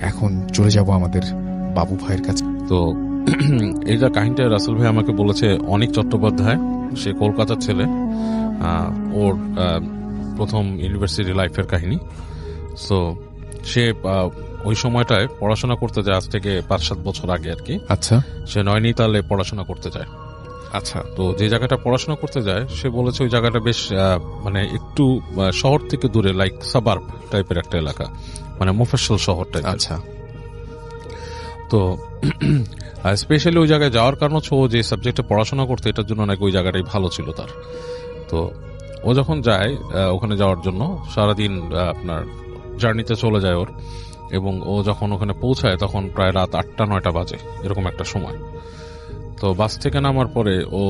এখন চলে যাব আমাদের বাবু ভাইয়ের কাছে। তো এই যে কাহিনীটা রাসেল ভাই আমাকে বলেছে অনিক চট্টোপাধ্যায়, সে কলকাতার ছেলে, ওর প্রথম ইউনিভার্সিটি লাইফের কাহিনী। সো সে ওই সময়টায় পড়াশোনা করতে যায়, আজ থেকে 5-7 বছর আগে আর কি। আচ্ছা, সে নয়নিতালে পড়াশোনা করতে যায়। আচ্ছা। তো যে জায়গাটা পড়াশোনা করতে যায় সে বলেছে ওই জায়গাটা বেশ মানে একটু শহর থেকে দূরে, লাইক সাবার্ব টাইপের একটা এলাকা, মানে মফস্বল শহর টাইপ। আচ্ছা। তো স্পেশালি ওই জায়গায় যাওয়ার কারণ হচ্ছে ও যে সাবজেক্টে পড়াশোনা করতে, এটার জন্য নাকি ওই জায়গাটাই ভালো ছিল তার। তো ও যখন যায় ওখানে যাওয়ার জন্য, সারাদিন আপনার জার্নিতে চলে যায় ওর, এবং ও যখন ওখানে পৌঁছায় তখন প্রায় রাত 8টা-9টা বাজে, এরকম একটা সময়। তো বাস থেকে নামার পরে ও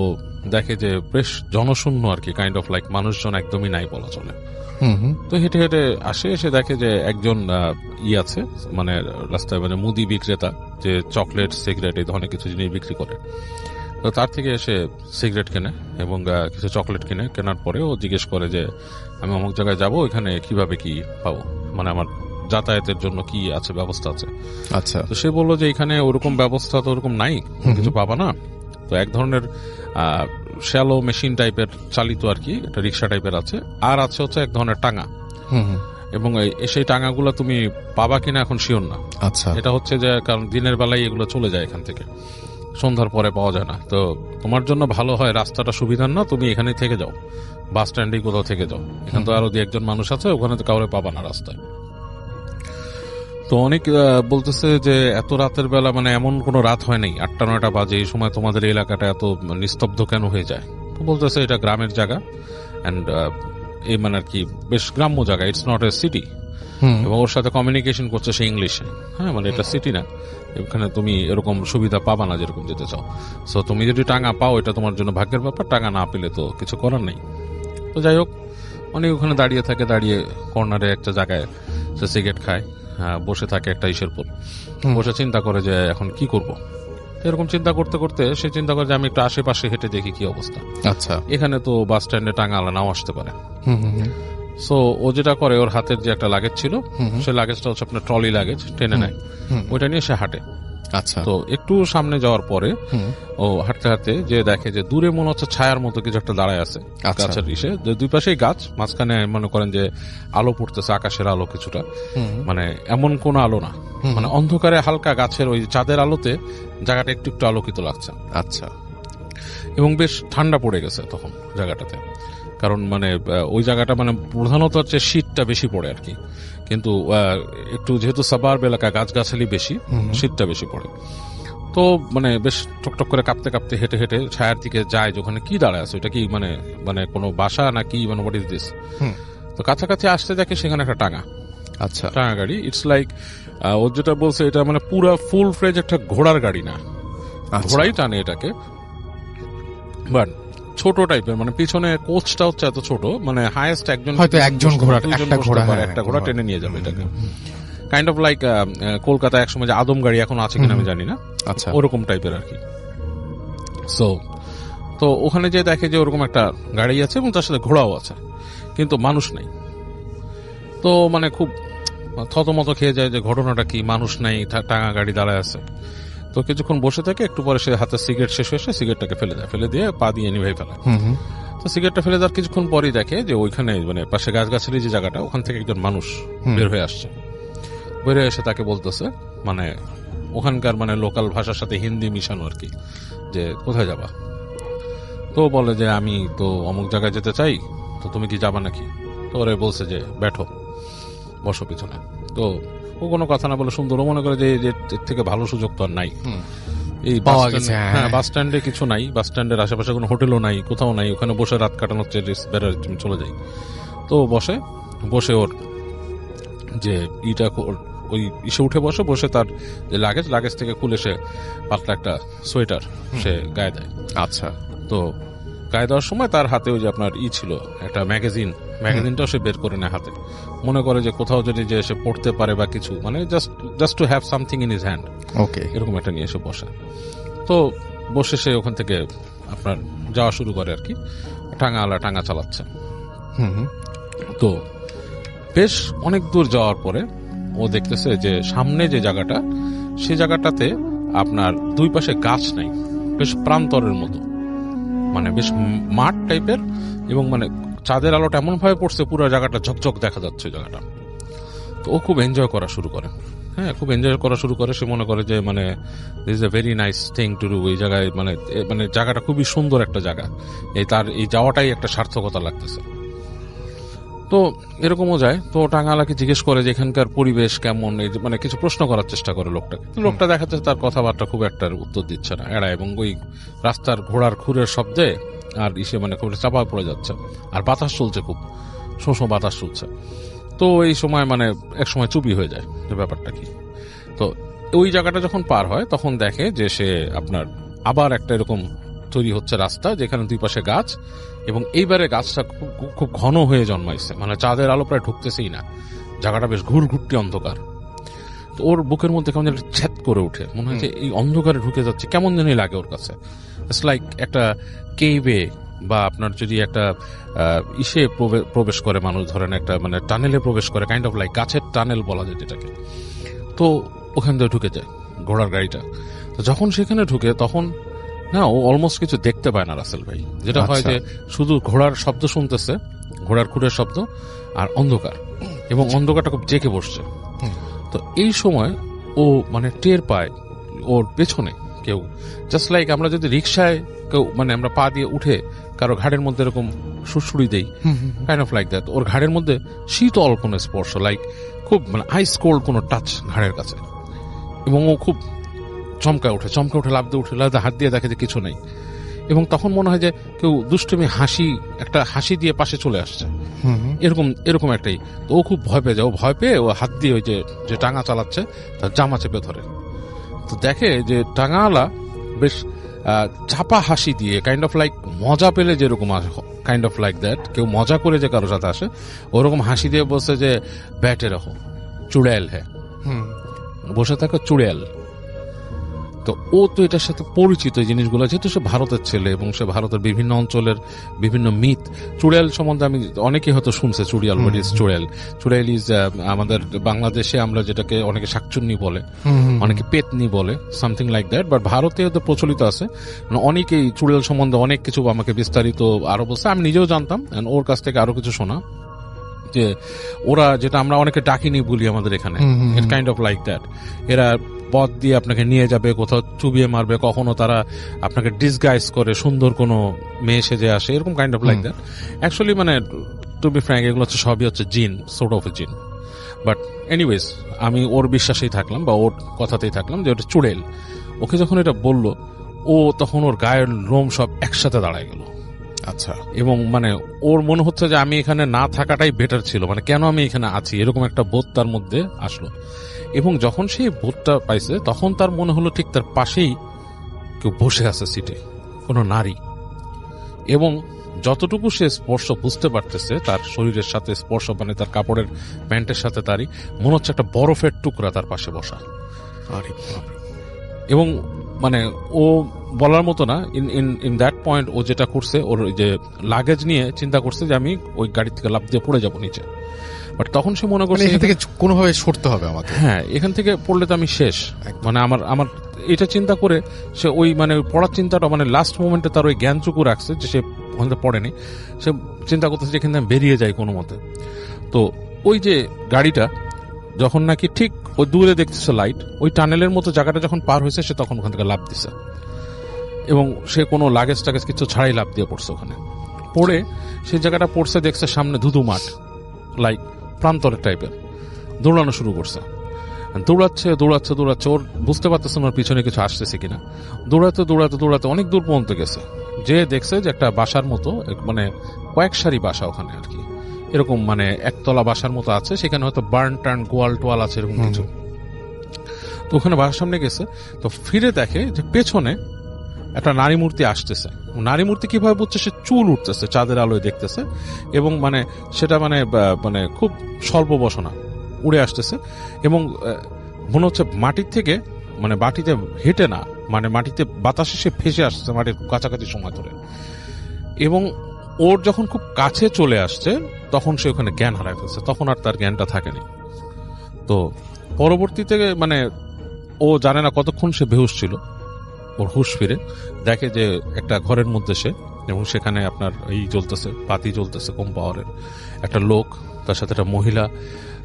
দেখে যে বেশ জনশূন্য আর কি, কাইন্ড অফ লাইক মানুষজন একদমই নাই বলা চলে। তো হেঁটে হেঁটে আসে, এসে দেখে যে একজন আছে মানে রাস্তায়, মানে মুদি বিক্রেতা, যে চকলেট, সিগারেট এই ধরনের কিছু জিনিস বিক্রি করে। তো তার থেকে এসে সিগারেট কেনে এবং কিছু চকলেট কিনে। কেনার পরে ও জিজ্ঞেস করে যে আমি অমুক জায়গায় যাবো, এখানে কিভাবে কি পাবো, মানে আমার যাতায়াতের জন্য কি আছে, ব্যবস্থা আছে। আচ্ছা। তো সে বললো যে এখানে ওরকম ব্যবস্থা তো ওরকম নাই, কিছু পাবা না। তো এক ধরনের শ্যালো মেশিন টাইপের চালিত আর কি, একটা রিক্সা টাইপের আছে, আর আছে হচ্ছে এক ধরনের টাঙা, এবং সেই টাঙাগুলো তুমি পাবা কিনা এখন শিওর না। আচ্ছা। এটা হচ্ছে যে কারণ দিনের বেলায় এগুলো চলে যায় এখান থেকে, সন্ধ্যার পরে পাওয়া যায় না। তো তোমার জন্য ভালো হয়, রাস্তাটা সুবিধার না, তুমি এখানেই থেকে যাও, বাস স্ট্যান্ডে কোথাও থেকে যাও, এখান তো আরো 2-1 জন মানুষ আছে, ওখানে তো কাউরে পাবা না রাস্তায়। তো অনেক বলতেছে যে এত রাতের বেলা, মানে এমন কোনো রাত হয় নাই, 8টা-9টা বাজে, এই সময় তোমাদের এলাকাটা এত নিস্তব্ধ কেন হয়ে যায়? তো বলতেছে এটা গ্রামের জায়গা, অ্যান্ড এই মানে আর কি বেশ গ্রাম্য জায়গা, ইটস নট এ সিটি। এবং ওর সাথে কমিউনিকেশন করছে সে ইংলিশে। হ্যাঁ, মানে এটা সিটি না, এখানে তুমি এরকম সুবিধা পাবা না যেরকম যেতে চাও। সো তুমি যদি টাঙা পাও এটা তোমার জন্য ভাগ্যের ব্যাপার, টাঙা না পেলে তো কিছু করার নেই। তো যাই হোক, অনেক ওখানে দাঁড়িয়ে থাকে, দাঁড়িয়ে কর্নারে একটা জায়গায় সে সিগারেট খায়, বসে থাকে একটা ইসের পর, বসে চিন্তা করে যে এখন কি করব। এরকম চিন্তা করতে করতে সে চিন্তা করে যে আমি একটু আশেপাশে হেঁটে দেখি কি অবস্থা। আচ্ছা। এখানে তো বাস স্ট্যান্ডে টাঙালা নাও আসতে পারে। সো ও যেটা করে, ওর হাতের যে একটা লাগেজ ছিল, সে লাগেজটা হচ্ছে আপনার ট্রলি লাগেজ, টেনে নেয়, ওইটা নিয়ে সে হাঁটে। আচ্ছা। তো একটু সামনে যাওয়ার পরে ও হাঁটতে হাঁটতে যে দেখে যে দূরে মনে হচ্ছে ছায়ার মতো কিছু একটা দাঁড়ায় আছে গাছের ইসে, দুই পাশেই গাছ, মাঝখানে মনে করেন যে আলো পড়তেছে, আকাশের আলো কিছুটা, মানে এমন কোন আলো না, মানে অন্ধকারে হালকা গাছের ওই চাঁদের আলোতে জায়গাটা একটু একটু আলোকিত লাগছে। আচ্ছা। এবং বেশ ঠান্ডা পড়ে গেছে তখন জায়গাটাতে, কারণ মানে ওই জায়গাটা মানে প্রধানত হচ্ছে শীতটা বেশি পড়ে আর কি, কিন্তু একটু যেহেতু সাবার্ব এলাকা, গাছগাছালি বেশি, শীতটা বেশি পড়ে। তো মানে বেশ টকটক করে কাঁপতে কাঁপতে হেঁটে হেঁটে ছায়ার দিকে যায়, যে ওখানে কি দাঁড়ায় আছে, ওটা কি মানে মানে কোনো বাসা নাকি, মানে হোয়াট ইজ দিস। তো কাছাকাছি আসতে দেখে সেখানে একটা টাঙা। আচ্ছা। টাঙা গাড়ি, ইটস লাইক ও যেটা বলছে এটা মানে পুরো ফুল ফ্রেজ একটা ঘোড়ার গাড়ি না, ঘোড়াই টানে এটাকে, বাট ছোট টাইপের, মানে পিছনে কোচটা হচ্ছে এত ছোট, মানে হাইয়েস্ট একজন ঘোড়া, একটা ঘোড়া টেনে নিয়ে যাবে এটাকে, কাইন্ড অফ লাইক কলকাতায় একসময় যে আদম গাড়ি এখন আছে কিনা আমি জানি না, আচ্ছা, ওরকম টাইপের আর কি। সো তো ওখানে যে দেখে যে ওরকম একটা গাড়ি আছে এবং তার সাথে ঘোড়াও আছে, কিন্তু মানুষ নেই। তো মানে খুব থতমত খেয়ে যায় যে ঘটনাটা কি, মানুষ নাই, টাঙা গাড়ি দাঁড়ায় আছে। তো কিছুক্ষণ বসে থাকে, একটু পরে সে হাতে সিগারেট শেষ হয়েছে, সিগারেটটাকে ফেলে দেয়, ফেলে দিয়ে পা দিয়ে নিভাই ফেলে। তো সিগারেটটা ফেলে দেওয়ার কিছুক্ষণ পরই দেখে যে ওইখানে মানে পাশে গাছগাছালি যে জায়গাটা, ওখান থেকে একজন মানুষ বের হয়ে আসছে। বের হয়ে এসে তাকে বলতেছে, মানে ওখানকার মানে লোকাল ভাষার সাথে হিন্দি মিশানো আর কি, যে কোথায় যাবা। তো বলে যে আমি তো অমুক জায়গায় যেতে চাই, তো তুমি কি যাবা নাকি। তো ওরে বলছে যে ব্যাঠো, বসো পিছনে। তো ও কোনো কথা না বলে সুন্দর, ও মনে করে যে এর থেকে ভালো সুযোগ তো আর নাই, এই বাস স্ট্যান্ডে কিছু নাই, বাস স্ট্যান্ডের আশেপাশে কোনো হোটেলও নাই, কোথাও নাই, ওখানে বসে রাত কাটানোর বেড়ার চলে যাই। তো বসে ওর যে ওই ইসে উঠে বসে তার যে লাগেজ থেকে খুলে সে পাতলা একটা সোয়েটার সে গায়ে দেয়। আচ্ছা। তো গায়ে দেওয়ার সময় তার হাতে ওই যে আপনার ছিল একটা ম্যাগাজিনটাও সে বের করে নেয় হাতে, মনে করে যে কোথাও যদি যে সে পড়তে পারে বা কিছু, মানে just to have something in his hand, okay, এরকম একটা নিয়ে এসে বসে। তো বসে সে ওখান থেকে আপনার যাওয়া শুরু করে আর কি, টাঙা চালাচ্ছে। তো বেশ অনেক দূর যাওয়ার পরে ও দেখতেছে যে সামনে যে জায়গাটা, সে জায়গাটাতে আপনার দুই পাশে গাছ নাই, বেশ প্রান্তরের মতো, মানে বেশ মাঠ টাইপের, এবং মানে চাঁদের আলোটা এমন ভাবে পড়ছে পুরো জায়গাটা ঝকঝক দেখা যাচ্ছে জায়গাটা। তো ও খুব এনজয় করা শুরু করে, হ্যাঁ খুব এনজয় করা শুরু করে। সে মনে করে যে মানে this is a very nice thing to do, এই জায়গায় মানে মানে জায়গাটা খুবই সুন্দর একটা জায়গা, তার এই যাওয়াটাই একটা সার্থকতা লাগতেছে। তো এরকমও যায়। তো টাঙ্গালাকে জিজ্ঞেস করে যে এখানকার পরিবেশ কেমন, এই মানে কিছু প্রশ্ন করার চেষ্টা করে লোকটাকে। লোকটা দেখাচ্ছে তার কথাবার্তা খুব একটা উত্তর দিচ্ছে না, এড়ায়, এবং ওই রাস্তার ঘোড়ার খুরের শব্দে আর মানে খুব চাপা পড়ে যাচ্ছে, আর বাতাস চলছে, খুব শোঁ বাতাস চলছে। তো এই সময় মানে এক সময় চুপি হয়ে যায় যে ব্যাপারটা কি। তো ওই জায়গাটা যখন পার হয় তখন দেখে যে সে আপনার আবার একটা এরকম তৈরি হচ্ছে রাস্তা, যেখানে দুই পাশে গাছ, এবং এইবারে গাছটা খুব ঘন হয়ে জন্মাইছে, মানে চাঁদের আলো প্রায় ঢুকতেছেই না, জায়গাটা বেশ ঘুরঘুরটি অন্ধকার। তো ওর বুকের মধ্যে কেমন একটা ছ্যাদ করে উঠে, মনে হয় যে এই অন্ধকারে ঢুকে যাচ্ছে, কেমন জানি লাগে ওর কাছে। ইটস লাইক একটা কেইভে, বা আপনার যদি একটা ইসে প্রবেশ করে মানুষ, ধরেন একটা মানে টানেলে প্রবেশ করে, কাইন্ড অফ লাইক গাছের টানেল বলা যায় যেটাকে। তো ওখান থেকে ঢুকে যায় ঘোড়ার গাড়িটা। তো যখন সেখানে ঢুকে তখন না, ও অলমোস্ট কিছু দেখতে পায় না রাসেল ভাই। যেটা হয় যে শুধু ঘোড়ার শব্দ শুনতেছে, ঘোড়ার খুঁড়ের শব্দ, আর অন্ধকার, এবং অন্ধকারটা খুব জেঁকে বসছে। তো এই সময় ও মানে টের পায় ওর পেছনে কেউ, জাস্ট লাইক আমরা যদি রিক্সায় কেউ মানে আমরা পা দিয়ে উঠে কারো ঘাড়ের মধ্যে এরকম সুড়সুড়ি দেই, কাইন্ড অফ লাইক দ্যাট, ওর ঘাড়ের মধ্যে শীতল কোনো স্পর্শ, লাইক খুব মানে আইস কোল্ড কোনো টাচ ঘাড়ের কাছে। এবং ও খুব চমকা উঠে লাফ দিয়ে উঠে হাত দিয়ে দেখে যে কিছু নেই, এবং তখন মনে হয় যে কেউ দুষ্টুমি একটা হাসি দিয়ে পাশে চলে আসছে, এরকম একটাই। তো ও খুব ভয় পেয়ে যায়। ও ভয় পেয়ে ও হাত দিয়ে ওই যে টাঙা চালাচ্ছে তার জামা চেপে ধরে। তো দেখে যে টাঙাওয়ালা বেশ চাপা হাসি দিয়ে, কাইন্ড অফ লাইক মজা পেলে যেরকম কাইন্ড অফ লাইক দ্যাট, কেউ মজা করে যে কারো সাথে আসে ওরকম হাসি দিয়ে বলছে যে ব্যাটে রাখো, চুড়েল হ্যাঁ, বসে থাকো চুড়েল। তো ও তো এটার সাথে পরিচিত এই জিনিসগুলো, যেহেতু সে ভারতের ছেলে এবং সে ভারতের বিভিন্ন অঞ্চলের বিভিন্ন মিথ, চুড়েল সম্বন্ধে আমি অনেকে হয়তো শুনছে, চুড়িয়াল, হোয়াট ইজ চুড়েল। চুড়েল ইজ আমাদের বাংলাদেশে আমরা যেটাকে অনেকে শাকচুন্নি বলে, অনেকে পেতনি বলে, সামথিং লাইক দ্যাট, বাট ভারতে তো প্রচলিত আছে। অনেকেই চুড়েল সম্বন্ধে অনেক কিছু আমাকে বিস্তারিত আরো বলছে, আমি নিজেও জানতাম, ওর কাছ থেকে আরো কিছু শোনা, যে ওরা যেটা আমরা অনেকে ডাকিনি বলি আমাদের এখানে, ইট কাইন্ড অফ লাইক দ্যাট। এরা পথ দিয়ে আপনাকে নিয়ে যাবে, কোথাও চুবিয়ে মারবে, কখনো তারা আপনাকে ডিসগাইজ করে সুন্দর কোনো মেয়ে সেজে আসে, এরকম kind of like that. Actually মানে টু বি ফ্র্যাঙ্ক এগুলো হচ্ছে সবই হচ্ছে জিন, সোর্ট অফ এ জিন। বাট এনিওয়েজ আমি ওর বিশ্বাসেই থাকলাম বা ওর কথাতেই থাকলাম যে ওটা চুড়েল। ওকে যখন এটা বললো, ও তখন ওর গায়ের লোম সব একসাথে দাঁড়ায় গেল। আচ্ছা। এবং মানে ওর মনে হচ্ছে যে আমি এখানে না থাকাটাই বেটার ছিল, মানে কেন আমি এখানে আছি, এরকম একটা বোধ তার মধ্যে আসলো। এবং যখন সেই বোধটা পাইছে তখন তার মনে হলো ঠিক তার পাশেই কেউ বসে আছে সিটে, কোনো নারী। এবং যতটুকু সে স্পর্শ বুঝতে পারতেছে তার শরীরের সাথে স্পর্শ, মানে তার কাপড়ের প্যান্টের সাথে তারই মনে হচ্ছে একটা বরফের টুকরা তার পাশে বসা। এবং মানে ও বলার মতো না, ইন দ্যাট পয়েন্ট ও যেটা করছে, ওর যে লাগেজ নিয়ে চিন্তা করছে যে আমি ওই গাড়ি থেকে লাফ দিয়ে পড়ে যাবো নিচে। বাট তখন সে মনে করছে এখান থেকে কোনোভাবে সরতে হবে আমাকে, হ্যাঁ এখান থেকে পড়লে তো আমি শেষ, মানে আমার এটা চিন্তা করে সে ওই মানে পড়ার চিন্তাটা মানে লাস্ট মোমেন্টে তার ওই জ্ঞানটুকু রাখছে যে সে ওখান থেকে পড়েনি। সে চিন্তা করতেছে যে এখান থেকে বেরিয়ে যায় কোনো মতে। তো ওই যে গাড়িটা যখন নাকি ঠিক ওই দূরে দেখতেছে লাইট, ওই টানেলের মতো জায়গাটা যখন পার হয়েছে সে তখন ওখান থেকে লাফ দিছে, এবং সে কোনো লাগেজ টাগেজ কিছু ছাড়াই লাফ দিয়ে পড়ছে। ওখানে পড়ে সেই জায়গাটা পড়ছে, দেখছে সামনে ধুধু মাঠ, লাইক প্রান্তরের টাইপের, দৌড়ানো শুরু করছে। দৌড়াচ্ছে, ওর বুঝতে পারতেছে ওর পিছনে কিছু আসতেছে কিনা। দৌড়াতে অনেক দূর পর্যন্ত গেছে, যে দেখছে যে একটা বাসার মতো, মানে কয়েক সারি বাসা ওখানে আর কি, এরকম মানে একতলা বাসার মতো আছে, সেখানে হয়তো বার্ন টার্ন গোয়াল টোয়াল আছে এরকম কিছু। তো ওখানে বাসার সামনে গেছে, তো ফিরে দেখে যে পেছনে একটা নারী মূর্তি আসতেছে। নারী মূর্তি কিভাবে বুঝছে, সে চুল উঠতেছে চাঁদের আলোয় দেখতেছে, এবং মানে সেটা মানে মানে খুব স্বল্প বসনা উড়ে আসতেছে, এবং মনে হচ্ছে মাটির থেকে মানে মাটিতে হেঁটে না, মানে মাটিতে বাতাসে সে ভেসে আসছে মাটির কাছাকাছি সময় ধরে। এবং ওর যখন খুব কাছে চলে আসছে তখন সে ওখানে জ্ঞান হারায় ফেলছে, তখন আর তার জ্ঞানটা থাকেনি। তো পরবর্তীতে মানে ও জানে না কতক্ষণ সে বেহুশ ছিল, ওর হুশ ফিরে দেখে যে একটা ঘরের মধ্যে সে, এবং সেখানে আপনার এই জ্বলতেছে, পাতি জ্বলতেছে কম পাওয়ারের, একটা লোক তার সাথে একটা মহিলা,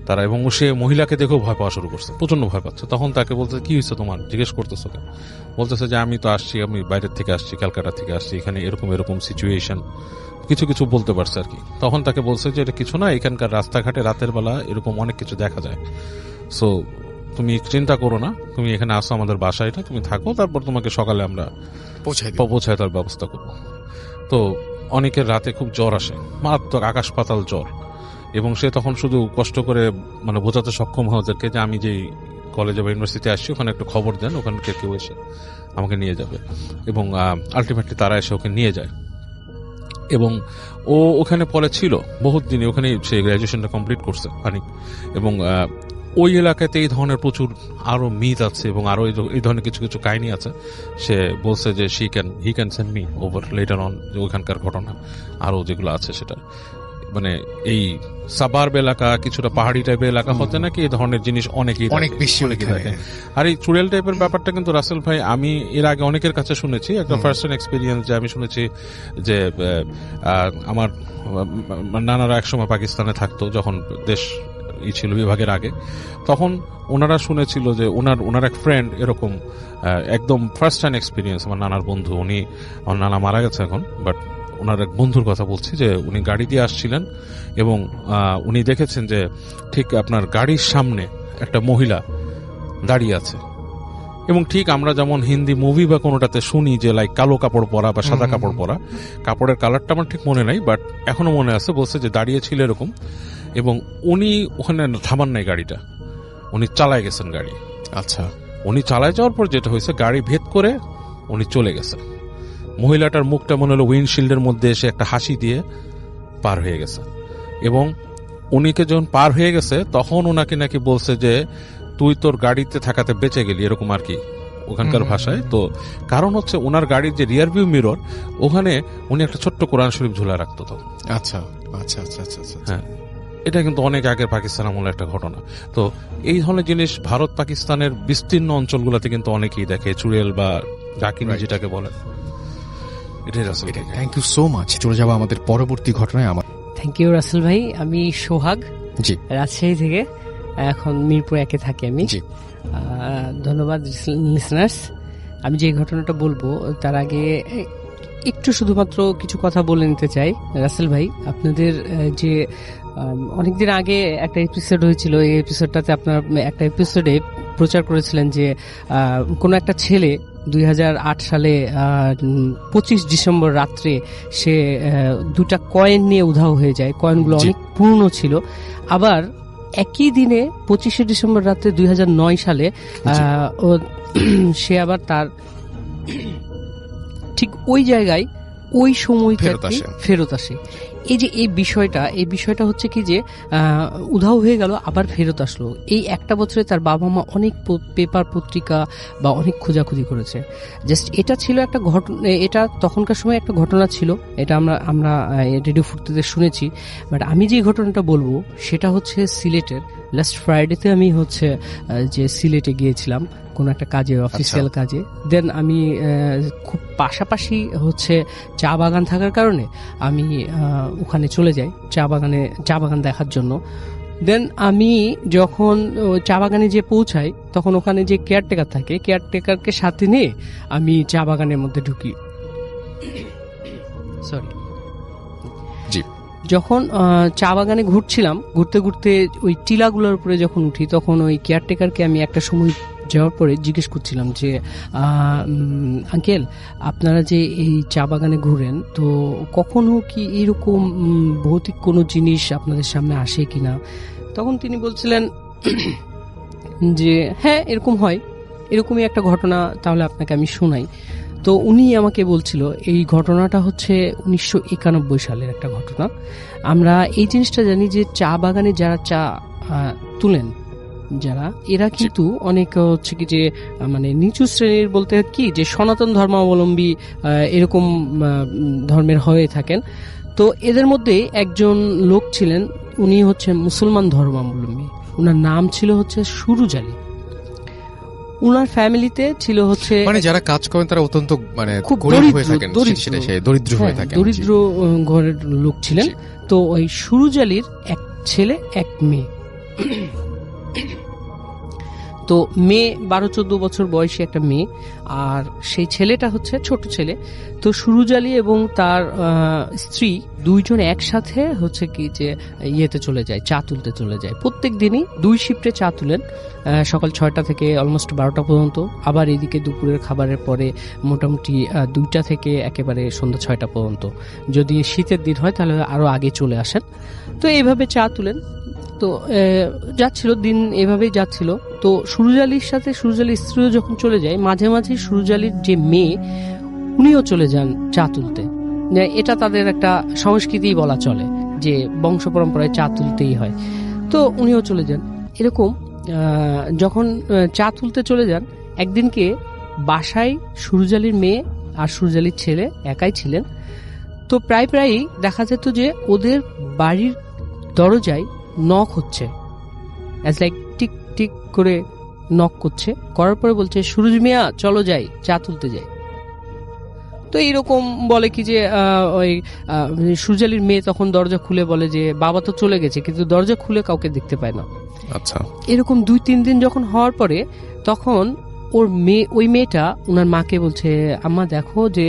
তারা, এবং সে মহিলাকে দেখেও ভয় পাওয়া শুরু করছে, প্রচন্ড ভয় পাচ্ছে। তখন তাকে বলতে, কি হয়েছে তোমার, জিজ্ঞেস করতেছে ওকে। বলতেছে যে আমি তো আসছি, আমি বাইরের থেকে আসছি, ক্যালকাটা থেকে আসছি, এখানে এরকম এরকম সিচুয়েশন, কিছু কিছু বলতে পারছে আর কি। তখন তাকে বলছে যে এটা কিছু না, এখানকার রাস্তাঘাটে রাতের বেলা এরকম অনেক কিছু দেখা যায়, সো তুমি চিন্তা করো না, তুমি এখানে আসো আমাদের বাসায়, এটা তুমি থাকো, তারপর তোমাকে সকালে আমরা পৌঁছায় তার ব্যবস্থা করবো। তো অনেকের রাতে খুব জ্বর আসে, মারাত্মক আকাশ পাতাল জ্বর, এবং সে তখন শুধু কষ্ট করে মানে বোঝাতে সক্ষম হয় ওদেরকে যে আমি যেই কলেজে বা ইউনিভার্সিটি আসছি ওখানে একটু খবর দেন, ওখানকে কেউ এসে আমাকে নিয়ে যাবে, এবং আলটিমেটলি তারা এসে ওকে নিয়ে যায়। এবং ও ওখানে পরে ছিল বহুত দিনে, ওখানে সে গ্র্যাজুয়েশনটা কমপ্লিট করছে অনেক, এবং ওই এলাকাতে এই ধরনের প্রচুর আরো মিথ আছে এবং আরো এই ধরনের কিছু কিছু কাহিনী আছে। সে বলছে যে he can send me over letter on, যে ওইখানকার ঘটনা আরো যেগুলো আছে সেটা, মানে এই সাবার্ব এলাকা, কিছুটা পাহাড়ি টাইপের এলাকা হতে নাকি এই ধরনের জিনিস অনেক বেশি দেখে। আর এই চুড়েল টাইপের ব্যাপারটা কিন্তু রাসেল ভাই আমি এর আগে অনেকের কাছে শুনেছি, একটা ফার্স্ট হ্যান্ড এক্সপিরিয়েন্স, যে আমি শুনেছি যে আমার নানারা একসময় পাকিস্তানে থাকতো যখন দেশ ছিল বিভাগের আগে, তখন ওনারা শুনেছিল যে ওনার এক ফ্রেন্ড এরকম একদম ফার্স্ট হ্যান্ড এক্সপিরিয়েন্স, আমার নানার বন্ধু, আমার নানা মারা গেছে এখন, বাট ওনার এক বন্ধুর কথা বলছি, যে উনি গাড়ি দিয়ে আসছিলেন এবং উনি দেখেছেন যে ঠিক আপনার গাড়ির সামনে একটা মহিলা দাঁড়িয়ে আছে, এবং ঠিক আমরা যেমন হিন্দি মুভি বা কোনোটাতে শুনি যে লাইক কালো কাপড় পরা বা সাদা কাপড় পরা, কাপড়ের কালারটা আমার ঠিক মনে নাই, বাট এখনো মনে আছে, বলছে যে দাঁড়িয়ে ছিল এরকম, এবং উনি ওখানে থামান নাই গাড়িটা, উনি চালায় গেছেন গাড়ি। আচ্ছা, উনি চালায় যাওয়ার পর যেটা হয়েছে, গাড়ি ভেদ করে উনি চলে গেছে, মহিলাটার মুখটা মনে হলো উইন্ডশিল্ডের মধ্যে এসে একটা হাসি দিয়ে পার হয়ে গেছে, এবং উনিকে যখন পার হয়ে গেছে তখন ওনাকে নাকি বলছে যে তুই তোর গাড়িতে থাকাতে বেঁচে গেলি, এরকম আর কি ওখানকার ভাষায়। তো কারণ হচ্ছে ওনার গাড়ির যে রিয়ার ভিউ মিরর, ওখানে উনি একটা ছোট্ট কোরআন শরীফ ঝুলা রাখতো। তো আচ্ছা আচ্ছা আচ্ছা আচ্ছা আচ্ছা, হ্যাঁ, এটা কিন্তু অনেক আগের পাকিস্তান আমলের একটা ঘটনা। তো এই ধরনের জিনিস ভারত পাকিস্তানের বিস্তীর্ণ অঞ্চলগুলোতে কিন্তু অনেকেই দেখে, চুড়েল বা ডাকিনী যেটাকে বলেন। এটাই Russell. Thank you so much. চলে যাবো আমাদের পরবর্তী ঘটনায়। থ্যাংক ইউ রাসেল ভাই। আমি সোহাগ, জি, রাজশাহী থেকে, এখন মিরপুর 1-এ থাকি আমি। জি, ধন্যবাদ লিসনার্স। আমি যে ঘটনাটা বলবো তার আগে একটু শুধুমাত্র কিছু কথা বলে নিতে চাই। রাসেল ভাই, আপনাদের যে অনেকদিন আগে একটা এপিসোড হয়েছিল, এই এপিসোডটাতে আপনার একটা এপিসোডে প্রচার করেছিলেন যে কোনো একটা ছেলে 2008 সালে 25 ডিসেম্বর রাত্রে সে দুটা কয়েন নিয়ে উধাও হয়ে যায়। কয়েনগুলো অনেক পুরনো ছিল। আবার একই দিনে 25 ডিসেম্বর রাত্রে 2009 সালে সে আবার তার ঠিক ওই জায়গায় ওই সময়টা ফেরত আসে। এই বিষয়টা হচ্ছে কি যে উধাও হয়ে গেল, আবার ফেরত আসলো। এই একটা বছরে তার বাবা মা অনেক পেপার পত্রিকা বা অনেক খোঁজাখুঁজি করেছে। জাস্ট এটা ছিল একটা ঘটনা, এটা তখনকার সময় একটা ঘটনা ছিল, এটা আমরা রেডিও ফুর্তিতে শুনেছি। বাট আমি যে ঘটনাটা বলবো সেটা হচ্ছে সিলেটের। লাস্ট ফ্রাইডেতে আমি যে সিলেটে গিয়েছিলাম কোনো একটা কাজে, অফিসিয়াল কাজে। দেন আমি খুব পাশাপাশি চা বাগান থাকার কারণে আমি ওখানে চলে যাই চা বাগান দেখার জন্য। দেন আমি যখন চা বাগানে যে পৌঁছাই, তখন ওখানে যে কেয়ারটেকার থাকে, কেয়ারটেকারকে সাথে নিয়ে আমি চা বাগানের মধ্যে ঢুকি। সরি, যখন চা বাগানে ঘুরতে ঘুরতে ওই টিলাগুলোর উপরে যখন উঠি, তখন ওই কেয়ারটেকারকে আমি একটা সময় যাওয়ার পরে জিজ্ঞেস করছিলাম যে আঙ্কেল, আপনারা যে এই চা বাগানে ঘুরেন, তো কখনো কি এরকম ভৌতিক কোনো জিনিস আপনাদের সামনে আসে কিনা? তখন তিনি বলছিলেন যে হ্যাঁ, এরকম হয়, এরকমই একটা ঘটনা, তাহলে আপনাকে আমি শোনাই। তো উনি আমাকে বলছিল এই ঘটনাটা 1991 সালের একটা ঘটনা। আমরা এই জিনিসটা জানি যে চা বাগানে যারা চা তুলেন, এরা কিন্তু অনেক কি যে মানে নিচু শ্রেণীর, বলতে কি যে সনাতন ধর্মাবলম্বী এরকম ধর্মের হয়ে থাকেন। তো এদের মধ্যে একজন লোক ছিলেন, উনি মুসলমান ধর্মাবলম্বী। উনার নাম ছিল হচ্ছে সুরুজ আলী। উনার ফ্যামিলিতে ছিল হচ্ছে মানে যারা কাজ করেন তারা অত্যন্ত মানে খুব গরিব হয়ে থাকেন, দরিদ্র হয়ে হ্যাঁ, থাকেন। দরিদ্র ঘরের লোক ছিলেন। তো ওই সুরুজ আলীর এক ছেলে এক মেয়ে। তো মেয়ে 12-14 বছর বয়সী একটা মেয়ে, আর সেই ছেলেটা হচ্ছে ছোট ছেলে। তো সুরুজ আলী এবং তার স্ত্রী দুইজন একসাথে হচ্ছে কি যে ইয়েতে চলে যায়, চা তুলতে চলে যায়। প্রত্যেক দিনই 2 শিফটে চা তুলেন, সকাল 6টা থেকে অলমোস্ট 12টা পর্যন্ত, আবার এদিকে দুপুরের খাবারের পরে মোটামুটি 2টা থেকে একেবারে সন্ধ্যা 6টা পর্যন্ত। যদি শীতের দিন হয় তাহলে আরো আগে চলে আসেন। তো এইভাবে চা তুলেন। তো যাচ্ছিল দিন, এভাবেই যাচ্ছিল। তো সুরুজ আলীর সাথে সুরুজ আলীর স্ত্রীও যখন চলে যায়, মাঝে মাঝে সুরুজ আলীর যে মেয়ে উনিও চলে যান চা তুলতে। এটা তাদের একটা সংস্কৃতি বলা চলে যে বংশ পরম্পরায় চা তুলতেই হয়। তো উনিও চলে যান। এরকম যখন চা তুলতে চলে যান, একদিনকে বাসায় সুরুজ আলীর মেয়ে আর সুরুজ আলীর ছেলে একাই ছিলেন। তো প্রায়ই দেখা যেত যে ওদের বাড়ির দরজায় নক হচ্ছে, অ্যাজ লাইক টিক টিক করে নক করছে, করার পরে বলছে সুরুজ মিয়া চলো যাই, চা তুলতে যাই। তো এইরকম বলে কি যে ওই সুরুজ আলীর মেয়ে তখন দরজা খুলে বলে যে বাবা তো চলে গেছে, কিন্তু দরজা খুলে কাউকে দেখতে পায় না। আচ্ছা, এরকম 2-3 দিন যখন হওয়ার পরে তখন ওই মেয়েটা ওনার মাকে বলছে, আম্মা দেখো যে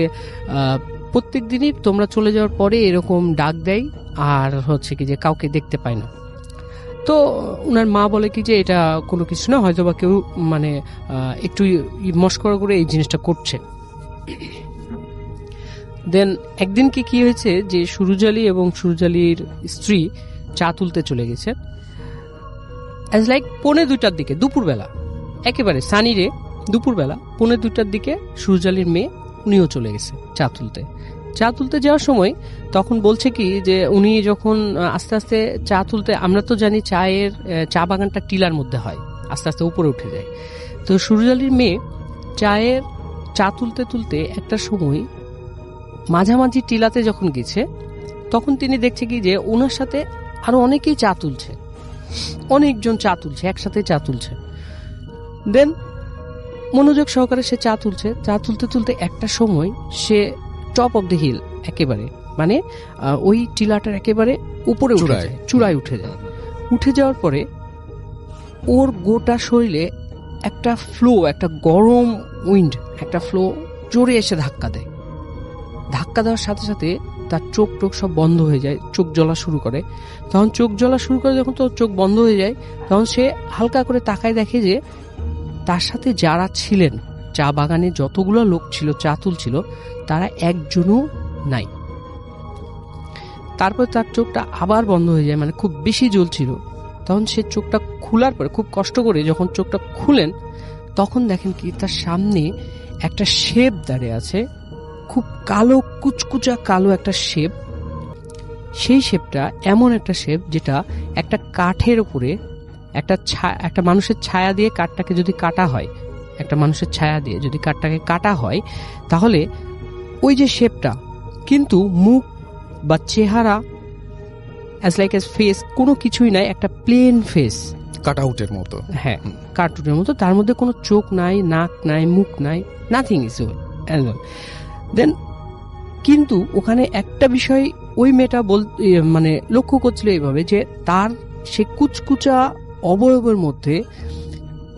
প্রত্যেক দিনই তোমরা চলে যাওয়ার পরে এরকম ডাক দেয় আর হচ্ছে কি যে কাউকে দেখতে পায় না। তো ওনার মা বলে কি যে এটা কোনো কিছু না, হয়তো বা কেউ মানে একটু মস্করা করে এই জিনিসটা করছে। দেন একদিন কি হয়েছে যে সুরুজ আলী এবং সুরুজ আলীর স্ত্রী চা তুলতে চলে গেছে, অ্যাজ লাইক 1:45টার দিকে, দুপুরবেলা, একেবারে সানি রে, দুপুরবেলা 1:45টার দিকে সুরুজ আলীর মেয়ে উনিও চলে গেছে চা তুলতে। চা তুলতে যাওয়ার সময় তখন বলছে কি যে উনি যখন আস্তে আস্তে চা তুলতে, আমরা তো জানি চায়ের চা বাগানটা টিলার মধ্যে হয়, আস্তে আস্তে উপরে উঠে যায়। তো সুরুজ আলীর মেয়ে চা তুলতে তুলতে একটা সময় মাঝামাঝি টিলাতে যখন গেছে, তখন তিনি দেখছে কি যে ওনার সাথে আরো অনেকেই চা তুলছে, অনেকজন চা তুলছে, একসাথে চা তুলছে। দেন মনোযোগ সহকারে সে চা তুলছে, চা তুলতে তুলতে একটা সময় সে টপ অফ দ্য হিল, একেবারে মানে ওই টিলাটার একেবারে উপরে উঠে যায়, চূড়ায় উঠে যায়। উঠে যাওয়ার পরে ওর গোটা শরীরে একটা ফ্লো, একটা গরম উইন্ড, একটা ফ্লো জোরে এসে ধাক্কা দেয়। ধাক্কা দেওয়ার সাথে সাথে তার চোখ টোক সব বন্ধ হয়ে যায়, চোখ জ্বলা শুরু করে। তখন চোখ জ্বলা শুরু করে যখন তো চোখ বন্ধ হয়ে যায়, তখন সে হালকা করে তাকায়, দেখে যে তার সাথে যারা ছিলেন, চা বাগানে যতগুলো লোক ছিল চা তুলছিল, তারা একজনও নাই। তারপর তার চোখটা আবার বন্ধ হয়ে যায়, মানে খুব বেশি জ্বলছিল। তখন সে চোখটা খোলার পরে খুব কষ্ট করে যখন চোখটা খুলেন, তখন দেখেন কি তার সামনে একটা শেপ দাঁড়িয়ে আছে, খুব কালো, কুচকুচা কালো একটা শেপ। সেই শেপটা এমন একটা শেপ যেটা একটা কাঠের উপরে একটা মানুষের ছায়া দিয়ে কাঠটাকে যদি কাটা হয়, একটা মানুষের ছায়া দিয়ে যদি কাঠটাকে কাটা হয়, তাহলে ওই যে শেপটা, কিন্তু মুখ বা চেহারা অ্যাজ লাইক এস ফেস কোনো কিছুই নাই, একটা প্লেন ফেস, কাটআউটের মতো। হ্যাঁ, কার্টুনের মতো। তার মধ্যে কোনো চোখ নাই, নাক নাই, মুখ নাই, নাথিং ইজ দেন। কিন্তু ওখানে একটা বিষয় ওই মেয়েটা মানে লক্ষ্য করছিল এইভাবে যে তার সে কুচকুচা অবয়বের মধ্যে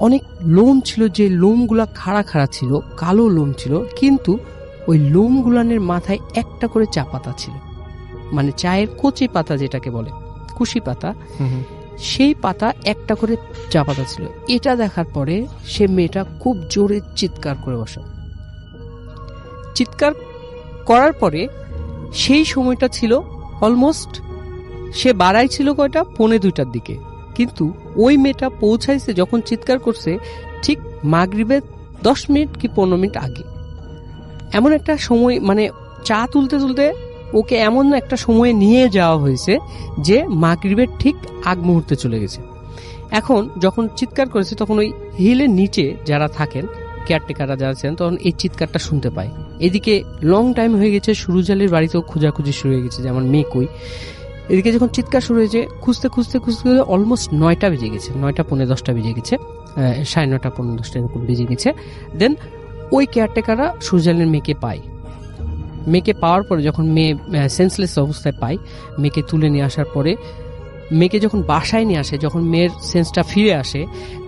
অনেক লোম ছিল, যে লোমগুলা খাড়া খাড়া ছিল, কালো লোম ছিল, কিন্তু ওই লোমগুলানের মাথায় একটা করে চা পাতা ছিল, মানে চায়ের কচি পাতা যেটাকে বলে, কুশি পাতা, সেই পাতা একটা করে চা পাতা ছিল। এটা দেখার পরে সে মেয়েটা খুব জোরে চিৎকার করে বসে। চিৎকার করার পরে সেই সময়টা ছিল অলমোস্ট, সে বাড়াই ছিল কয়টা, 1:45টার দিকে, কিন্তু ওই মেয়েটা পৌঁছাইছে যখন চিৎকার করছে ঠিক মাগরিবের 10 মিনিট কি 15 মিনিট আগে। এমন একটা সময়, মানে চা তুলতে তুলতে ওকে এমন একটা সময়ে নিয়ে যাওয়া হয়েছে যে মাগরিবের ঠিক আগ মুহূর্তে চলে গেছে। এখন যখন চিৎকার করেছে, তখন ওই হিলের নিচে যারা থাকেন, কেয়ারটেকাররা যারা ছিলেন, তখন এই চিৎকারটা শুনতে পায়। এদিকে লং টাইম হয়ে গেছে, সুরুজ আলীর বাড়িতেও খোঁজাখুঁজি শুরু হয়ে গেছে যে আমার মেয়ে কই। এদিকে যখন চিৎকার শুরু হয়েছে, খুঁজতে খুঁজতে খুঁজতে অলমোস্ট 9টা বেজে গেছে, 9টা পৌনে 10টা বেজে গেছে, 9:30 পৌনে 10টা এরকম বেজে গেছে। দেন ওই কেয়ারটেকাররা সুরজালের মেয়েকে পায়। মেয়েকে পাওয়ার পরে যখন মেয়ে সেন্সলেস অবস্থায় পায়, মেয়েকে তুলে নিয়ে আসার পরে মেয়েকে যখন বাসায় নিয়ে আসে, যখন মেয়ের সেন্সটা ফিরে আসে,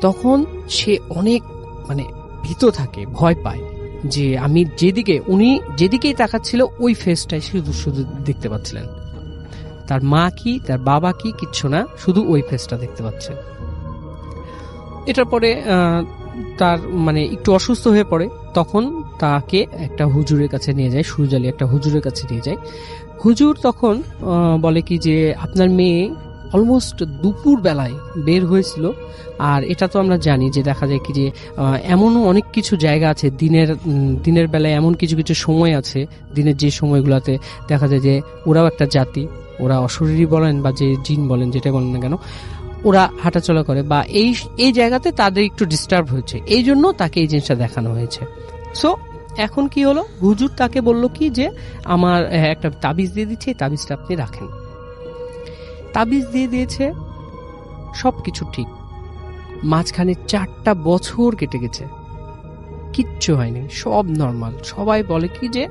তখন সে অনেক মানে ভীত থাকে, ভয় পায় যে আমি উনি যেদিকেই তাকাচ্ছিল ওই ফেসটাই শুধু শুধু দেখতে পাচ্ছিলেন। তার মা কি, তার বাবা কি, কিচ্ছু না, শুধু ওই ফেসটা দেখতে পাচ্ছে। এটার পরে তার মানে একটু অসুস্থ হয়ে পড়ে, তখন তাকে একটা হুজুরের কাছে নিয়ে যায়, সুরজালি একটা হুজুরের কাছে নিয়ে যায়। হুজুর তখন বলে কি যে আপনার মেয়ে অলমোস্ট দুপুর বেলায় বের হয়েছিল, আর এটা তো আমরা জানি যে দেখা যায় কি যে এমনও অনেক কিছু জায়গা আছে দিনের বেলায়, এমন কিছু কিছু সময় আছে দিনের যে সময়গুলোতে দেখা যায় যে ওরাও একটা জাতি, ওরা অশরীরী বলেন বা যে জিন বলেন, যেটা বলেন না কেন, ওরা হাঁটাচলা করে বা এই জায়গাতে তাদের একটু ডিস্টার্ব হয়েছে, এই জন্য তাকে এই জিনিসটা দেখানো হয়েছে। সো এখন কি হলো, হুজুর তাকে বলল কি যে আমার একটা তাবিজ দিয়ে দিচ্ছে, এই তাবিজটা আপনি রাখেন। তাবিজ দিয়ে দিয়েছে, সবকিছু ঠিক। মাঝখানে 4টা বছর কেটে গেছে, কিচ্ছু হয়নি, সব নর্মাল। সবাই বলে কি যে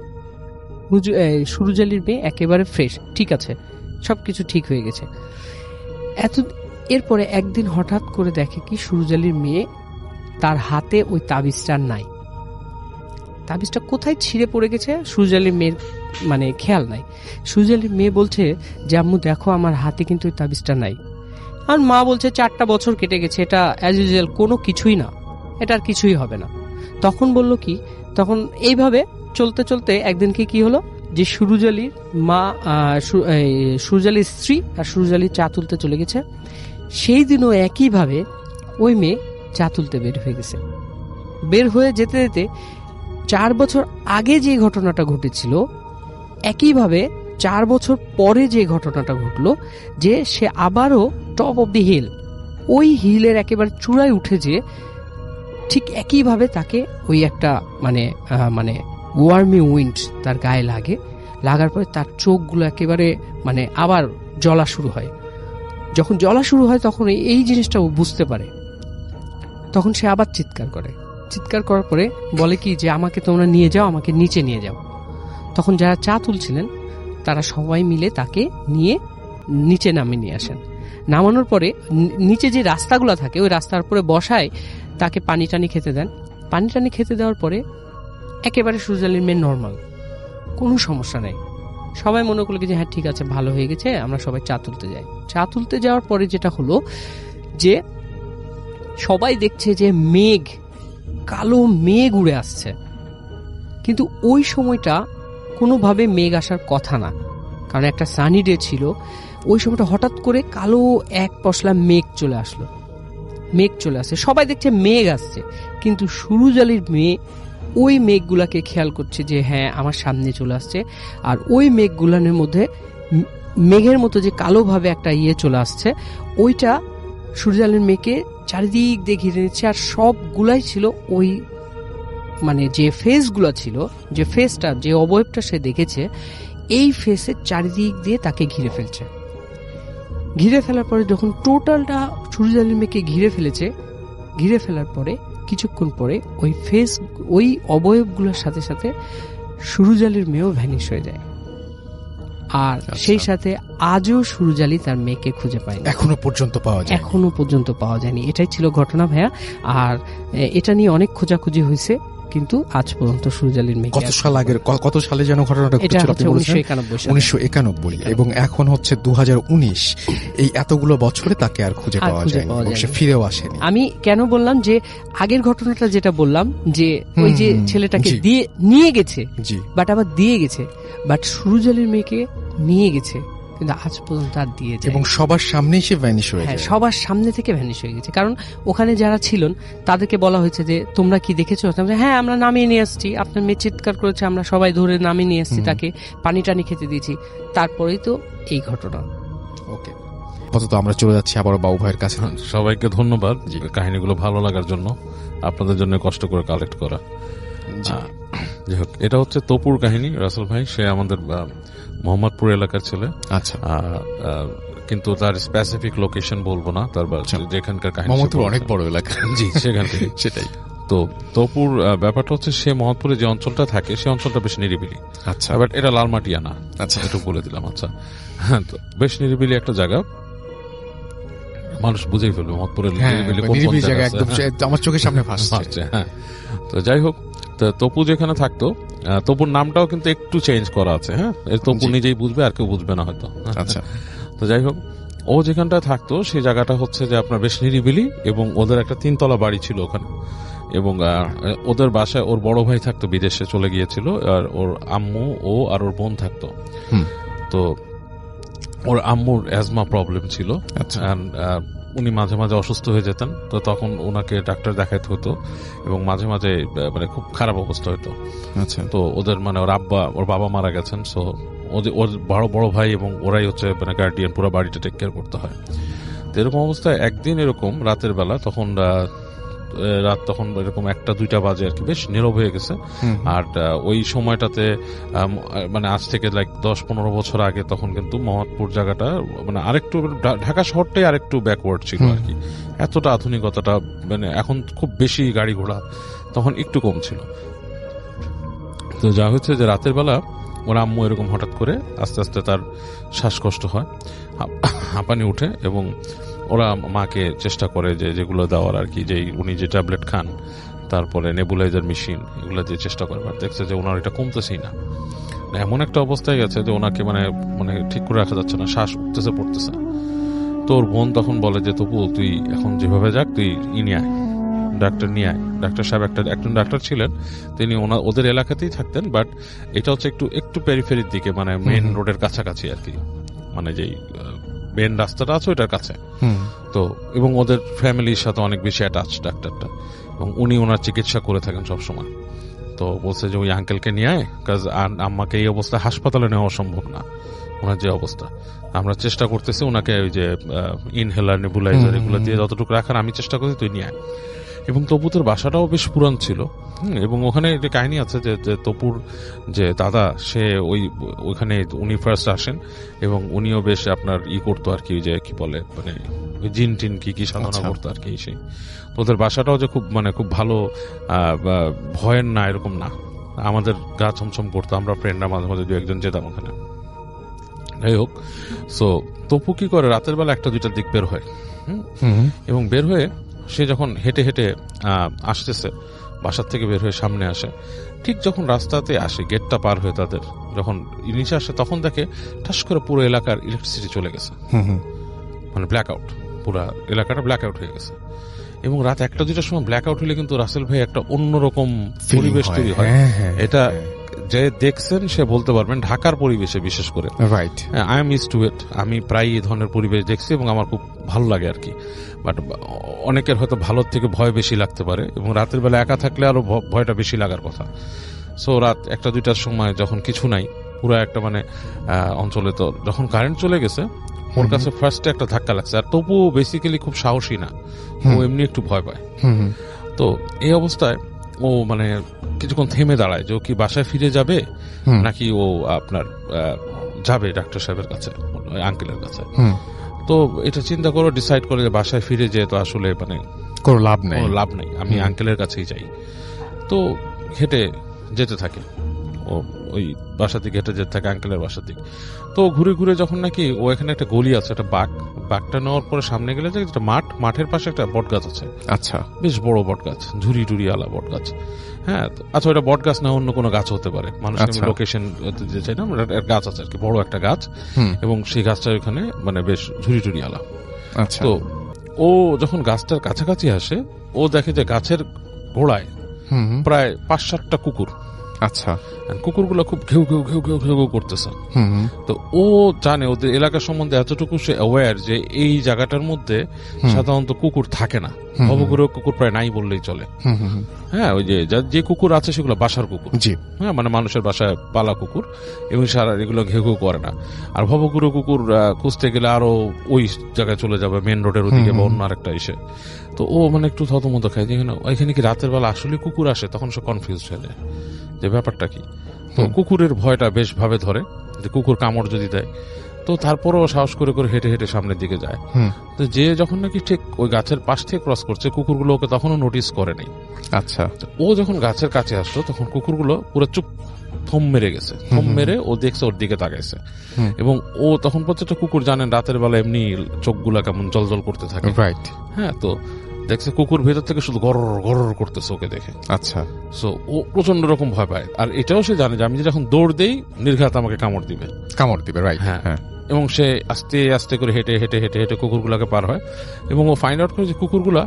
সুরজালির মেয়ে একেবারে ফ্রেশ, ঠিক আছে, সবকিছু ঠিক হয়ে গেছে। এরপরে একদিন হঠাৎ করে দেখে কি সুরজালির মেয়ে তার হাতে ওই তাবিজটা নাই। তাবিজটা কোথায় ছিঁড়ে পড়ে গেছে সুরজালির মেয়ের মানে খেয়াল নাই। সুরজালির মেয়ে বলছে যে আম্মু দেখো আমার হাতে কিন্তু ওই তাবিজটা নাই। আর মা বলছে 4টা বছর কেটে গেছে, এটা অ্যাজ ইউজুয়াল কোনো কিছুই না, এটা আর কিছুই হবে না। তখন এইভাবে চলতে চলতে একদিন কি হলো যে সুরজালির মা, সুরজালির স্ত্রী আর সুরজালি চা তুলতে চলে গেছে। সেই দিনও একইভাবে ওই মেয়ে চা তুলতে বের হয়ে গেছে। বের হয়ে যেতে যেতে 4 বছর আগে যে ঘটনাটা ঘটেছিল, একইভাবে 4 বছর পরে যে ঘটনাটা ঘটলো, যে সে আবারও টপ অব দি হিল, ওই হিলের একেবারে চূড়ায় উঠে যে ঠিক একইভাবে তাকে ওই একটা মানে ওয়ার্মি উইন্ড তার গায়ে লাগার পরে তার চোখগুলো একেবারে মানে আবার জ্বলা শুরু হয়। যখন জ্বলা শুরু হয় তখন এই জিনিসটা ও বুঝতে পারে, তখন সে আবার চিৎকার করে। চিৎকার করার পরে বলে কি যে আমাকে তোমরা নিয়ে যাও, আমাকে নিচে নিয়ে যাও। তখন যারা চা তুলছিলেন তারা সবাই মিলে তাকে নিয়ে নিচে নামিয়ে নিয়ে আসেন। নামানোর পরে নিচে যে রাস্তাগুলো থাকে ওই রাস্তার উপরে বসায় তাকে পানি টানি খেতে দেন। পানি টানি খেতে দেওয়ার পরে একেবারে সুরজালির মেয়ে নর্মাল, কোনো সমস্যা নেই। সবাই মনে করলো যে হ্যাঁ ঠিক আছে, ভালো হয়ে গেছে, আমরা সবাই চা তুলতে যাই। চা তুলতে যাওয়ার পরে যেটা হলো যে সবাই দেখছে যে কালো মেঘ উড়ে আসছে, কিন্তু ওই সময়টা কোনোভাবে মেঘ আসার কথা না, কারণ একটা সানি ডে ছিল। ওই সময়টা হঠাৎ করে কালো এক পশলা মেঘ চলে আসছে, সবাই দেখছে মেঘ আসছে, কিন্তু সুরজালির মেয়ে ওই মেঘগুলাকে খেয়াল করছে যে হ্যাঁ আমার সামনে চলে আসছে। আর ওই মেঘগুলানের মধ্যে মেঘের মতো যে কালোভাবে একটা চলে আসছে, ওইটা সুরজালির মেয়েকে চারিদিক দিয়ে ঘিরে নিচ্ছে। আর সবগুলাই ছিল ওই মানে যে ফেসগুলা ছিল, যে ফেসটা, যে অবয়বটা সে দেখেছে, এই ফেসের চারিদিক দিয়ে তাকে ঘিরে ফেলছে। ঘিরে ফেলার পরে যখন টোটালটা সুরজালির মেয়েকে ঘিরে ফেলার পরে কিছুক্ষণ পরে ওই অবয়বগুলোর সাথে সাথে সুরজালির মেয়েও ভ্যানিশ হয়ে যায়। আর সেই সাথে আজও সুরজালি তার মেয়েকে খুঁজে পায়নি, এখনো পর্যন্ত পাওয়া যায়নি। এটাই ছিল ঘটনা ভাইয়া। আর এটা নিয়ে অনেক খোঁজাখুঁজি হয়েছে, কিন্তু আজ পর্যন্ত সুরজালির মেয়ে কত সালে যেন ঘটনাটা ঘটেছিল? 1991। এবং এখন হচ্ছে 2019। এই এতগুলো বছরে তাকে আর খুঁজে পাওয়া যায়নি, সে ফিরেও আসেনি। আমি কেন বললাম যে আগের ঘটনাটা যেটা বললাম যে ওই যে ছেলেটাকে নিয়ে গেছে, বাট আবার দিয়ে গেছে, বাট সুরজালির মেয়েকে নিয়ে গেছে কিন্তু আজ পর্যন্ত আর দিয়ে যায়, এবং সবার সামনেই সে ভ্যানিশ হয়ে যায়। সবার সামনে থেকে ভ্যানিশ হয়ে গেছে। কারণ ওখানে যারা ছিলেন তাদেরকে বলা হয়েছে যে তোমরা কি দেখেছো? হ্যাঁ আমরা নামিয়ে নিয়ে আসছি, আপনার মেয়ে চিৎকার করেছে, আমরা সবাই ধরে নামিয়ে নিয়ে আসছি, তাকে পানি টানি খেতে দিয়েছি, তারপরেই তো এই ঘটনা। ওকে, আপাতত আমরা চলে যাচ্ছি আবার বাবু ভাইয়ের কাছে। সবাইকে ধন্যবাদ কাহিনীগুলো ভালো লাগার জন্য, আপনাদের জন্য কষ্ট করে কালেক্ট করা। যাই হোক, এটা হচ্ছে তপুর কাহিনী। রাসেল ভাই সে আমাদের মোহাম্মদপুর এলাকার ছেলে। আচ্ছা, কিন্তু তার স্পেসিফিক লোকেশন বলবো না, তার যেখানকার কাহিনী। মোহাম্মদপুর অনেক বড় এলাকা, জি সেখান থেকে সেটাই। তো তপুর ব্যাপারটা হচ্ছে সে মোহাম্মদপুরে যে অঞ্চলটা থাকে সে অঞ্চলটা বেশ নিরিবিলি। আচ্ছা, বাট এটা লালমাটিয়া না। আচ্ছা, একটু বলে দিলাম। আচ্ছা, হ্যাঁ, তো বেশ নিরিবিলি একটা জায়গা, মানুষ বুঝেই ফেলবে মোহাম্মদপুরের নিরিবিলি জায়গা একদম আমার চোখের সামনে ভাসছে। হ্যাঁ, তো যাই হোক, তপু যেখানে থাকতো, তপুর নামটাও কিন্তু একটু চেঞ্জ করা আছে। হ্যাঁ, তপু নিজেই বুঝবে, আর কেউ বুঝবে না হয়তো। আচ্ছা, তো যাই হোক, ও যেখানটা থাকতো সেই জায়গাটা হচ্ছে যে আপনার বেশ নিরিবিলি, এবং ওদের একটা 3 তলা বাড়ি ছিল ওখানে। এবং ওদের বাসায় ওর বড় ভাই থাকতো, বিদেশে চলে গিয়েছিল, আর ওর আম্মু, ও আর ওর বোন থাকতো। তো ওর আম্মুর অ্যাজমা প্রবলেম ছিল, উনি মাঝে মাঝে অসুস্থ হয়ে যেতেন। তো তখন ওনাকে ডাক্তার দেখাইতে হতো, এবং মাঝে মাঝে মানে খুব খারাপ অবস্থা হতো। আচ্ছা, তো ওদের মানে ওর বাবা মারা গেছেন। সো ওর বড় ভাই এবং ওরাই হচ্ছে মানে গার্ডিয়ান, পুরো বাড়িটা টেক কেয়ার করতে হয়। তো এরকম অবস্থায় একদিন এরকম রাতের বেলা, তখন এরকম 1-2টা বাজে আর কি, বেশ নীরব হয়ে গেছে। আর ওই সময়টাতে মানে আজ থেকে 10-15 বছর আগে তখন কিন্তু মোহাম্মদপুর জায়গাটা মানে আরেকটু, ঢাকা শহরটাই আরেকটু ব্যাকওয়ার্ড ছিল আর কি। এতটা আধুনিকতাটা মানে এখন খুব বেশি গাড়ি ঘোড়া, তখন একটু কম ছিল। তো যা হচ্ছে যে রাতের বেলা ওর আম্মু এরকম হঠাৎ করে আস্তে আস্তে তার শ্বাসকষ্ট হয়, হাঁপানি উঠে, এবং ওরা মাকে চেষ্টা করে যেগুলো দেওয়ার আর কি, যে উনি যে ট্যাবলেট খান, তারপরে নেবুলাইজার মেশিন, এগুলো দিয়ে চেষ্টা করে। দেখছে যে ওনার এটা কমতেছেই না, এমন একটা অবস্থায় গেছে যে ওনাকে মানে মানে ঠিক করে রাখা যাচ্ছে না, শ্বাস উঠতেছে পড়তেছে। তো ওর বোন তখন বলে যে তপু তুই এখন যেভাবে যাক তুই নিয়ে আয়, ডাক্তার নিয়ে আয়। ডাক্তার সাহেব একজন ডাক্তার ছিলেন, তিনি ওদের এলাকাতেই থাকতেন, বাট এটা হচ্ছে একটু পেরিফেরির দিকে, মানে মেইন রোডের কাছাকাছি আর কি, মানে যেই মেইন রাস্তাটা আছে ওইটার কাছে। তো এবং ওদের ফ্যামিলির সাথে অনেক বেশি অ্যাটাচ ডাক্তারটা, এবং উনি ওনার চিকিৎসা করে থাকেন সবসময়। তো বলছে যে ওই আঙ্কেলকে নিয়ে আয়, কাজ আম্মাকে এই অবস্থায় হাসপাতালে নেওয়া সম্ভব না, ওনার যে অবস্থা। আমরা চেষ্টা করতেছি ওনাকে ওই যে ইনহেলার, নেবুলাইজার এগুলো দিয়ে যতটুকু রাখার আমি চেষ্টা করছি, তুই নিয়ে আয়। এবং তপুতের বাসাটাও বেশ পুরান ছিল, এবং ওখানে যে কাহিনী আছে যে তপুর যে দাদা, সে ওইখানে উনি ফার্স্ট আসেন, এবং উনিও বেশ আপনার করতো আর কি, যে কি বলে মানে জিন টিন কি সাধনা করতো আর কি। সেই ওদের বাসাটাও যে খুব ভালো ভয়ের না এরকম না, আমাদের গা ছমছম করতো, আমরা ফ্রেন্ডরা মাঝে মাঝে 2-1 যেতাম ওখানে। যাই হোক, সো তপু কি করে রাতের বেলা 1-2টার দিক বের হয়, এবং বের হয়ে সে যখন হেঁটে হেঁটে আসতেছে, বাসার থেকে বের হয়ে সামনে আসে, ঠিক যখন রাস্তাতে আসে, গেটটা পার হয়ে তাদের যখন নিচে আসে, তখন দেখে ঠাস করে পুরো এলাকার ইলেকট্রিসিটি চলে গেছে, মানে ব্ল্যাক আউট, পুরো এলাকাটা ব্ল্যাক আউট হয়ে গেছে। এবং রাত 1-2টার সময় ব্ল্যাক আউট হলে কিন্তু রাসেল ভাই একটা অন্যরকম পরিবেশ তৈরি হয়। এটা যে দেখছেন সে বলতে পারবেন, ঢাকার পরিবেশে বিশেষ করে, right, I am used to it, আমি প্রায় এই ধরনের পরিবেশ দেখছি এবং আমার খুব ভালো লাগে আর কি। বাট অনেকের হয়তো ভালোর থেকে ভয় বেশি লাগতে পারে, এবং রাতের বেলা একা থাকলে আরো ভয়টা বেশি লাগার কথা। সো রাত 1-2টার সময় যখন কিছু নাই, পুরো একটা মানে অঞ্চলে, তো যখন কারেন্ট চলে গেছে, ওর কাছে ফার্স্টে একটা ধাক্কা লাগছে। আর তবু বেসিক্যালি খুব সাহসী না, ও এমনি একটু ভয় পায়। তো এই অবস্থায় ও মানে কিছুক্ষণ থেমে দাঁড়ায় যে ও কি বাসায় ফিরে যাবে, নাকি ও আপনার যাবে ডাক্তার সাহেবের কাছে, আঙ্কেলের কাছে। তো এটা চিন্তা করে ডিসাইড করে যে বাসায় ফিরে যেয়ে তো আসলে মানে কোনো লাভ নেই, আমি আঙ্কেলের কাছেই যাই। তো হেঁটে যেতে থাকে, ও ওই বাসার দিকে হেঁটে যেতে থাকে আঙ্কেলের বাসার দিকে। তো ঘুরে ঘুরে যখন নাকি ও এখানে একটা গলি আছে, একটা বাঘটা নেওয়ার পরে সামনে গেলে যে একটা মাঠের পাশে একটা বট গাছ আছে। আচ্ছা, বেশ বড় বট গাছ, ঝুরি টুরি আলা বট গাছ। হ্যাঁ, আচ্ছা, ওটা বট গাছ না অন্য কোনো গাছ হতে পারে, মানুষের লোকেশন যে চাই না, গাছ আছে আর কি, বড় একটা গাছ, এবং সেই গাছটা ওখানে মানে বেশ ঝুরি টুরি আলা। আচ্ছা, তো ও যখন গাছটার কাছাকাছি আসে, ও দেখে যে গাছের গোড়ায় প্রায় 5-7টা কুকুর। আচ্ছা, কুকুরগুলো খুব ঘেউ ঘেউ ঘেউ ঘেউ ঘেউ ঘেউ করতেছে। তো ও জানে ওদের এলাকা সম্বন্ধে এতটুকু সে অ্যাওয়্যার যে এই জায়গাটার মধ্যে সাধারণত কুকুর থাকে না, ভবঘুরেও কুকুর প্রায় নাই বললেই চলে। হ্যাঁ, ওই যে কুকুর আছে সেগুলো বাসার কুকুর, হ্যাঁ, মানে মানুষের বাসায় পালা কুকুর, এবং সারা এগুলো ঘেউ ঘেউ করে না। আর ভবঘুরে কুকুর খুঁজতে গেলে আরো ওই জায়গায় চলে যাবে, মেন রোডের ওদিকে বা অন্য আরেকটা এসে। তো ও মানে একটু থতমত খায় যে এখানে কি রাতের বেলা আসলে কুকুর আসে, তখন সে কনফিউজ হয়ে যায় যে ব্যাপারটা কি। তো কুকুরের ভয়টা বেশ ভাবে ধরে যে কুকুর কামড় যদি দেয়, তো তারপরও সাহস করে করে হেঁটে হেঁটে সামনের দিকে যায়। তো যে যখন নাকি ঠিক ওই গাছের পাশ থেকে ক্রস করছে, কুকুরগুলো ওকে তখনও নোটিস করেনি। আচ্ছা, ও যখন গাছের কাছে আসলো তখন কুকুরগুলো পুরো চুপ থম মেরে গেছে। থম মেরে ও দেখছে ওর দিকে তাকাইছে, এবং ও তখন প্রত্যেকটা কুকুর জানেন রাতের বেলা এমনি চোখগুলা কেমন জলজল করতে থাকে। হ্যাঁ, তো দেখছে কুকুর ভেতর থেকে শুধু গরর গরর করতেছে ওকে দেখে। আচ্ছা, সো ও প্রচন্ড রকম ভয় পায়। আর এটাও সে জানে যে আমি যখন দৌড় দেই নির্ঘাত আমাকে কামড় দিবে। রাইট। হ্যাঁ, এবং সে আস্তে আস্তে করে হেঁটে হেঁটে হেঁটে হেঁটে কুকুরগুলাকে পার হয়, এবং ও ফাইন্ড আউট করে যে কুকুরগুলা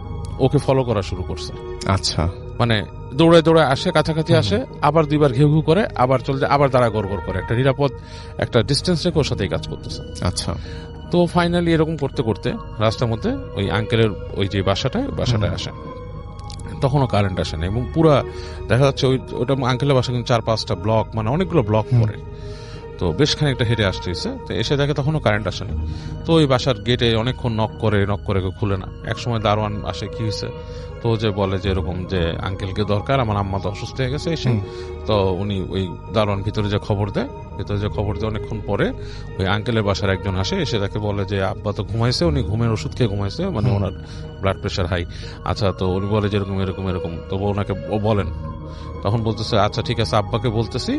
ওকে ফলো করা শুরু করছে। আচ্ছা, মানে দৌড়ায় দৌড়ায় আসে, কাছাকাছি আসে, আবার দুইবার ঘেউ ঘেউ করে, আবার চলে যায়, আবার দাঁড়া গড় গড় করে, একটা নিরাপদ একটা ডিস্টেন্স রেখে ওর সাথেই কাজ করতেছে। আচ্ছা, তো ফাইনালি এরকম করতে করতে রাস্তার মধ্যে ওই আঙ্কেলের ওই যে বাসাটায় আসে। তখনও কারেন্ট আসে না, এবং পুরা দেখা যাচ্ছে ওটা আঙ্কেলের বাসা কিন্তু 4-5টা ব্লক, মানে অনেকগুলো ব্লক পরে। তো বেশ খানিকটা হেঁটে আসতেছে, তো এসে দেখে তখনও কারেন্ট আসেনি। তো ওই বাসার গেটে অনেকক্ষণ নক করে খুলে না। একসময় দারোয়ান আসে, কি হয়েছে, তো যে বলে যে এরকম যে আঙ্কেলকে দরকার, আমার আম্মা তো অসুস্থ হয়ে গেছে এসে। তো উনি ওই দারোয়ান ভিতরে যে খবর দেয় অনেকক্ষণ পরে ওই আঙ্কেলের বাসার একজন আসে, এসে তাকে বলে যে আব্বা তো ঘুমাইছে, উনি ঘুমের ওষুধ খেয়ে ঘুমাইছে, মানে ওনার ব্লাড প্রেশার হাই। আচ্ছা, তো উনি বলে যে এরকম এরকম এরকম, তো ওনাকে বলেন, তখন বলতেছে আচ্ছা ঠিক আছে, আব্বাকে বলতেছি,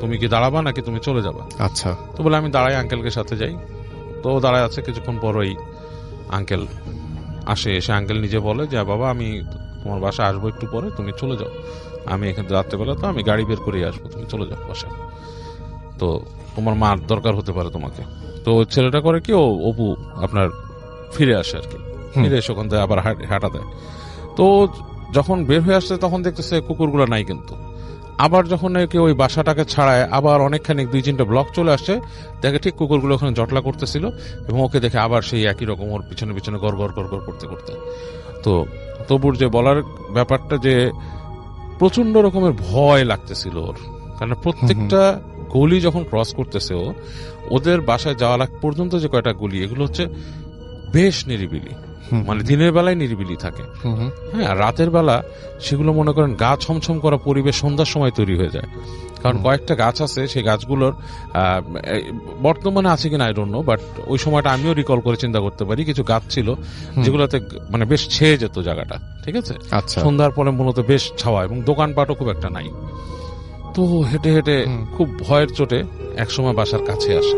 তুমি কি দাঁড়াবা নাকি তুমি চলে যাবা? আচ্ছা, তো বলে আমি দাঁড়াই, আঙ্কেলকে সাথে যাই। তো দাঁড়ায় আছে, কিছুক্ষণ পর ওই আঙ্কেল আসে, এসে আঙ্কেল নিজে বলে যে বাবা আমি তোমার বাসায় আসবো একটু পরে, তুমি চলে যাও, আমি এখানে রাত্রেবেলা তো আমি গাড়ি বের করে আসবো, তুমি চলে যাও বাসায়, তো তোমার মার দরকার হতে পারে তোমাকে। তো ছেলেটা করে কি, ও অপু আপনার ফিরে আসে আর কি, ফিরে এসে ওখান থেকে আবার হাঁটা দেয়। তো যখন বের হয়ে আসছে তখন দেখতেছে কুকুরগুলো নাই, কিন্তু আবার যখন কেউ ওই বাসাটাকে ছাড়ায় আবার অনেকখানি 2-3টা ব্লক চলে আসছে, দেখে ঠিক কুকুরগুলো ওখানে জটলা করতেছিল, এবং ওকে দেখে আবার সেই একই রকম ওর পিছনে পিছনে গড় গড় গড় গড় করতে করতে। তো তবুর যে বলার ব্যাপারটা যে প্রচন্ড রকমের ভয় লাগতেছিল ওর, কারণ প্রত্যেকটা গলি যখন ক্রস করতেছে ওদের বাসায় যাওয়ার আগ পর্যন্ত যে কয়টা গলি, এগুলো হচ্ছে বেশ নিরিবিলি, মানে দিনের বেলায় নিরিবিলি থাকে। হ্যাঁ, রাতের বেলা সেগুলো মনে করেন গা ছমছম করা পরিবেশ সন্ধ্যার সময় তৈরি হয়ে যায়, কারণ কয়েকটা গাছ আছে, সেই গাছগুলোর বর্তমানে আছে কিনা আই ডোন্ট নো, বাট ওই সময়টা আমিও রিকল করে চিন্তা করতে পারি, কিছু গাছ ছিল যেগুলোতে মানে বেশ ছেয়ে যেত জায়গাটা, ঠিক আছে। সন্ধ্যার পরে মূলত বেশ ছাওয়া, এবং দোকানপাটও খুব একটা নাই। তো হেঁটে হেঁটে খুব ভয়ের চোটে একসময় বাসার কাছে আসে।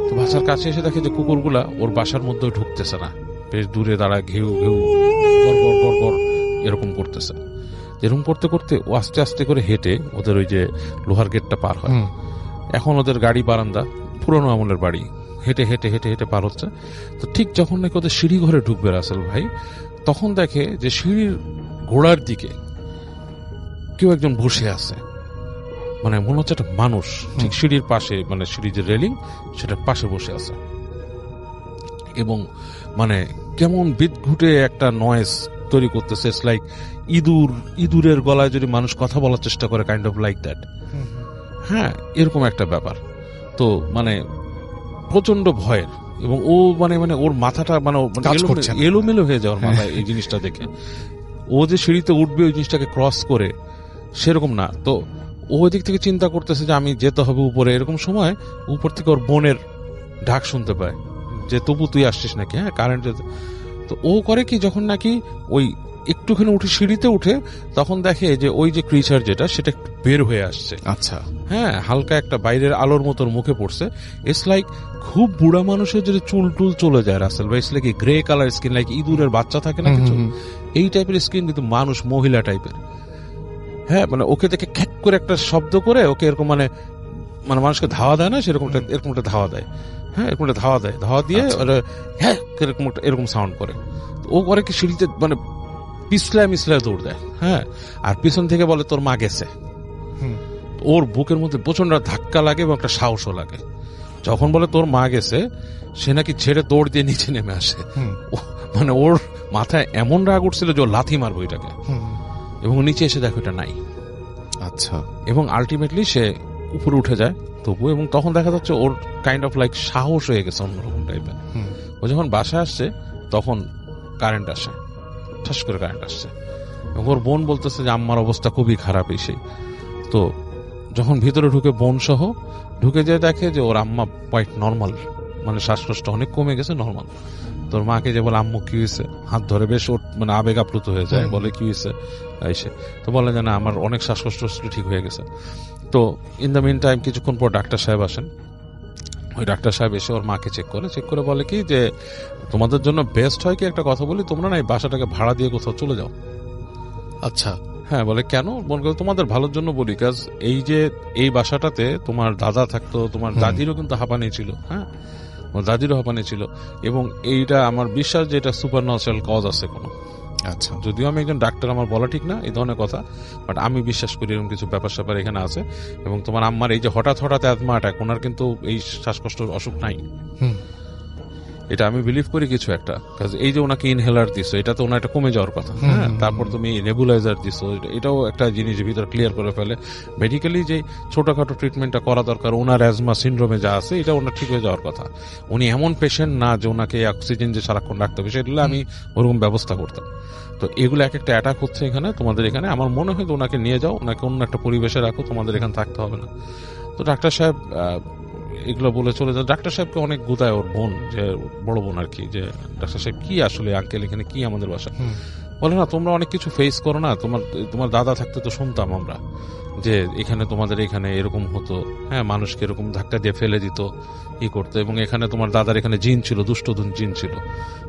তো বাসার কাছে এসে দেখে যে কুকুরগুলা ওর বাসার মধ্যে ঢুকতেছে না, বেশ দূরে দাঁড়ায় ঘেউ ঘেউ গড় এরকম করতেছে। এরকম করতে করতে ও আস্তে আস্তে করে হেঁটে ওদের ওই যে লোহার গেটটা পার হয়। এখন ওদের গাড়ি বারান্দা, পুরোনো আমলের বাড়ি, হেঁটে হেঁটে হেঁটে হেঁটে পার হচ্ছে। তো ঠিক যখন নাকি ওদের সিঁড়ি ঘরে ঢুকবে রাসেল ভাই, তখন দেখে যে সিঁড়ির গোড়ার দিকে কেউ একজন বসে আছে, মানে মনে হচ্ছে একটা মানুষ ঠিক সিঁড়ির পাশে, মানে সিঁড়ির যে রেলিং সেটার পাশে বসে আছে, এবং মানে কেমন বিদঘুটে একটা নয়েজ তৈরি করতেছে। ইটস লাইক ইঁদুরের গলায় যদি মানুষ কথা বলার চেষ্টা করে, কাইন্ড অফ লাইক দ্যাট। হ্যাঁ, এরকম একটা ব্যাপার। তো মানে প্রচন্ড ভয়ের, এবং ও মানে ওর মাথাটা মানে এলোমেলো হয়ে যাওয়ার মাথায় এই জিনিসটা দেখে। ও যে সিঁড়িতে উঠবে ওই জিনিসটাকে ক্রস করে, সেরকম না। তো ও ওই দিক থেকে চিন্তা করতেছে যে আমি যেতে হবে উপরে। এরকম সময় উপর থেকে ওর বোনের ডাক শুনতে পায় যে তবু তুই আসছিস নাকি, হ্যাঁ কারেন্ট যেতে। তো ও করে কি, যখন নাকি ওই একটুখানি উঠে সিঁড়িতে উঠে, তখন দেখে যে ওই যে ক্রিচার যেটা, সেটা একটু বের হয়ে আসছে। আচ্ছা, হ্যাঁ, হালকা একটা বাইরের আলোর মতোর মুখে পড়ছে। ইটস লাইক খুব বুড়া মানুষের যদি চুল টুল চলে যায় রাসেল ভাই, it's like grey colour skin, like ইঁদুরের বাচ্চা থাকে না কিছু, এই টাইপের স্কিন, কিন্তু মানুষ, মহিলা টাইপের। হ্যাঁ, মানে ওকে দেখে খ্যাক করে একটা শব্দ করে ওকে এরকম মানে মানুষকে ধাওয়া দেয় না, সেরকম একটা ধাওয়া দেয়। হ্যাঁ, এরকম একটা ধাওয়া দিয়ে হ্যাঁ এরকম সাউন্ড করে। ও করে কি, সিঁড়িতে মানে পিছলায় দৌড় দেয়। হ্যাঁ, আর পিছন থেকে বলে তোর মা গেছে। ওর বুকের মধ্যে প্রচন্ড ধাক্কা লাগে এবং একটা সাহসও লাগে। যখন বলে তোর মা গেছে, সে নাকি ছেড়ে দৌড় দিয়ে নিচে নেমে আসে। মানে ওর মাথায় এমন রাগ উঠছিল যে ও লাথি মারবো এটাকে, এবং নিচে এসে দেখো এটা নাই। আচ্ছা। এবং আলটিমেটলি সে উপরে উঠে যায় তবু, এবং তখন দেখা যাচ্ছে ওর কাইন্ড অফ লাইক সাহস হয়ে গেছে অন্যরকম টাইপের। ও যখন বাসায় আসছে তখন কারেন্ট আসে, ঠাস করে কারেন্ট আসছে, এবং ওর বোন বলতেছে যে আম্মার অবস্থা খুবই খারাপ এসে। তো যখন ভিতরে ঢুকে বোন সহ ঢুকে যেয়ে দেখে যে ওর আম্মা কোয়াইট নর্মাল, মানে শ্বাসকষ্ট অনেক কমে গেছে, নর্মাল। তোর মাকে যে বলে আম্মু কি হয়েছে, হাত ধরে বেশ ওর মানে আবেগ আপ্লুত হয়ে যায়, বলে কি হয়েছে এসে, তো বলে যে না আমার অনেক শ্বাসকষ্ট ঠিক হয়ে গেছে। তো ইন দ্য মিন টাইম কিছুক্ষণ পর ডাক্তার সাহেব আসেন। ওই ডাক্তার সাহেব এসে ওর মাকে চেক করে বলে কি যে তোমাদের জন্য বেস্ট হয় কি একটা কথা বলি, তোমরা না এই বাসাটাকে ভাড়া দিয়ে কোথাও চলে যাও। আচ্ছা। হ্যাঁ, বলে কেন? বলে তোমাদের ভালোর জন্য বলি, কাজ এই যে এই বাসাটাতে তোমার দাদা থাকতো, তোমার দাদিরও কিন্তু হাঁপানি ছিল। হ্যাঁ, দাদিরও হাঁপানি ছিল, এবং এইটা আমার বিশ্বাস যে এটা সুপার ন্যাচারাল কজ আছে কোনো। আচ্ছা, যদিও আমি একজন ডাক্তার, আমার বলা ঠিক না এই ধরনের কথা, বাট আমি বিশ্বাস করি এরকম কিছু ব্যাপার স্যাপার এখানে আছে। এবং তোমার আম্মার এই যে হঠাৎ অ্যাজমা অ্যাটাক, ওনার কিন্তু এই শ্বাসকষ্ট অসুখ নাই, এটা আমি বিলিভ করি কিছু একটা। কাজ এই যে ওনাকে ইনহেলার দিছো, এটা তো ওনার একটা কমে যাওয়ার কথা। হ্যাঁ, তারপর তুমি নেবুলাইজার দিছো, এটাও একটা জিনিস ভিতর ক্লিয়ার করে ফেলে। মেডিকেলি যে ছোটখাটো ট্রিটমেন্টটা করা দরকার ওনার অ্যাজমা সিনড্রোমে যা আছে, এটা ওনার ঠিক হয়ে যাওয়ার কথা। উনি এমন পেশেন্ট না যে ওনাকে অক্সিজেন যে সারাক্ষণ রাখতে হবে, সেগুলো আমি ওরকম ব্যবস্থা করতাম। তো এগুলো এক একটা অ্যাটাক হচ্ছে এখানে, তোমাদের এখানে। আমার মনে হয় ওনাকে নিয়ে যাও, ওনাকে অন্য একটা পরিবেশে রাখো, তোমাদের এখানে থাকতে হবে না। তো ডাক্তার সাহেব এগুলো বলে চলে যায়। ডাক্তার সাহেবকে অনেক গুতায় ওর বোন, যে বড় বোন আর কি, যে ডাক্তার সাহেব কি আসলে আঙ্কেল এখানে কি আমাদের বাসা? বলে না, তোমরা অনেক কিছু ফেস করো না, তোমার দাদা থাকতে তো শুনতাম আমরা যে এখানে তোমাদের এখানে এরকম হতো। হ্যাঁ, মানুষকে এরকম ধাক্কা দিয়ে ফেলে দিত, ই করতো, এবং এখানে তোমার দাদার এখানে জিন ছিল, দুষ্টধন জিন ছিল,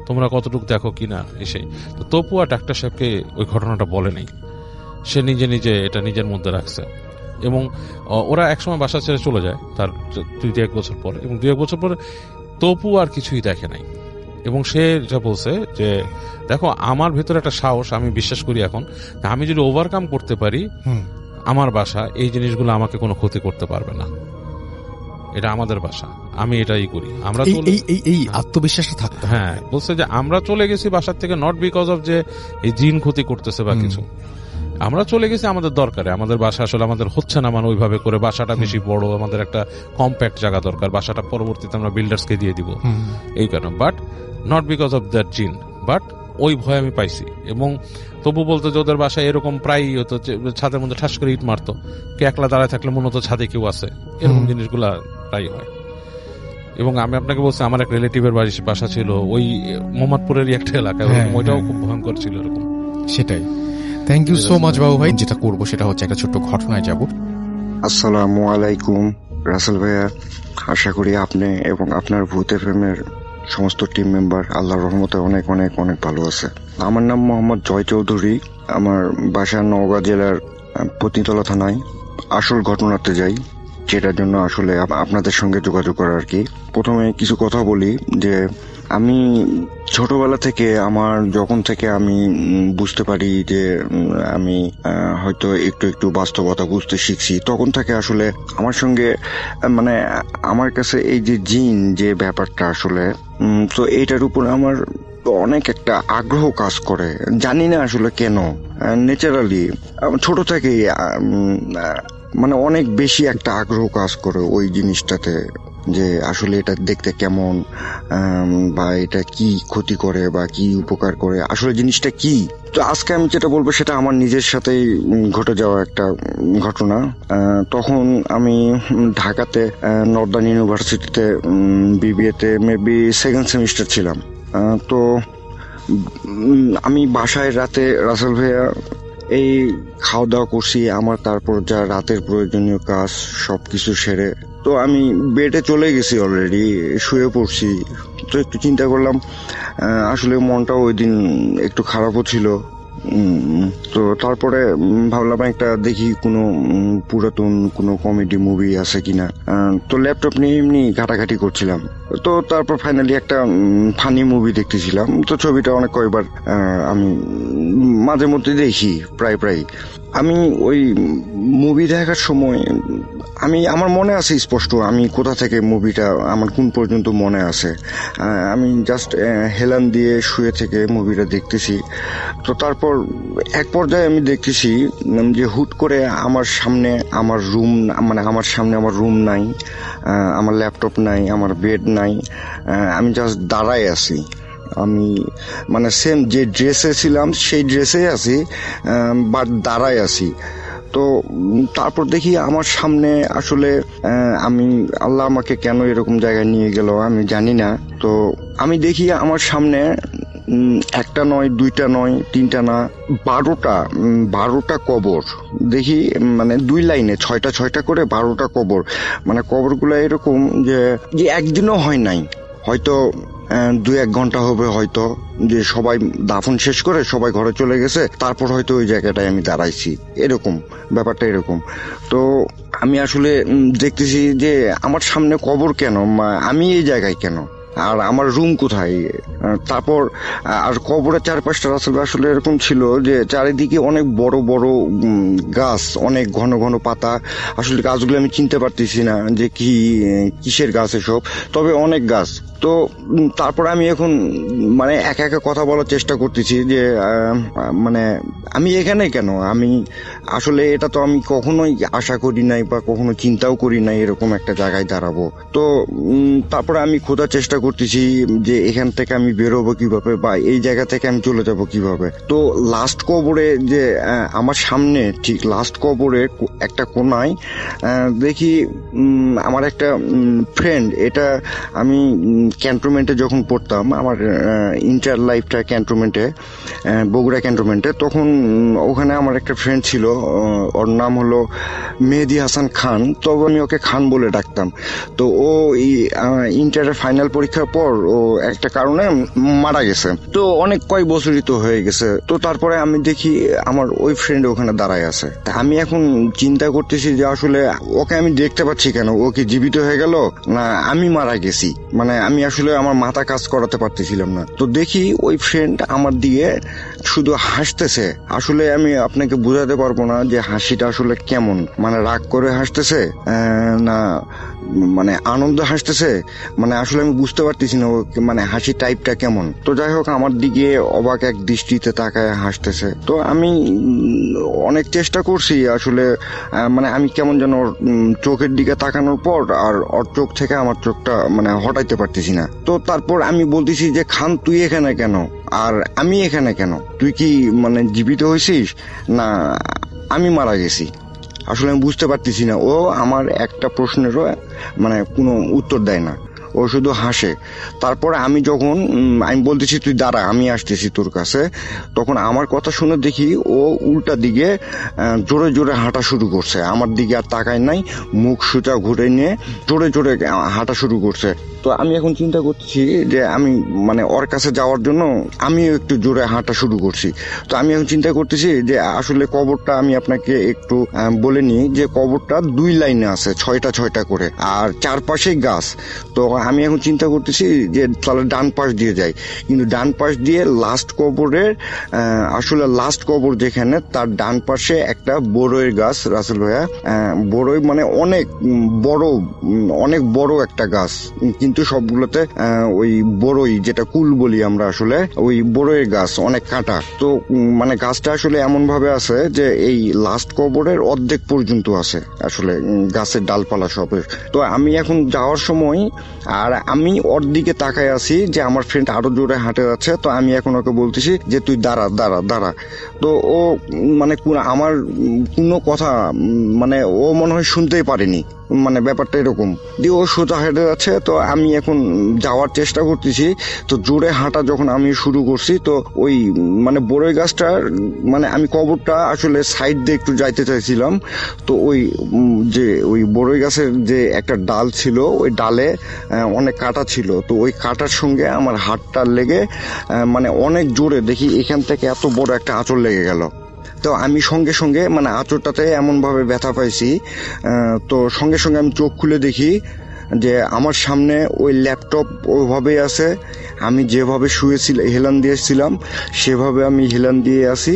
তোমরা কতটুকু দেখো কিনা এসে। তো তপু আর ডাক্তার সাহেবকে ওই ঘটনাটা বলে নেই, সে নিজে এটা নিজের মধ্যে রাখছে। এবং ওরা একসময় বাসা ছেড়ে চলে যায় তার 2-1 বছর পরে, এবং 2-1 বছর পরে তপু আর কিছুই দেখে নাই। এবং সে যা বলছে যে দেখো আমার ভেতরে একটা সাহস, আমি বিশ্বাস করি এখন আমি যদি ওভারকাম করতে পারি আমার বাসা, এই জিনিসগুলো আমাকে কোনো ক্ষতি করতে পারবে না, এটা আমাদের বাসা, আমি এটাই করি। আমরা এই আত্মবিশ্বাসটা থাকতে। হ্যাঁ, বলছে যে আমরা চলে গেছি বাসার থেকে নট বিকজ অফ যে এই জিন ক্ষতি করতেছে বা কিছু, আমরা চলে গেছি আমাদের দরকারে। আমাদের বাসা আসলে আমাদের হচ্ছে না, মানে ওইভাবে করে বাসাটা বেশি বড়, আমাদের একটা কম্প্যাক্ট জায়গা দরকার, বাসাটা পরবর্তীতে আমরা বিল্ডার্সকে দিয়ে দিব এই কারণে, but not because of that জিন, বাট ওই ভয় আমি পাইছি। এবং তবু বলতো যে ওদের বাসায় এরকম প্রায়ই হতো, ছাদের মধ্যে ঠাস করে ইট মারতো, কে একলা দাঁড়ায় থাকলে মনে হতো ছাদে কেউ আছে, এরকম জিনিসগুলা প্রায় হয়। এবং আমি আপনাকে বলছি আমার এক রিলেটিভের বাসা ছিল ওই মোহাম্মদপুরেরই একটা এলাকায়, ওইটাও খুব ভয়ঙ্কর ছিল এরকম। সেটাই। থ্যাংক ইউ সো মাচ বাবু ভাই। যেটা করবো সেটা হচ্ছে একটা ছোট্ট ঘটনায় যাব। আসসালামু আলাইকুম রাসেল ভাইয়া, আশা করি আপনি এবং আপনার ভূত এফএমের সমস্ত টিম মেম্বার আল্লাহর রহমতে অনেক অনেক অনেক ভালো আছে। আমার নাম মোহাম্মদ জয় চৌধুরী, আমার বাসা নওগাঁ জেলার পত্নীতলা থানায়। আসল ঘটনাতে যাই, যেটার জন্য আসলে আপনাদের সঙ্গে যোগাযোগ করা আর কি। প্রথমে কিছু কথা বলি যে আমি ছোটবেলা থেকে, আমার যখন থেকে আমি বুঝতে পারি যে আমি হয়তো একটু একটু বাস্তবতা বুঝতে শিখছি, তখন থেকে আসলে আমার সঙ্গে মানে আমার কাছে এই যে জিন যে ব্যাপারটা আসলে, তো এইটার উপর আমার অনেক একটা আগ্রহ কাজ করে, জানি না আসলে কেন, ন্যাচারালি ছোট থেকেই মানে অনেক বেশি একটা আগ্রহ কাজ করে ওই জিনিসটাতে, যে আসলে এটা দেখতে কেমন, বা এটা কি ক্ষতি করে বা কি উপকার করে, আসলে জিনিসটা কি। তো আজকে আমি যেটা বলবো সেটা আমার নিজের সাথেই ঘটে যাওয়া একটা ঘটনা। তখন আমি ঢাকাতে নর্দার্ন ইউনিভার্সিটিতে বিবিএতে মেবি 2nd সেমিস্টার ছিলাম। তো আমি বাসায় রাতে রাসেল ভাইয়া এই খাওয়া দাওয়া করছি, আমার তারপর যা রাতের প্রয়োজনীয় কাজ সবকিছু সেরে তো আমি বেডে চলে গেছি, অলরেডি শুয়ে পড়ছি। তো একটু চিন্তা করলাম, আসলে মনটাও ওই দিন একটু খারাপও ছিল। তো তারপরে ভাবলাম একটা দেখি কোনো পুরাতন কোনো কমেডি মুভি আছে কিনা। তো ল্যাপটপ নিয়ে এমনি ঘাটাঘাটি করছিলাম, তো তারপর ফাইনালি একটা ফানি মুভি দেখতেছিলাম। তো ছবিটা অনেক কয়েকবার আমি মাঝে মধ্যে দেখি, প্রায় আমি ওই মুভি দেখার সময় আমার মনে আছে স্পষ্ট আমি কোথা থেকে মুভিটা আমার কোন পর্যন্ত মনে আছে। আমি জাস্ট হেলান দিয়ে শুয়ে থেকে মুভিটা দেখতেছি। তো তারপর এক পর্যায়ে আমি দেখতেছি যে হুট করে আমার সামনে আমার রুম নাই, আমার ল্যাপটপ নাই, আমার বেড নাই, আমি জাস্ট দাঁড়ায় আছি। আমি মানে সেম যে ড্রেসে ছিলাম সেই ড্রেসেই আছি, বাট দাঁড়ায় আছি। তো তারপর দেখি আমার সামনে আসলে আল্লাহ আমাকে কেন এরকম জায়গায় নিয়ে গেল আমি জানি না। তো আমি দেখি আমার সামনে একটা নয়, দুইটা নয়, তিনটা না, 12টা কবর দেখি, মানে 2 লাইনে 6টা করে 12টা কবর। মানে কবরগুলো এরকম যে একদিনও হয় নাই, হয়তো 2-1 ঘন্টা হবে, হয়তো যে সবাই দাফন শেষ করে সবাই ঘরে চলে গেছে, তারপর হয়তো ওই জায়গাটায় আমি দাঁড়াইছি, এরকম ব্যাপারটা এরকম। তো আমি আসলে দেখতেছি যে আমার সামনে কবর কেন, আমি এই জায়গায় কেন, আর আমার রুম কোথায়। তারপর আর কবরের চারপাশটা আসলে এরকম ছিল যে চারিদিকে অনেক বড় বড় গাছ, অনেক ঘন ঘন পাতা। আসলে গাছগুলো আমি চিনতে পারতেছি না যে কিসের গাছ এসব, তবে অনেক গাছ। তো তারপর আমি এখন মানে একা একা কথা বলার চেষ্টা করতেছি যে মানে আমি এখানে কেন, আমি আসলে এটা তো আমি কখনোই আশা করি নাই বা কখনো চিন্তাও করি নাই এরকম একটা জায়গায় দাঁড়াবো। তো তারপরে আমি খোঁজার চেষ্টা করতেছি যে এখান থেকে আমি বেরোবো কিভাবে বা এই জায়গা থেকে আমি চলে যাব কিভাবে। তো লাস্ট কবরে যে আমার সামনে ঠিক লাস্ট কবরে একটা কোনায় দেখি আমার একটা ফ্রেন্ড, এটা আমি ক্যান্টনমেন্টে যখন পড়তাম, আমার ইন্টার লাইফটা ক্যান্টনমেন্টে, বগুড়া ক্যান্টনমেন্টে, তখন ওখানে আমার একটা ফ্রেন্ড ছিল, ওর নাম হলো মেহেদি হাসান খান, তবে আমি ওকে খান বলে ডাকতাম। তো ও ইন্টারের ফাইনাল পরীক্ষার পর ও একটা কারণে মারা গেছে। তো অনেক কয়েক বছরই তো হয়ে গেছে। তো তারপরে আমি দেখি আমার ওই ফ্রেন্ড ওখানে দাঁড়ায় আছে। আমি এখন চিন্তা করতেছি যে আসলে ওকে আমি দেখতে পাচ্ছি কেন, ও কি জীবিত হয়ে গেল না আমি মারা গেছি, মানে আমি আসলে আমার মাথা কাজ করাতে পারতেছিলাম না। তো দেখি ওই ফ্রেন্ড আমার দিয়ে শুধু হাসতেছে। আসলে আমি আপনাকে বোঝাতে পারবো না যে হাসিটা আসলে কেমন, মানে রাগ করে হাসতেছে না মানে আনন্দ হাসতেছে, মানে আসলে আমি বুঝতে পারতেছি না মানে হাসি টাইপটা কেমন। তো যাই হোক আমার দিকে অবাক এক দৃষ্টিতে তাকায় হাসতেছে। তো আমি অনেক চেষ্টা করছি আসলে, মানে আমি কেমন যেন চোখের দিকে তাকানোর পর আর ওর চোখ থেকে আমার চোখটা মানে হটাইতে পারতেছি না। তো তারপর আমি বলতেছি যে খান তুই এখানে কেন আর আমি এখানে কেন, তুই কি মানে জীবিত হয়েছিস না আমি মারা গেছি, আসলে আমি বুঝতে পারতেছি না। ও আমার একটা প্রশ্নেরও মানে কোনো উত্তর দেয় না, ও শুধু হাসে। তারপর আমি যখন আমি বলতেছি তুই দাঁড়া আমি আসতেছি তোর কাছে, তখন আমার কথা শুনে দেখি ও উল্টা দিকে জোরে জোরে হাঁটা শুরু করছে, আমার দিকে আর তাকায় নাই, মুখ সোজা ঘুরে নিয়ে জোরে জোরে হাঁটা শুরু করছে। তো আমি এখন চিন্তা করতেছি যে আমি মানে ওর কাছে যাওয়ার জন্য আমিও একটু জোরে হাঁটা শুরু করছি। তো আমি এখন চিন্তা করতেছি যে আসলে কবরটা আমি আপনাকে একটু বলে নিই যে কবরটা 2 লাইনে আছে, 6টা করে, আর চারপাশেই গাছ। তো আমি এখন চিন্তা করতেছি যে তাহলে ডান পাশ দিয়ে যাই, কিন্তু ডান পাশ দিয়ে লাস্ট কবরের আসলে লাস্ট কবর যেখানে তার ডান পাশে একটা বড়ইয়ের গাছ, রাসেল ভাইয়া, বড়ই মানে অনেক বড় একটা গাছ, কিন্তু সবগুলোতে ওই বড়ই যেটা কুল বলি আমরা, আসলে ওই বড়ইয়ের গাছ, অনেক কাঁটা। তো মানে গাছটা আসলে এমন ভাবে আছে যে এই লাস্ট কবরের অর্ধেক পর্যন্ত আছে আসলে গাছের ডালপালা সবের। তো আমি এখন যাওয়ার সময় আর আমি ওর দিকে তাকায় আছি যে আমার ফ্রেন্ড আরো জোরে হাঁটে যাচ্ছে। তো আমি এখন ওকে বলতেছি যে তুই দাঁড়া দাঁড়া দাঁড়া। তো ও মানে আমার কোনো কথা মানে ও মনে হয় শুনতেই পারেনি, মানে ব্যাপারটা এরকম দিয়ে ও সোজা হেঁটে যাচ্ছে। তো আমি এখন যাওয়ার চেষ্টা করতেছি, তো জোরে হাঁটা যখন আমি শুরু করছি, তো ওই মানে বড়ই গাছটার মানে আমি কবরটা আসলে সাইড দিয়ে একটু যাইতে চাইছিলাম। তো ওই বড়ই গাছের যে একটা ডাল ছিল, ওই ডালে অনেক কাঁটা ছিল। তো ওই কাঁটার সঙ্গে আমার হাতটা লেগে মানে অনেক জোরে দেখি এখান থেকে এত বড় একটা আঁচড় লেগে গেল। তো আমি সঙ্গে সঙ্গে মানে আঁচড়টাতে এমন ভাবে ব্যথা পাইছি, তো সঙ্গে সঙ্গে আমি চোখ খুলে দেখি যে আমার সামনে ওই ল্যাপটপ ওইভাবেই আছে, আমি যেভাবে শুয়েছিলাম হেলান দিয়েছিলাম সেভাবে আমি হেলান দিয়ে আসি।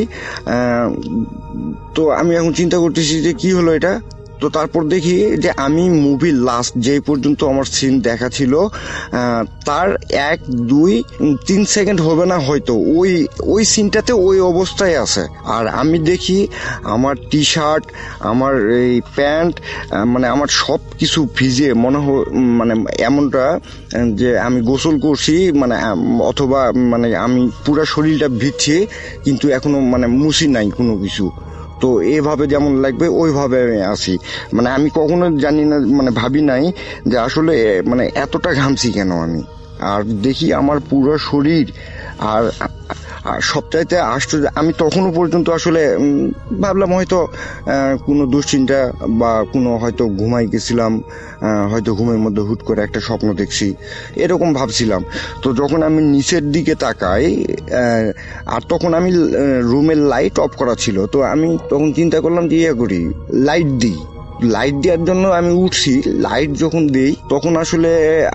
তো আমি এখন চিন্তা করতেছি যে কি হলো এটা। তো তারপর দেখি যে আমি মুভির লাস্ট যে পর্যন্ত আমার সিন দেখা ছিল তার 1, 2, 3 সেকেন্ড হবে না হয়তো ওই সিনটাতে ওই অবস্থায় আছে। আর আমি দেখি আমার টি শার্ট, আমার এই প্যান্ট, মানে আমার সব কিছু ভিজে মনে মানে এমনটা যে আমি গোসল করছি, মানে অথবা মানে আমি পুরো শরীরটা ভিজছে কিন্তু এখনো মানে মুছি নাই কোনো কিছু। তো এভাবে যেমন লাগবে ওইভাবে আমি আসি। মানে আমি কখনো জানি না, মানে ভাবি নাই যে আসলে মানে এতটা ঘামছি কেন আমি। আর দেখি আমার পুরো শরীর। আর সবচাইতে আশ্চর্য, আমি তখনও পর্যন্ত আসলে ভাবলাম হয়তো কোনো দুশ্চিন্তা বা কোনো হয়তো ঘুমাই গেছিলাম, হয়তো ঘুমের মধ্যে হুট করে একটা স্বপ্ন দেখছি এরকম ভাবছিলাম। তো যখন আমি নিচের দিকে তাকাই, আর তখন আমি রুমের লাইট অফ করা ছিল, তো আমি তখন চিন্তা করলাম যে করি লাইট দিই। লাইট দেওয়ার জন্য আমি উঠছি, লাইট যখন দেই তখন আসলে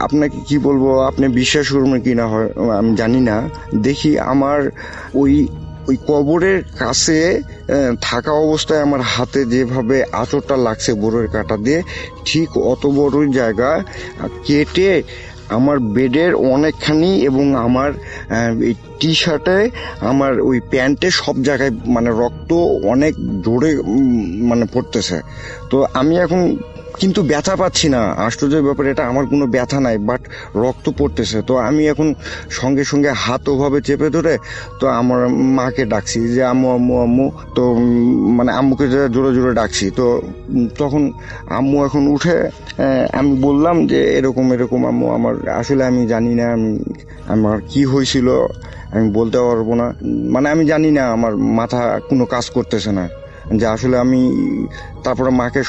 আপনাকে কি বলবো, আপনি বিশ্বাস করবেন কিনা হয় আমি জানি না, দেখি আমার ওই কবরের কাছে থাকা অবস্থায় আমার হাতে যেভাবে আঁচড়টা লাগছে বোরের কাঁটা দিয়ে, ঠিক অত বড় জায়গা কেটে আমার বেডের অনেকখানি এবং আমার এই টি শার্টে, আমার ওই প্যান্টে সব জায়গায় মানে রক্ত অনেক জোরে মানে পড়তেছে। তো আমি এখন কিন্তু ব্যথা পাচ্ছি না, আশ্চর্যের ব্যাপার এটা, আমার কোনো ব্যথা নাই, বাট রক্ত পড়তেছে। তো আমি এখন সঙ্গে সঙ্গে হাত ওভাবে চেপে ধরে তো আমার মাকে ডাকছি যে আম্মু আম্মু আম্মু। তো মানে আম্মুকে জোরে জোরে ডাকছি। তো তখন আম্মু এখন উঠে, আমি বললাম যে এরকম এরকম আম্মু, আমার আসলে আমি জানি না আমার কি হয়েছিল, আমি বলতে পারবো না, মানে আমি জানি না, আমার মাথা কোনো কাজ করতেছে না যে আসলে আমি। তারপরে মাকে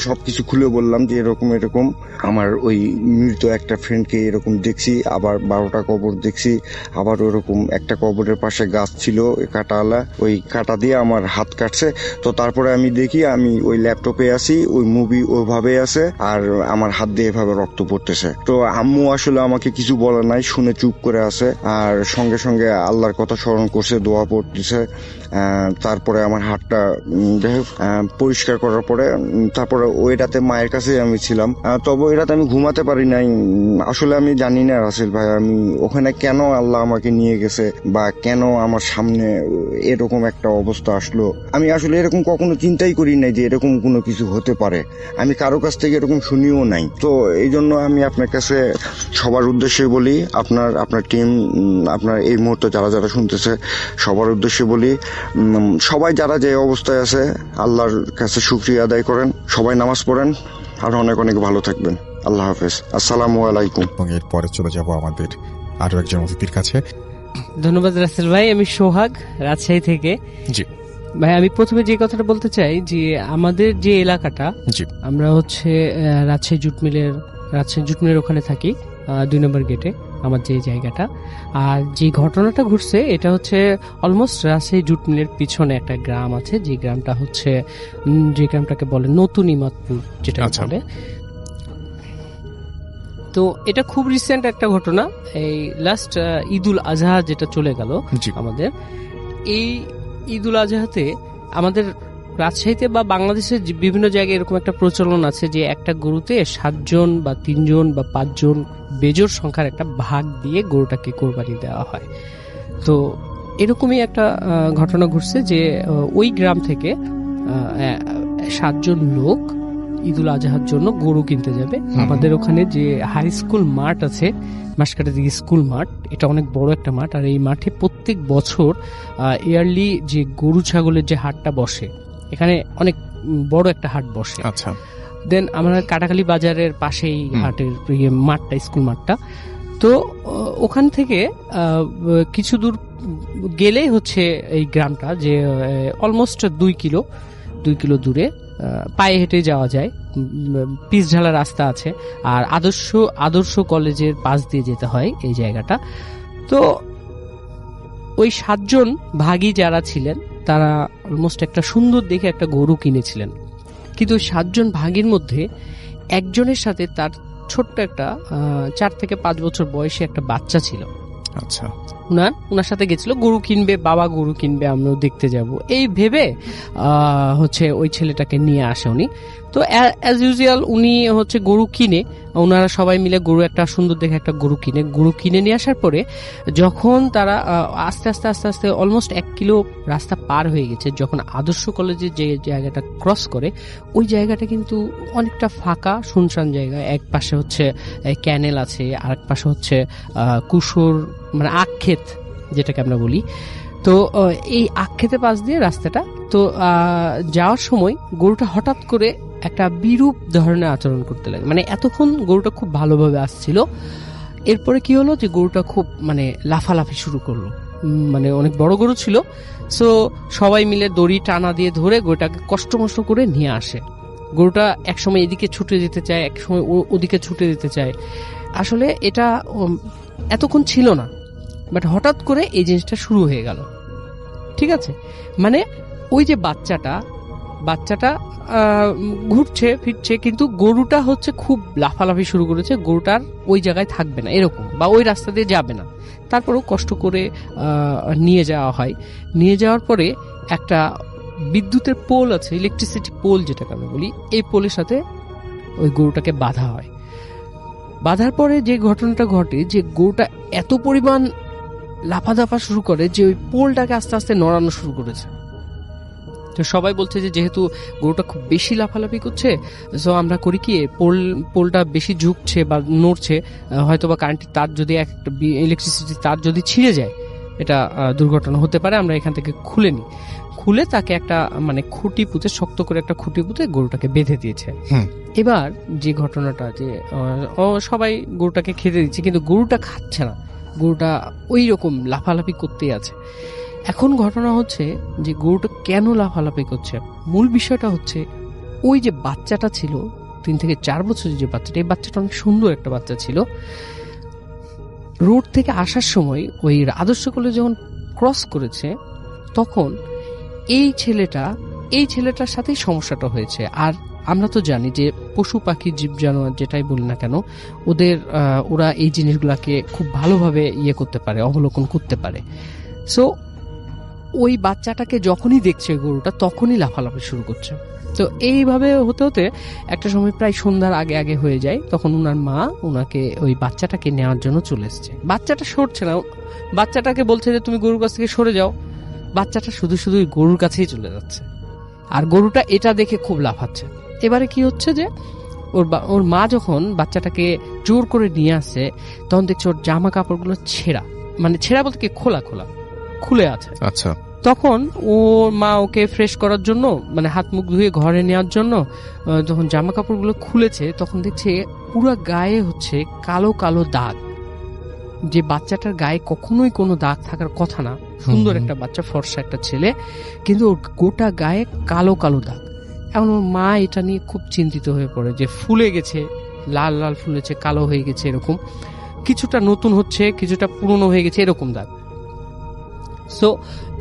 সব কিছু খুলে বললাম যে এরকম এরকম আমার ওই মৃত একটা ফ্রেন্ডকে এরকম দেখছি, আবার 12টা কবর দেখছি, আবার ওরকম একটা কবরের পাশে গাছ ছিল কাঁটাওয়ালা, ওই কাঁটা দিয়ে আমার হাত কাটছে। তো তারপরে আমি দেখি আমি ওই ল্যাপটপে আছি, ওই মুভি ওইভাবে আছে, আর আমার হাত দিয়ে এভাবে রক্ত পড়তেছে। তো আম্মু আসলে আমাকে কিছু বলে নাই, শুনে চুপ করে আছে, আর সঙ্গে সঙ্গে আল্লাহর কথা স্মরণ করছে, দোয়া পড়তেছে। তারপরে আমার হাতটা যাই হোক পরিষ্কার করার পরে তারপরে ওই রাতে মায়ের কাছে আমি ছিলাম। তবে ওই রাতে আমি ঘুমাতে পারি নাই। আসলে আমি জানি না রাসেল ভাই, আমি ওখানে কেন আল্লাহ আমাকে নিয়ে গেছে বা কেন আমার সামনে এরকম একটা অবস্থা আসলো, আমি আসলে এরকম কখনো চিন্তাই করি নাই যে এরকম কোনো কিছু হতে পারে। আমি কারো কাছ থেকে এরকম শুনিও নাই। তো এই জন্য আমি আপনার কাছে সবার উদ্দেশ্যে বলি, আপনার টিম, আপনার এই মুহূর্তে যারা যারা শুনতেছে সবার উদ্দেশ্যে বলি, সবাই যারা যে অবস্থায় আছে আল্লাহর কাছে শুকরিয়া আদায় করেন, সবাই নামাজ পড়েন, আর অনেক অনেক ভালো থাকবেন। আল্লাহ হাফেজ, আসসালামু আলাইকুম। এবং এরপরে চলে যাব আমাদের আরো একজন অতিথির কাছে। ধন্যবাদ রাসেল ভাই। আমি সোহাগ, রাজশাহী থেকে। জি ভাই, আমি প্রথমে যে কথাটা বলতে চাই যে আমাদের যে এলাকাটা, আমরা হচ্ছে রাজশাহী জুটমিলের ওখানে থাকি, 2 নম্বর গেটে আমার যে জায়গাটা। আর যে ঘটনাটা ঘটছে এটা হচ্ছে অলমোস্ট রাজশাহী জুটমিলের পিছনে একটা গ্রাম আছে, যে গ্রামটা হচ্ছে, যে গ্রামটাকে বলে নতুন ইমাদপুর যেটা বলে। তো এটা খুব রিসেন্ট একটা ঘটনা, এই লাস্ট ঈদুল আজহা যেটা চলে গেল আমাদের, এই ঈদুল আজহাতে আমাদের রাজশাহীতে বা বাংলাদেশের বিভিন্ন জায়গায় এরকম একটা প্রচলন আছে যে একটা গরুতে 7 জন বা 3 জন বা 5 জন বেজোড় সংখ্যার একটা ভাগ দিয়ে গরুটাকে কোরবানি দেওয়া হয়। তো এরকমই একটা ঘটনা ঘটছে যে ওই গ্রাম থেকে 7 জন লোক ঈদুল আজহার জন্য গরু কিনতে যাবে। আমাদের ওখানে যে হাই স্কুল মাঠ আছে, মাসকাটা দিকে স্কুল মাঠ, এটা অনেক বড় একটা মাঠ, আর এই মাঠে প্রত্যেক বছর ইয়ারলি যে গরু ছাগলের যে হাটটা বসে, এখানে অনেক বড় একটা হাট বসে। আচ্ছা, দেন আমরা কাটাখালী বাজারের পাশেই হাটের মাঠটা, স্কুল মাঠটা। তো ওখান থেকে কিছু দূর গেলেই হচ্ছে এই গ্রামটা, যে অলমোস্ট 2 কিলো দূরে পায়ে হেঁটে যাওয়া যায়, পিচ ঢালা রাস্তা আছে, আর আদর্শ কলেজের পাশ দিয়ে যেতে হয় এই জায়গাটা। তো ওই 7 জন ভাগী যারা ছিলেন তারা অলমোস্ট একটা সুন্দর দেখে একটা গরু কিনেছিলেন, কিন্তু 7 জন ভাগীর মধ্যে একজনের সাথে তার ছোট্ট একটা 4 থেকে 5 বছর বয়সী একটা বাচ্চা ছিল। আচ্ছা, উনার সাথে গেছিল গরু কিনবে, বাবা গরু কিনবে, আমরাও দেখতে যাব এই ভেবে হচ্ছে ওই ছেলেটাকে নিয়ে আসে উনি। তো অ্যাজ ইউজুয়াল উনি হচ্ছে গরু কিনে, ওনারা সবাই মিলে গরু একটা সুন্দর দেখে একটা গরু কিনে নিয়ে আসার পরে যখন তারা আস্তে আস্তে অলমোস্ট 1 কিলো রাস্তা পার হয়ে গেছে, যখন আদর্শ কলেজের যে জায়গাটা ক্রস করে ওই জায়গাটা কিন্তু অনেকটা ফাঁকা শুনশান জায়গা। এক পাশে হচ্ছে ক্যানেল আছে, আর এক পাশে হচ্ছে কুসুর মানে আখ ক্ষেত যেটাকে আমরা বলি। তো এই আখ ক্ষেতে পাশ দিয়ে রাস্তাটা, তো যাওয়ার সময় গরুটা হঠাৎ করে একটা বিরূপ ধরনের আচরণ করতে লাগে। মানে এতক্ষণ গরুটা খুব ভালোভাবে আসছিল, এরপরে কি হলো যে গরুটা খুব মানে লাফালাফি শুরু করলো। মানে অনেক বড় গরু ছিল, সো সবাই মিলে দড়ি টানা দিয়ে ধরে গরুটাকে কষ্ট করে নিয়ে আসে। গরুটা একসময় এদিকে ছুটে যেতে চায়, একসময় ওদিকে ছুটে যেতে চায়। আসলে এটা এতক্ষণ ছিল না, বাট হঠাৎ করে এই জিনিসটা শুরু হয়ে গেল। ঠিক আছে, মানে ওই যে বাচ্চাটা ঘুরছে ফিরছে, কিন্তু গরুটা হচ্ছে খুব লাফালাফি শুরু করেছে, গরুটার ওই জায়গায় থাকবে না এরকম, বা ওই রাস্তা দিয়ে যাবে না। তারপরেও কষ্ট করে নিয়ে যাওয়া হয়। নিয়ে যাওয়ার পরে একটা বিদ্যুতের পোল আছে, ইলেকট্রিসিটি পোল যেটাকে আমরা বলি, এই পোলের সাথে ওই গরুটাকে বাঁধা হয়। বাঁধার পরে যে ঘটনাটা ঘটে যে গরুটা এত পরিমাণ লাফাদাফা শুরু করে যে ওই পোলটাকে আস্তে আস্তে নড়ানো শুরু করেছে। তো সবাই বলছে যে যেহেতু গরুটা খুব বেশি লাফালাফি করছে, সো আমরা করি কি পোলটা বেশি ঝুঁকছে বা নড়ছে, হয়তো বা কারেন্টের তার যদি একটা ইলেকট্রিসিটি তার যদি ছিঁড়ে যায়, এটা দুর্ঘটনা হতে পারে, আমরা এখান থেকে খুলে তাকে একটা মানে খুঁটি পুঁতে, শক্ত করে একটা খুঁটি পুঁতে গরুটাকে বেঁধে দিয়েছে। এবার যে ঘটনাটা যে সবাই গরুটাকে খেতে দিচ্ছে, কিন্তু গরুটা খাচ্ছে না, গরুটা ওই রকম লাফালাফি করতেই আছে। এখন ঘটনা হচ্ছে যে গরুটা কেন লাফালাফি করছে, মূল বিষয়টা হচ্ছে ওই যে বাচ্চাটা ছিল 3 থেকে 4 বছরের যে বাচ্চাটা, এই বাচ্চাটা অনেক সুন্দর একটা বাচ্চা ছিল। রোড থেকে আসার সময় ওই আদর্শ কলেজ যখন ক্রস করেছে, তখন এই ছেলেটার সাথেই সমস্যাটা হয়েছে। আর আমরা তো জানি যে পশু পাখি জীব জানোয়ার যেটাই বলি না কেন, ওরা এই জিনিসগুলাকে খুব ভালোভাবে করতে পারে, অবলোকন করতে পারে। সো ওই বাচ্চাটাকে যখনই দেখছে গরুটা, তখনই লাফালাফি শুরু করছে। তো এইভাবে হতে হতে একটা সময় প্রায় সন্ধ্যার আগে হয়ে যায়। তখন উনার মা উনাকে ওই বাচ্চাটাকে নেওয়ার জন্য চলে এসছে। বাচ্চাটা সরছে না, বাচ্চাটাকে বলছে যে তুমি গরুর কাছ থেকে সরে যাও। বাচ্চাটা শুধু গরুর কাছেই চলে যাচ্ছে, আর গরুটা এটা দেখে খুব লাফাচ্ছে। এবারে কি হচ্ছে যে ওর মা যখন বাচ্চাটাকে জোর করে নিয়ে আসছে, তখন দেখছে ওর জামা কাপড়গুলো ছেঁড়া, মানে ছেঁড়া বলতে কি খোলা খুলে আছে। আচ্ছা, তখন ওর মা ওকে ফ্রেশ করার জন্য, মানে হাত মুখ ধুয়ে ঘরে নেওয়ার জন্য যখন জামা কাপড়গুলো খুলেছে, তখন দেখছে পুরো গায়ে হচ্ছে কালো দাগ। যে বাচ্চাটার গায়ে কখনোই কোনো দাগ থাকার কথা না, সুন্দর একটা বাচ্চা, ফর্সা একটা ছেলে, কিন্তু ওর গোটা গায়ে কালো দাগ। এখন ওর মা এটা নিয়ে খুব চিন্তিত হয়ে পড়ে যে ফুলে গেছে, লাল ফুলেছে, কালো হয়ে গেছে, এরকম কিছুটা নতুন হচ্ছে, কিছুটা পুরনো হয়ে গেছে, এরকম দাগ। সো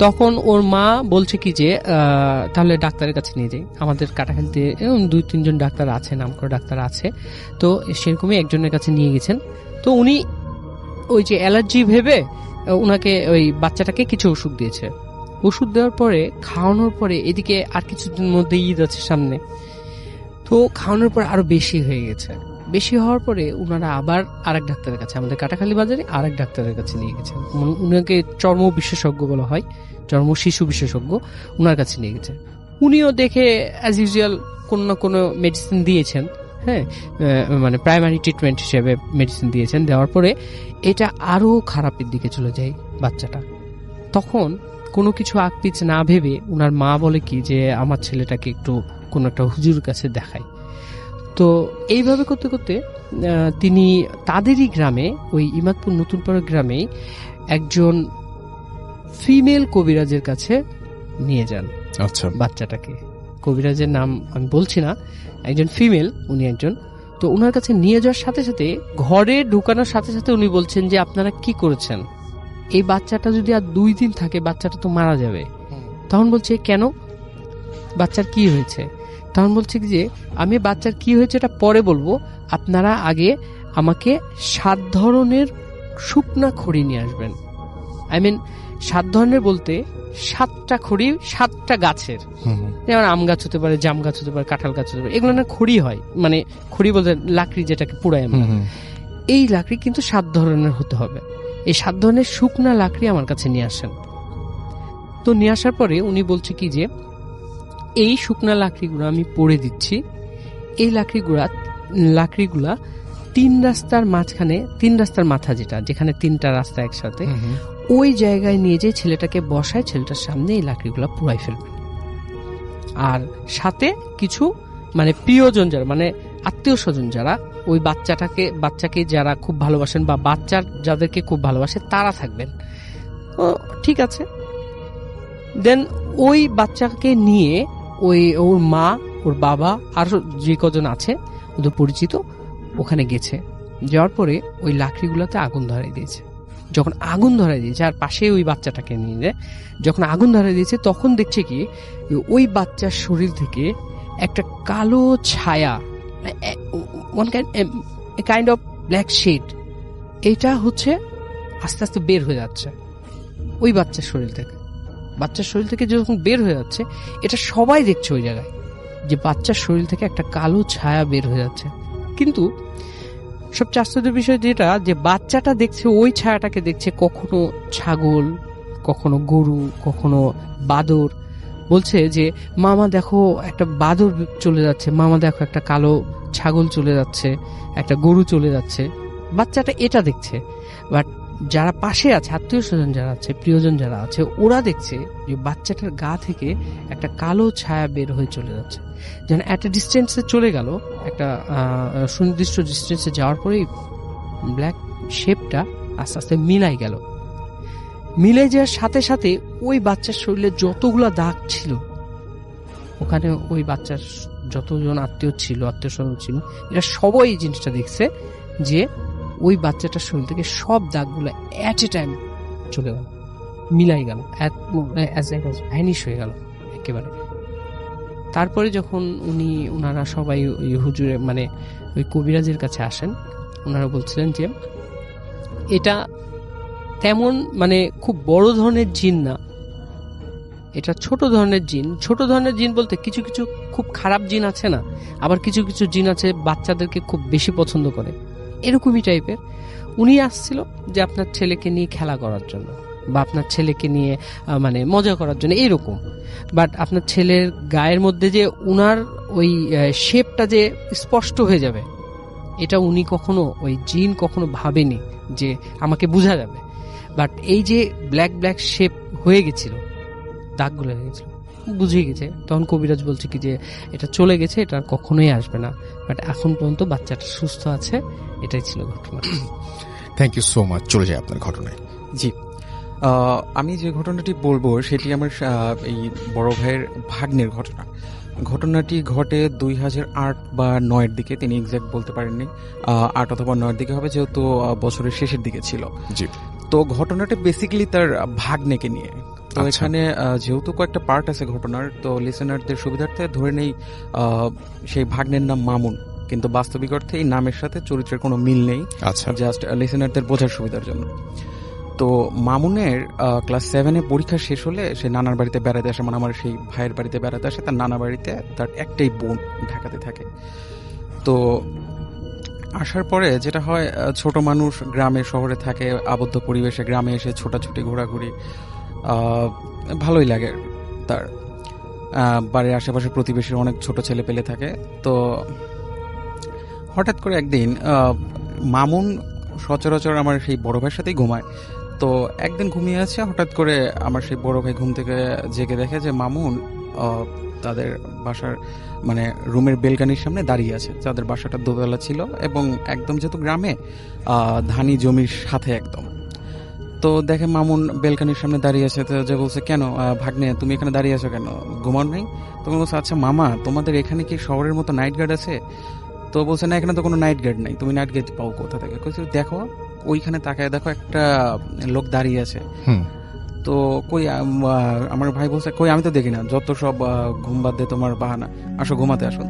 তখন ওর মা বলছে কি যে তাহলে ডাক্তারের কাছে নিয়ে যাই, আমাদের কাটাখালিতে 2-3 জন ডাক্তার আছে, নামকরা ডাক্তার আছে। তো সেরকমই একজনের কাছে নিয়ে গেছেন। তো উনি ওই যে অ্যালার্জি ভেবে ওনাকে ওই বাচ্চাটাকে কিছু ওষুধ দিয়েছে। ওষুধ দেওয়ার পরে, খাওয়ানোর পরে, এদিকে আর কিছুদিন মধ্যে ঈদ আছে সামনে, তো খাওয়ানোর পর আরো বেশি হয়ে গেছে। বেশি হওয়ার পরে ওনারা আবার আরেক ডাক্তারের কাছে, আমাদের কাটাখালী বাজারে আরেক ডাক্তারের কাছে নিয়ে গেছেন। উনাকে চর্ম বিশেষজ্ঞ বলা হয়, চর্ম শিশু বিশেষজ্ঞ, ওনার কাছে নিয়ে গেছে। উনিও দেখে অ্যাজ ইউজুয়াল কোনো না কোনো মেডিসিন দিয়েছেন, হ্যাঁ, মানে প্রাইমারি ট্রিটমেন্ট হিসেবে মেডিসিন দিয়েছেন। দেওয়ার পরে এটা আরো খারাপের দিকে চলে যায় বাচ্চাটা। তখন কোনো কিছু আকপিচ না ভেবে উনার মা বলে কি যে আমার ছেলেটাকে একটু কোনো একটা হুজুর কাছে দেখাই। তো এইভাবে করতে করতে তিনি তাদেরই গ্রামে, ওই ইমাদপুর নতুনপাড়া গ্রামে একজন ফিমেল কবিরাজের কাছে নিয়ে যান। আচ্ছা, বাচ্চাটাকে, কবিরাজের নাম আমি বলছি না, একজন ফিমেল, উনি একজন। তো উনার কাছে নিয়ে যাওয়ার সাথে সাথে, ঘরে ঢুকানোর সাথে সাথে উনি বলছেন যে আপনারা কি করেছেন, এই বাচ্চাটা যদি আর 2 দিন থাকে বাচ্চাটা তো মারা যাবে। তখন বলছে কেন, বাচ্চার কি হয়েছে? তখন বলছে যে আমি বাচ্চার কি হয়েছে এটা পরে বলবো, আপনারা আগে আমাকে 7 ধরনের শুকনা খড়ি নিয়ে আসবেন। আই মিন 7 ধরনের বলতে 7টা খড়ি 7টা গাছের, যেমন আম গাছ হতে পারে, জাম গাছ হতে পারে, কাঁঠাল গাছ হতে পারে, এগুলো না খড়ি হয়, মানে খড়ি বলতে লাকড়ি যেটাকে পুড়ায় আমরা, এই লাকড়ি কিন্তু 7 ধরনের হতে হবে। এই 7 ধরনের শুকনা লাকড়ি আমার কাছে নিয়ে আসেন। তো নিয়ে আসার পরে উনি বলছে কি যে এই শুকনা লাকড়িগুলো আমি পড়ে দিচ্ছি, এই লাকড়িগুলা 3 রাস্তার মাঝখানে, 3 রাস্তার মাথা যেখানে 3টা রাস্তা একসাথে, ওই জায়গায় নিয়ে যে ছেলেটাকে বসায়, ছেলেটার সামনে এই লাকড়িগুলা পুড়াই ফেলবেন। আর সাথে কিছু মানে প্রিয়জন যারা, মানে আত্মীয় স্বজন যারা ওই বাচ্চাকে যারা খুব ভালোবাসেন বা বাচ্চার যাদেরকে খুব ভালোবাসে তারা থাকবেন। ঠিক আছে। দেন ওই বাচ্চাকে নিয়ে ওর মা, ওর বাবা আর যে কজন আছে ওদের পরিচিত ওখানে গেছে। যাওয়ার পরে ওই লাকড়িগুলোতে আগুন ধরাই দিয়েছে। যখন আগুন ধরাই দিয়েছে আর পাশে ওই বাচ্চাটাকে নিয়ে যখন আগুন ধরাই দিয়েছে, তখন দেখছে কি ওই বাচ্চার শরীর থেকে একটা কালো ছায়া, কাইন্ড অফ ব্ল্যাক শেড, এইটা হচ্ছে আস্তে আস্তে বের হয়ে যাচ্ছে ওই বাচ্চার শরীর থেকে। বাচ্চার শরীর থেকে যখন বের হয়ে যাচ্ছে, এটা সবাই দেখছে ওই জায়গায় যে বাচ্চার শরীর থেকে একটা কালো ছায়া বের হয়ে যাচ্ছে। কিন্তু সবচেয়ে আশ্চর্যের বিষয় যেটা, যে বাচ্চাটা দেখছে ওই ছায়াটাকে দেখছে কখনো ছাগল, কখনো গরু, কখনো বাদর। বলছে যে মামা দেখো একটা বাদর চলে যাচ্ছে, মামা দেখো একটা কালো ছাগল চলে যাচ্ছে, একটা গরু চলে যাচ্ছে। বাচ্চাটা এটা দেখছে। বাট যারা পাশে আছে, আত্মীয় স্বজন যারা আছে, প্রিয়জন যারা আছে, ওরা দেখছে যে বাচ্চাটার গা থেকে একটা কালো ছায়া বের হয়ে চলে যাচ্ছে। যেন একটা ডিস্টেন্সে চলে গেল, একটা সুনির্দিষ্ট ডিস্টেন্সে যাওয়ার পরেই ব্ল্যাক শেপটা আস্তে আস্তে মিলাই গেল। মিলে যাওয়ার সাথে সাথে ওই বাচ্চার শরীরে যতগুলা দাগ ছিল, ওখানে ওই বাচ্চার যতজন আত্মীয় স্বজন ছিল, এরা সবাই এই জিনিসটা দেখছে যে ওই বাচ্চাটার শরীর থেকে সব দাগগুলো এট এ টাইম চলে গেল, মিলাই গেল, ভ্যানিশ হয়ে গেল একেবারে। তারপরে যখন ওনারা সবাই ওই হুজুরে মানে ওই কবিরাজের কাছে আসেন, ওনারা বলছিলেন যে এটা তেমন মানে খুব বড় ধরনের জিন না, এটা ছোট ধরনের জিন। ছোট ধরনের জিন বলতে কিছু কিছু খুব খারাপ জিন আছে না, আবার কিছু কিছু জিন আছে বাচ্চাদেরকে খুব বেশি পছন্দ করে, এরকমই টাইপের। উনি আসছিল যে আপনার ছেলেকে নিয়ে খেলা করার জন্য বা আপনার ছেলেকে নিয়ে মানে মজা করার জন্য এরকম। বাট আপনার ছেলের গায়ের মধ্যে যে উনার ওই শেপটা যে স্পষ্ট হয়ে যাবে, এটা উনি কখনো, ওই জিন কখনো ভাবেনি যে আমাকে বোঝা যাবে। বাট এই যে ব্ল্যাক ব্ল্যাক শেপ হয়ে গেছিল, দাগগুলো হয়ে গেছিল, বুঝে গেছে। তখন কবিরাজ বলছে কি যে এটা চলে গেছে, এটা কখনোই আসবে না। বাট এখন পর্যন্ত বাচ্চাটা সুস্থ আছে। এটাই ছিল ঘটনা। Thank you so much. চলে যায় আপনার ঘটনায়। জি, আমি যে ঘটনাটি বলবো সেটি আমার এই বড় ভাইয়ের ভাগ্নের ঘটনা। ঘটনাটি ঘটে 2008 বা 9-এর দিকে, তিনি এক্সাক্ট বলতে পারেননি, 8 অথবা 9-এর দিকে হবে, যেহেতু বছরের শেষের দিকে ছিল। জি। তো ঘটনাটা বেসিক্যালি তার ভাগ্নেকে নিয়ে। তো এখানে যেহেতু কয়েকটা পার্ট আছে ঘটনার, তো লিসেনারদের সুবিধার্থে ধরে নেই সেই ভাগ্নের নাম মামুন, কিন্তু বাস্তবিক অর্থে এই নামের সাথে চরিত্রের কোনো মিল নেই, জাস্ট লিসেনারদের বোঝার সুবিধার জন্য। তো মামুনের ক্লাস 7-এ পরীক্ষা শেষ হলে সে নানার বাড়িতে বেড়াতে আসে, মানে আমার সেই ভাইয়ের বাড়িতে বেড়াতে আসে। তার নানা বাড়িতে তার একটাই বোন ঢাকাতে থাকে। তো আসার পরে যেটা হয়, ছোট মানুষ গ্রামে শহরে থাকে, আবদ্ধ পরিবেশে গ্রামে এসে ছোটাছুটি ঘোরাঘুরি ভালোই লাগে তার। বাড়ির আশেপাশে প্রতিবেশীর অনেক ছোট ছেলে পেলে থাকে। তো হঠাৎ করে একদিন মামুন সচরাচর আমার সেই বড় ভাইয়ের সাথেই ঘুমায়। তো একদিন ঘুমিয়ে আছে, হঠাৎ করে আমার সেই বড় ভাই ঘুম থেকে জেগে দেখে যে মামুন তাদের বাসার মানে রুমের বেলকানির সামনে দাঁড়িয়ে আছে। তাদের বাসাটা দোতলা ছিল এবং একদম যেহেতু গ্রামে ধানি জমির সাথে একদম। তো দেখে মামুন বেলকানির সামনে দাঁড়িয়ে আছে। তো যে বলছে, কেন ভাগ্নে তুমি এখানে দাঁড়িয়ে আছো কেন, ঘুমাও নাই? তখন বলছে, আচ্ছা মামা, তোমাদের এখানে কি শহরের মতো নাইট গার্ড আছে? তো বলছে, না, এখানে তো কোনো নাইট গার্ড নাই, তুমি নাইট গার্ড পাও কোথা থেকে? দেখো ওইখানে তাকায় দেখো, একটা লোক দাঁড়িয়ে আছে। তো তো কই আমার ভাই বলছে কই আমি তো দেখি না, যত সব ঘুম বাদ দিয়ে তোমার বাহানা, আসো ঘুমাতে আসো।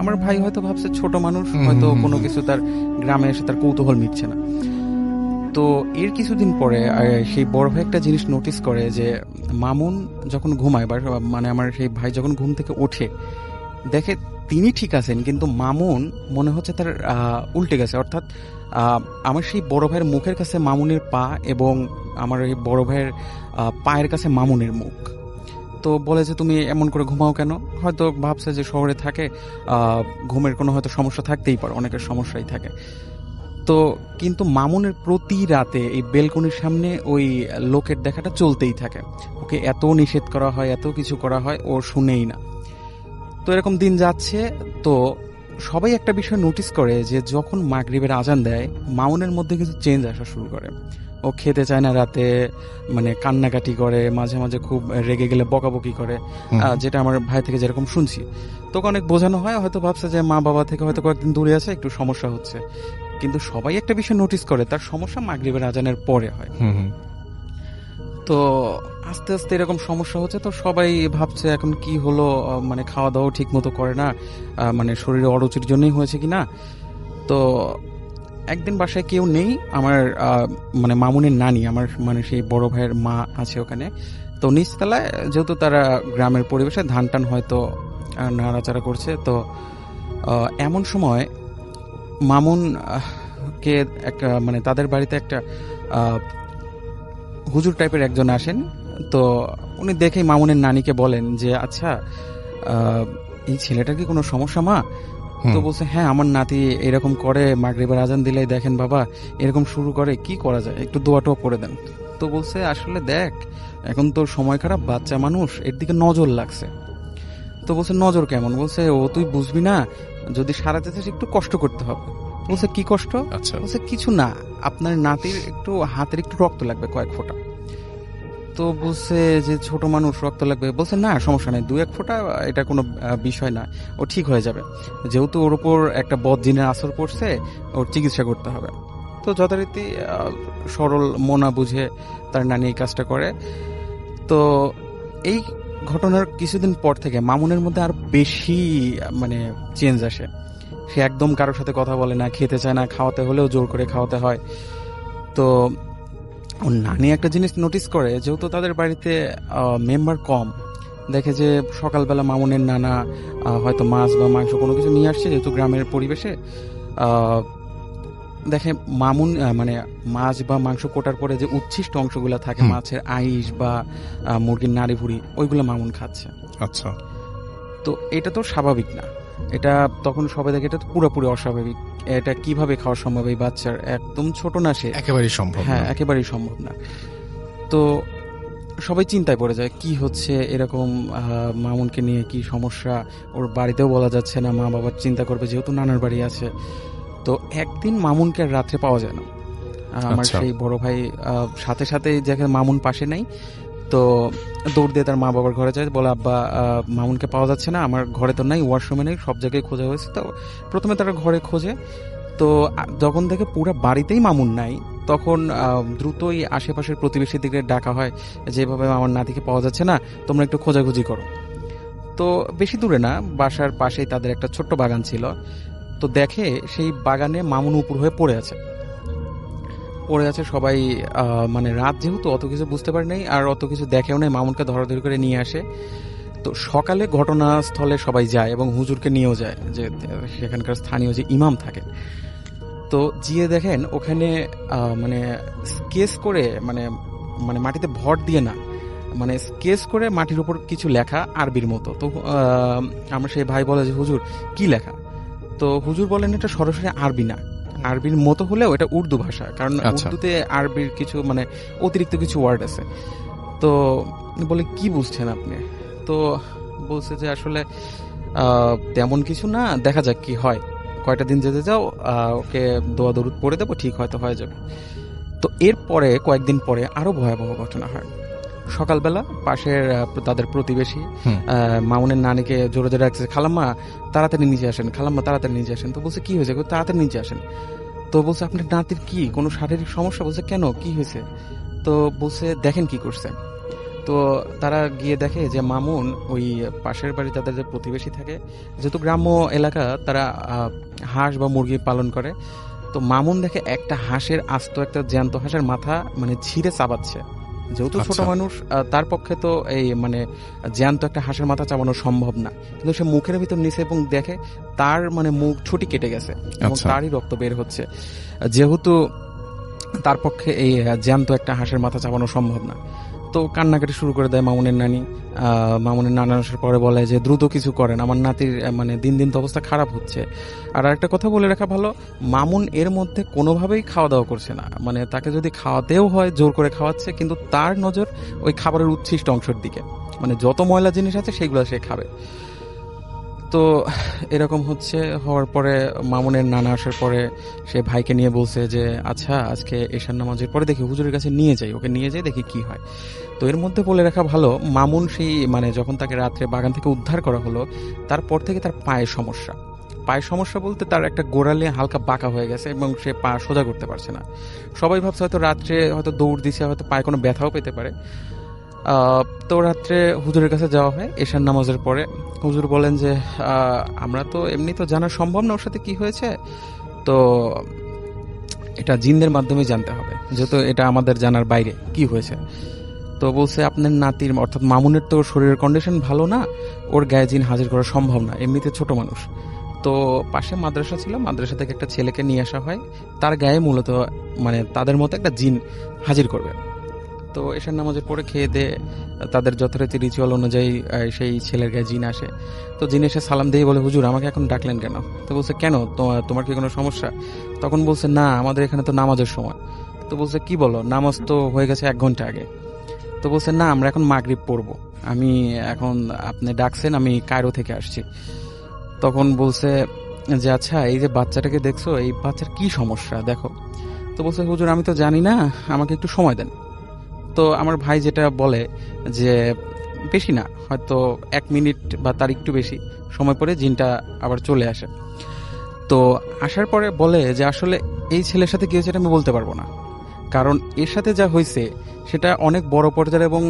আমার ভাই হয়তো ভাবছে ছোট মানুষ, হয়তো কোনো কিছু তার গ্রামে এসে তার কৌতূহল মিটছে না। তো এর কিছুদিন পরে সেই বড় ভাই একটা জিনিস নোটিস করে যে মামুন যখন ঘুমায়, বা মানে আমার সেই ভাই যখন ঘুম থেকে ওঠে দেখে তিনি ঠিক আছেন, কিন্তু মামুন মনে হচ্ছে তার উল্টে গেছে। অর্থাৎ আমার সেই বড় ভাইয়ের মুখের কাছে মামুনের পা, এবং আমার এই বড় ভাইয়ের পায়ের কাছে মামুনের মুখ। তো বলে যে তুমি এমন করে ঘুমাও কেন? হয়তো ভাবছে যে শহরে থাকে, ঘুমের কোনো হয়তো সমস্যা থাকতেই পারে, অনেকের সমস্যাই থাকে। তো কিন্তু মামুনের প্রতি রাতে এই বেলকনির সামনে ওই লোকের দেখাটা চলতেই থাকে। ওকে এত নিষেধ করা হয়, এত কিছু করা হয়, ও শুনেই না। তো এরকম দিন যাচ্ছে। তো সবাই একটা বিষয় নোটিস করে যে যখন মাগরিবের আজান দেয় মামুনের মধ্যে কিছু চেঞ্জ আসা শুরু করে। ও খেতে চায় না রাতে, মানে কান্নাকাটি করে, মাঝে মাঝে খুব রেগে গেলে বকাবকি করে, যেটা আমার ভাই থেকে যেরকম শুনছি। তোকে অনেক বোঝানো হয়, হয়তো ভাবছে যে মা বাবা থেকে হয়তো কয়েকদিন দূরে আছে, একটু সমস্যা হচ্ছে। কিন্তু সবাই একটা বিষয় নোটিস করে, তার সমস্যা মাগরিবের আজানের পরে হয়। তো আস্তে আস্তে এরকম সমস্যা হচ্ছে। তো সবাই ভাবছে এখন কি হলো, মানে খাওয়া দাওয়া ঠিক মতো করে না, মানে শরীরে অরুচির জন্যই হয়েছে কিনা। তো একদিন বাসায় কেউ নেই, আমার মানে মামুনের নানি, আমার মানে সেই বড় ভাইয়ের মা আছে ওখানে। তো নিচতলায় যেহেতু তারা গ্রামের পরিবেশে ধান টান হয়তো নাড়াচাড়া করছে। তো এমন সময় মামুন কে একটা মানে তাদের বাড়িতে একটা হুজুর টাইপের একজন আসেন। তো উনি দেখেই মামুনের নানিকে বলেন যে আচ্ছা এই ছেলেটার কি কোনো সমস্যা মা? তো বলছে হ্যাঁ আমার নাতি এরকম করে, মাগরিবের আজান দিলেই দেখেন বাবা এরকম শুরু করে, কি করা যায়, একটু দোয়া টোয়া করে দেন। তো বলছে আসলে দেখ এখন তোর সময় খারাপ, বাচ্চা মানুষ, এর দিকে নজর লাগছে। তো বলছে নজর কেমন? বলছে ও তুই বুঝবি না, যদি সারাতে চাস একটু কষ্ট করতে হবে। বলছে কি কষ্ট? আচ্ছা। বলছে কিছু না, আপনার নাতির একটু হাতের একটু রক্ত লাগবে, কয়েক ফোঁটা। তো বলছে যে ছোট মানুষ, রক্ত লাগবে? বলছে না সমস্যা নেই, 2-1 ফোঁটা এটা কোনো বিষয় না, ও ঠিক হয়ে যাবে। যেহেতু ওর উপর একটা বদ জিনের আসর পড়ছে, ওর চিকিৎসা করতে হবে। তো যথারীতি সরল মনা বুঝে তার নানি এই কাজটা করে। তো এই ঘটনার কিছুদিন পর থেকে মামুনের মধ্যে আর বেশি মানে চেঞ্জ আসে। সে একদম কারোর সাথে কথা বলে না, খেতে চায় না, খাওয়াতে হলেও জোর করে খাওয়াতে হয়। তো ওর নানি একটা জিনিস নোটিস করে, যেহেতু তাদের বাড়িতে মেম্বার কম, দেখে যে সকালবেলা মামুনের নানা হয়তো মাছ বা মাংস কোনো কিছু নিয়ে আসছে, যেহেতু গ্রামের পরিবেশে দেখে মামুন মানে মাছ বা মাংস কোটার পরে যে উচ্ছিষ্ট অংশগুলো থাকে, মাছের আইস বা মুরগির নাড়ি ভুড়ি, ওইগুলো মামুন খাচ্ছে। আচ্ছা। তো এটা তো স্বাভাবিক না, এটা তখন সবাই দেখে এটা তো পুরোপুরি অস্বাভাবিক। এটা কিভাবে খাওয়া সম্ভব এই বাচ্চার? একদম ছোট না সে, একেবারেই সম্ভব। হ্যাঁ একেবারেই সম্ভব না। তো সবাই চিন্তায় পড়ে যায় কি হচ্ছে, এরকম মামুনকে নিয়ে কি সমস্যা, ওর বাড়িতেও বলা যাচ্ছে না, মা বাবার চিন্তা করবে যেহেতু নানার বাড়ি আছে। তো একদিন মামুনকে রাত্রে পাওয়া যায় না। আমার সেই বড় ভাই সাথে সাথে দেখে মামুন পাশে নাই, তো দৌড় দিয়ে তার মা বাবার ঘরে যায়, বলে আব্বা মামুনকে পাওয়া যাচ্ছে না, আমার ঘরে তো নাই, ওয়াশরুমে নেই, সব জায়গায় খোঁজা হয়েছে। তো প্রথমে তারা ঘরে খোঁজে, তো যখন দেখে পুরো বাড়িতেই মামুন নাই, তখন দ্রুতই আশেপাশের প্রতিবেশীদেরকে ডাকা হয়, যেভাবে আমার নাতিকে পাওয়া যাচ্ছে না, তোমরা একটু খোঁজাখুঁজি করো। তো বেশি দূরে না, বাসার পাশেই তাদের একটা ছোট্ট বাগান ছিল। তো দেখে সেই বাগানে মামুন উপর হয়ে পড়ে আছে। সবাই মানে রাত যেহেতু অত কিছু বুঝতে পারে নাই, আর অত কিছু দেখেও নাই, মামুনকে ধরাধরি করে নিয়ে আসে। তো সকালে ঘটনাস্থলে সবাই যায় এবং হুজুরকে নিয়েও যায়, যে সেখানকার স্থানীয় যে ইমাম থাকে। তো গিয়ে দেখেন ওখানে মানে স্কেচ করে, মানে মানে মাটিতে ভর দিয়ে না, মানে স্কেচ করে মাটির উপর কিছু লেখা আরবির মতো। তো আমার সেই ভাই বলে যে হুজুর কি লেখা? তো হুজুর বলেন এটা সরাসরি আরবি না, আরবির মতো হলেও এটা উর্দু ভাষা, কারণ উর্দুতে আরবির কিছু মানে অতিরিক্ত কিছু ওয়ার্ড আছে। তো বলে কি বুঝছেন আপনি? তো বলছে যে আসলে তেমন কিছু না, দেখা যাক কি হয়, কয়টা দিন যেতে যাও, ওকে দোয়া দরুদ পড়ে দেবো, ঠিক হয়তো হয়ে যাবে। তো এরপরে কয়েকদিন পরে আরো ভয়াবহ ঘটনা হয়। সকালবেলা পাশের তাদের প্রতিবেশী মামুনের নানিকে জোরে জোরে রাখছে, খালাম্মা তাড়াতাড়ি নিচে আসেন, খালাম্মা তাড়াতাড়ি নিচে আসেন। তো বলছে কি হয়েছে? তাড়াতাড়ি নিচে আসেন। তো বলছে আপনার নাতির কি কোনো শারীরিক সমস্যা? বলছে কেন, কি হয়েছে? তো বলছে দেখেন কি করছে। তো তারা গিয়ে দেখে যে মামুন ওই পাশের বাড়ি তাদের যে প্রতিবেশী থাকে, যেহেতু গ্রাম্য এলাকা তারা হাঁস বা মুরগি পালন করে, তো মামুন দেখে একটা হাঁসের আস্ত একটা জ্যান্ত হাঁসের মাথা মানে ছিঁড়ে চাবাচ্ছে। যেহেতু ছোট মানুষ, তার পক্ষে তো এই মানে জ্যান্ত একটা হাঁসের মাথা চাবানো সম্ভব না, কিন্তু সে মুখের ভিতর নিচে এবং দেখে তার মানে মুখ ছুটি কেটে গেছে এবং তারই রক্ত বের হচ্ছে। যেহেতু তার পক্ষে এই জ্যান্ত একটা হাঁসের মাথা চাবানো সম্ভব না, তো কান্নাকাটি শুরু করে দেয় মামুনের নানি। মামুনের নানা আসার পরে বলে যে দ্রুত কিছু করেন, আমার নাতির মানে দিন দিন তো অবস্থা খারাপ হচ্ছে। আর একটা কথা বলে রাখা ভালো, মামুন এর মধ্যে কোনোভাবেই খাওয়া দাওয়া করছে না, মানে তাকে যদি খাওয়াতেও হয় জোর করে খাওয়াচ্ছে, কিন্তু তার নজর ওই খাবারের উচ্ছিষ্ট অংশের দিকে, মানে যত ময়লা জিনিস আছে সেগুলো সে খাবে। তো এরকম হওয়ার পরে মামুনের নানা আসার পরে সে ভাইকে নিয়ে বলছে যে আচ্ছা আজকে এশার নামাজের পরে দেখি হুজুরের কাছে নিয়ে যাই, ওকে নিয়ে যাই দেখি কি হয়। তো এর মধ্যে বলে রাখা ভালো, মামুন সেই মানে যখন তাকে রাত্রে বাগান থেকে উদ্ধার করা হলো তারপর থেকে তার পায়ের সমস্যা বলতে তার একটা গোড়ালে হালকা বাঁকা হয়ে গেছে এবং সে পা সোজা করতে পারছে না। সবাই ভাবছে হয়তো রাত্রে হয়তো দৌড় দিছে, হয়তো পায়ে কোনো ব্যথাও পেতে পারে। তো রাত্রে হুজুরের কাছে যাওয়া হয় এশার নামাজের পরে। হুজুর বলেন যে আমরা তো এমনি তো জানা সম্ভব না ওর সাথে কি হয়েছে, তো এটা জিনদের মাধ্যমে জানতে হবে, যেহেতু এটা আমাদের জানার বাইরে কি হয়েছে। তো বলছে আপনার নাতির অর্থাৎ মামুনের তো শরীরের কন্ডিশন ভালো না, ওর গায়ে জিন হাজির করা সম্ভব না, এমনিতে ছোট মানুষ। তো পাশে মাদ্রাসা ছিল, মাদ্রাসা থেকে একটা ছেলেকে নিয়ে আসা হয়, তার গায়ে মূলত মানে তাদের মতো একটা জিন হাজির করবে। তো এশার নামাজের পরে খেয়ে দিয়ে তাদের যথারীতি রিচুয়াল অনুযায়ী সেই ছেলের গায়ে জিন আসে। তো জিন এসে সালাম দিয়ে বলে হুজুর আমাকে এখন ডাকলেন কেন? তো বলছে কেন, তোমার কি কোনো সমস্যা? তখন বলছে না আমাদের এখানে তো নামাজের সময়। তো বলছে কি বলো, নামাজ তো হয়ে গেছে 1 ঘন্টা আগে। তো বলছে না আমরা এখন মাগরিব পড়বো, আমি এখন আপনি ডাকছেন আমি কায়রো থেকে আসছি। তখন বলছে যে আচ্ছা এই যে বাচ্চাটাকে দেখছো, এই বাচ্চার কি সমস্যা দেখো। তো বলছে হুজুর আমি তো জানি না, আমাকে একটু সময় দেন। তো আমার ভাই যেটা বলে যে বেশি না, হয়তো 1 মিনিট বা তার একটু বেশি সময় পরে জিনটা আবার চলে আসে। তো আসার পরে বলে যে আসলে এই ছেলের সাথে কি হয়েছে এটা আমি বলতে পারবো না, কারণ এর সাথে যা হয়েছে সেটা অনেক বড় পর্যায়ে এবং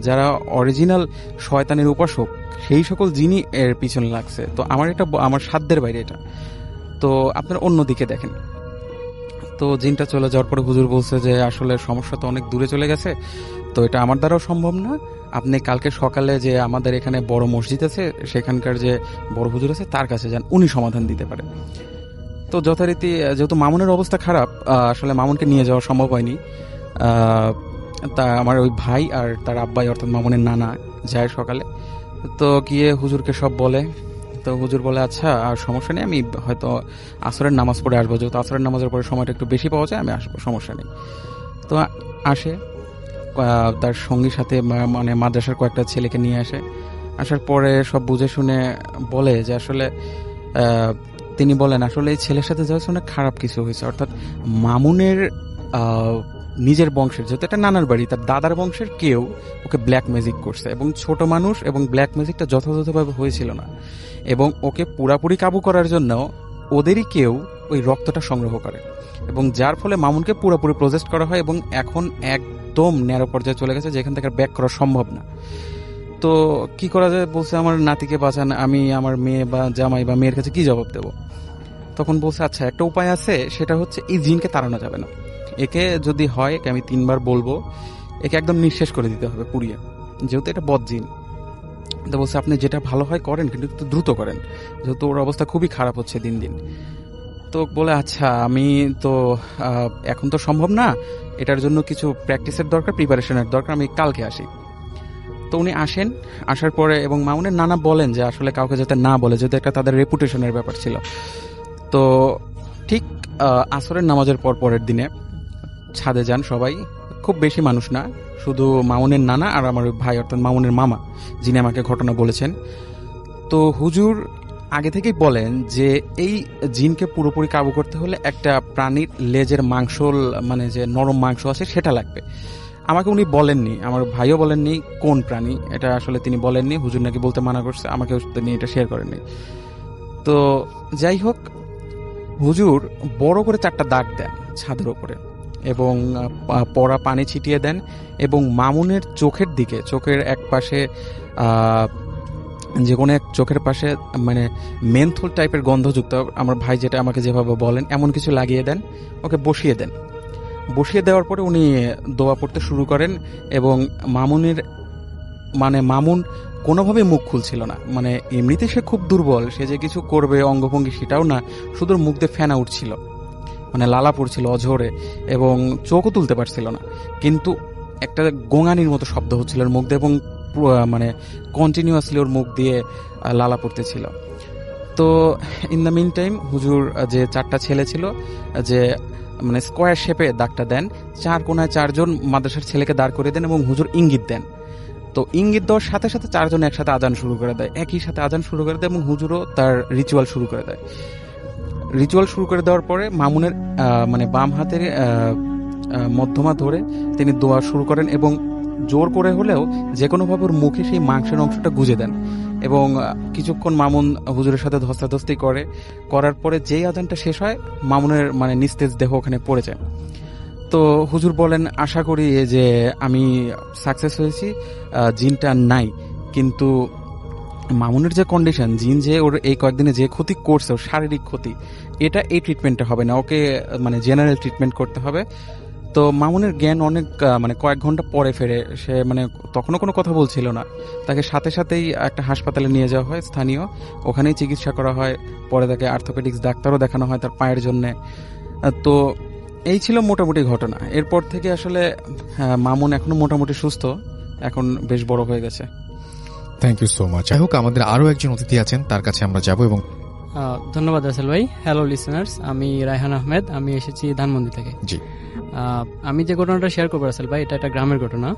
যারা অরিজিনাল শয়তানের উপাসক সেই সকল জিনই এর পিছনে লাগছে। তো আমার সাধ্যের বাইরে এটা, তো আপনার অন্যদিকে দেখেন। তো জিনটা চলে যাওয়ার পরে হুজুর বলছে যে আসলে সমস্যা তো অনেক দূরে চলে গেছে, তো এটা আমার দ্বারাও সম্ভব না, আপনি কালকে সকালে যে আমাদের এখানে বড় মসজিদ আছে সেখানকার যে বড় হুজুর আছে তার কাছে যান, উনি সমাধান দিতে পারে। তো যথারীতি যেহেতু মামুনের অবস্থা খারাপ, আসলে মামুনকে নিয়ে যাওয়া সম্ভব হয়নি। তা আমার ওই ভাই আর তার আব্বাই অর্থাৎ মামুনের নানা যায় সকালে। তো গিয়ে হুজুরকে সব বলে। তো হুজুর বলে আচ্ছা আর সমস্যা নেই, আমি হয়তো আসরের নামাজ পড়ে আসবো, যেহেতু আসরের নামাজের পরে সময়টা একটু বেশি পাওয়া যায়, আমি আসবো, সমস্যা নেই। তো আসে, তার সঙ্গীর সাথে মানে মাদ্রাসার কয়েকটা ছেলেকে নিয়ে আসে। আসার পরে সব বুঝে শুনে বলে যে আসলে তিনি বলেন আসলে এই ছেলের সাথে যাওয়া অনেক খারাপ কিছু হয়েছে, অর্থাৎ মামুনের নিজের বংশের, যেহেতু এটা নানার বাড়ি, তার দাদার বংশের কেউ ওকে ব্ল্যাক ম্যাজিক করছে এবং ছোট মানুষ এবং ব্ল্যাক ম্যাজিকটা যথাযথভাবে হয়েছিল না, এবং ওকে পুরাপুরি কাবু করার জন্য ওদেরই কেউ ওই রক্তটা সংগ্রহ করে, এবং যার ফলে মামুনকে পুরোপুরি প্রজেস্ট করা হয় এবং এখন একদম ন্যারো পর্যায়ে চলে গেছে যেখান থেকে ব্যাক করা সম্ভব না। তো কি করা যায়, বলছে আমার নাতিকে বাঁচান, আমি আমার মেয়ে বা জামাই বা মেয়ের কাছে কি জবাব দেব? তখন বলছে আচ্ছা একটা উপায় আছে, সেটা হচ্ছে এই জিনকে তাড়ানো যাবে না, একে যদি হয় একে আমি 3 বার বলবো, একে একদম নিঃশেষ করে দিতে হবে পুড়িয়ে, যেহেতু এটা বদ জিন। তো বলছে আপনি যেটা ভালো হয় করেন, কিন্তু একটু দ্রুত করেন, যেহেতু ওর অবস্থা খুবই খারাপ হচ্ছে দিন দিন। তো বলে আচ্ছা আমি তো এখন তো সম্ভব না, এটার জন্য কিছু প্র্যাকটিসের দরকার, প্রিপারেশনের দরকার, আমি কালকে আসি। তো উনি আসেন, আসার পরে এবং মামুনের নানা বলেন যে আসলে কাউকে যাতে না বলে, যেহেতু একটা তাদের রেপুটেশনের ব্যাপার ছিল। তো ঠিক আসরের নামাজের পরের দিনে ছাদে যান সবাই, খুব বেশি মানুষ না, শুধু মামুনের নানা আর আমার ভাই অর্থাৎ মামুনের মামা, যিনি আমাকে ঘটনা বলেছেন। তো হুজুর আগে থেকেই বলেন যে এই জিনকে পুরোপুরি কাবু করতে হলে একটা প্রাণীর লেজের মাংস, মানে যে নরম মাংস আছে সেটা লাগবে। আমাকে উনি বলেননি, আমার ভাইও বলেননি কোন প্রাণী, এটা আসলে তিনি বলেননি, হুজুর নাকি বলতে মানা করছে, আমাকে তিনি এটা শেয়ার করেননি। তো যাই হোক, হুজুর বড় করে 4টা দাগ দেন ছাদের ওপরে, এবং পড়া পানি ছিটিয়ে দেন এবং মামুনের চোখের দিকে, চোখের এক পাশে যে কোনো এক চোখের পাশে মানে মেন্থল টাইপের গন্ধযুক্ত, আমার ভাই যেটা আমাকে যেভাবে বলেন এমন কিছু লাগিয়ে দেন, ওকে বসিয়ে দেন। বসিয়ে দেওয়ার পরে উনি দোয়া পড়তে শুরু করেন এবং মামুন কোনোভাবে মুখ খুলছিল না। মানে এমনিতে সে খুব দুর্বল, সে যে কিছু করবে অঙ্গভঙ্গি সেটাও না, শুধু মুখ দিয়ে ফেনা উঠছিল, মানে লালা পড়ছিল অঝরে এবং চোখও তুলতে পারছিল না, কিন্তু একটা গোঙানির মতো শব্দ হচ্ছিল ওর মুখ দিয়ে এবং মানে কন্টিনিউয়াসলি ওর মুখ দিয়ে লালা পড়তেছিল। তো ইন দ্য মিন টাইম হুজুর যে 4টা ছেলে ছিল যে মানে স্কোয়ার শেপে দাগটা দেন, 4 কোণায় 4 জন মাদ্রাসার ছেলেকে দাঁড় করে দেন এবং হুজুর ইঙ্গিত দেন। তো ইঙ্গিত দেওয়ার সাথে সাথে 4 জন একসাথে আজান শুরু করে দেয়, একই সাথে আজান শুরু করে দেয় এবং হুজুরও তার রিচুয়াল শুরু করে দেয়। রিচুয়াল শুরু করে দেওয়ার পরে মামুনের মানে বাম হাতের মধ্যমা ধরে তিনি দোয়া শুরু করেন এবং জোর করে হলেও যে কোনোভাবে ওর মুখে সেই মাংসের অংশটা গুজে দেন এবং কিছুক্ষণ মামুন হুজুরের সাথে ধস্তাধস্তি করার পরে যেই আজানটা শেষ হয় মামুনের মানে নিস্তেজ দেহ ওখানে পড়ে যায়। তো হুজুর বলেন, আশা করি যে আমি সাকসেস হয়েছি, জিনটা নাই। কিন্তু মামুনের যে কন্ডিশন, জিন যে ওর এই কয়েকদিনে যে ক্ষতি করছে, ওর শারীরিক ক্ষতি, এটা এই ট্রিটমেন্টটা হবে না, ওকে মানে জেনারেল ট্রিটমেন্ট করতে হবে। তো মামুনের জ্ঞান অনেক মানে কয়েক ঘন্টা পরে ফেরে, সে মানে তখনও কোনো কথা বলছিল না। তাকে সাথে সাথেই একটা হাসপাতালে নিয়ে যাওয়া হয় স্থানীয়, ওখানেই চিকিৎসা করা হয়। পরে তাকে অর্থোপেডিক্স ডাক্তারও দেখানো হয় তার পায়ের জন্যে। তো এই ছিল মোটামুটি ঘটনা। এরপর থেকে আসলে মামুন এখনো মোটামুটি সুস্থ, এখন বেশ বড় হয়ে গেছে। Thank you so much. যাই হোক, আমাদের আরো একজন অতিথি আছেন, তার কাছে আমরা যাব। এবং ধন্যবাদ রাসেল ভাই। হ্যালো লিসেনার্স, আমি রায়হান আহমেদ, আমি এসেছি ধানমন্ডি থেকে। জি, আমি যে ঘটনাটা শেয়ার করবো রাসেল ভাই, এটা একটা গ্রামের ঘটনা।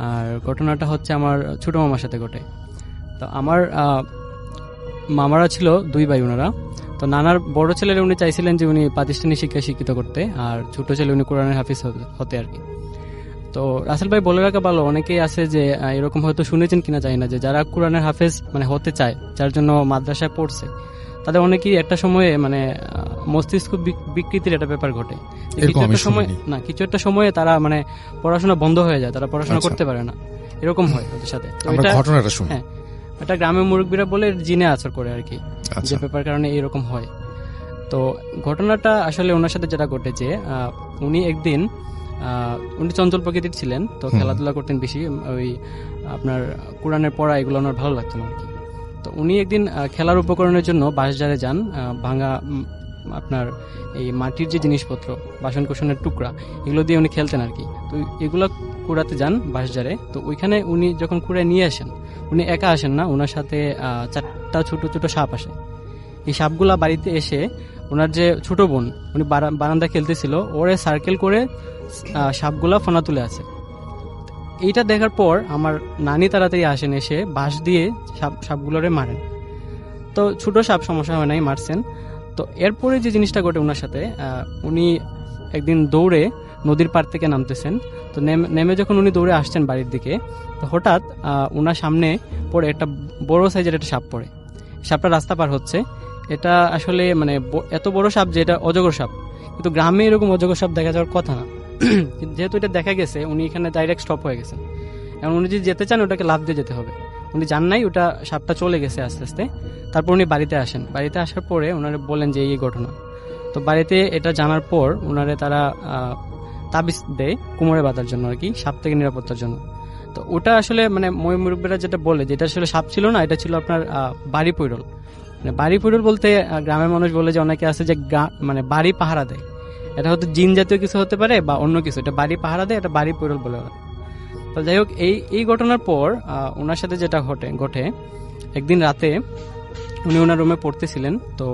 আর ঘটনাটা হচ্ছে আমার ছোট মামার সাথে ঘটে। তো আমার মামারা ছিল 2 ভাই ওনারা। তো নানার বড় ছেলেরা উনি চাইছিলেন যে উনি প্রাতিষ্ঠানিক শিক্ষায় শিক্ষিত করতে, আর ছোট ছেলে উনি কোরআনের হাফিজ হতে আর কি। তো রাসেল ভাই বলে রাখা ভালো, অনেকেই আছে যে এরকম হয়তো শুনেছেন কিনা জানি না, যে যারা কোরআনের হাফেজ মানে হতে চায়, যার জন্য মাদ্রাসায় পড়ছে, তাদের অনেকেই একটা সময়ে মানে মস্তিষ্ক বিকৃতির একটা ব্যাপার ঘটে। কিছু একটা সময়ে তারা মানে পড়াশোনা বন্ধ হয়ে যায়, তারা পড়াশোনা করতে পারে না, এরকম হয় ওদের সাথে। হ্যাঁ, এটা গ্রামের মুরব্বীরা বলে জিনে আছর করে আর কি, যে ব্যাপার কারণে এরকম হয়। তো ঘটনাটা আসলে ওনার সাথে যেটা ঘটেছে, উনি একদিন উনি চঞ্চল প্রকৃতির ছিলেন, তো খেলাধুলা করতেন বেশি, ওই আপনার কোরআনের পড়া এগুলো ওনার ভালো লাগতো না আর কি। তো উনি একদিন খেলার উপকরণের জন্য বাঁশঝাড়ে যান, ভাঙা আপনার এই মাটির যে জিনিসপত্র, বাসন কোসনের টুকরা, এগুলো দিয়ে উনি খেলতেন আর কি। তো এগুলো কুড়াতে যান বাঁশঝাড়ে। তো ওইখানে উনি যখন কুড়ায় নিয়ে আসেন, উনি একা আসেন না, ওনার সাথে 4টা ছোট ছোট সাপ আসে। এই সাপগুলা বাড়িতে এসে ওনার যে ছোট বোন, উনি বারান্দা খেলতেছিল, ওরে সার্কেল করে সাপগুলা ফোনা তুলে আছে। এইটা দেখার পর আমার নানি তাড়াতাড়ি আসেন, এসে বাঁশ দিয়ে সাপগুলোরে মারেন। তো ছোট সাপ, সমস্যা হয় নাই, মারছেন। তো এরপরে যে জিনিসটা ঘটে ওনার সাথে, উনি একদিন দৌড়ে নদীর পাড় থেকে নামতেছেন। তো নেমে যখন উনি দৌড়ে আসছেন বাড়ির দিকে, তো হঠাৎ ওনার সামনে পড়ে একটা বড় সাইজের একটা সাপ পড়ে। সাপটা রাস্তা পার হচ্ছে। এটা আসলে মানে এত বড় সাপ যে এটা অজগর সাপ, কিন্তু গ্রামে এরকম অজগর সাপ দেখা যাওয়ার কথা না। যেহেতু এটা দেখা গেছে, উনি এখানে ডাইরেক্ট স্টপ হয়ে গেছেন। এবং উনি যদি যেতে চান, ওটাকে লাফ দিয়ে যেতে হবে। উনি জান নাই, ওটা সাপটা চলে গেছে আস্তে আস্তে। তারপর উনি বাড়িতে আসেন। বাড়িতে আসার পরে ওনারে বলেন যে এই ঘটনা। তো বাড়িতে এটা জানার পর ওনারে তারা তাবিজ দেয় কোমরে বাঁধার জন্য আর কি, সাপ থেকে নিরাপত্তার জন্য। তো ওটা আসলে মানে মুরব্বীরা যেটা বলে, যেটা আসলে সাপ ছিল না, এটা ছিল আপনার বাড়ি পৈরল। মানে বাড়ি পৈরল বলতে গ্রামের মানুষ বলে যে অনেকে আছে যে মানে বাড়ি পাহারা দেয়। এটা হয়তো জিন জাতীয় কিছু হতে পারে বা অন্য কিছু, এটা বাড়ি পাহারা দেয়, এটা বাড়ি পৈরল বলে। তো যাই হোক, এই ঘটনার পর ওনার সাথে যেটা ঘটে একদিন রাতে উনি ওনার রুমে পড়তেছিলেন। তো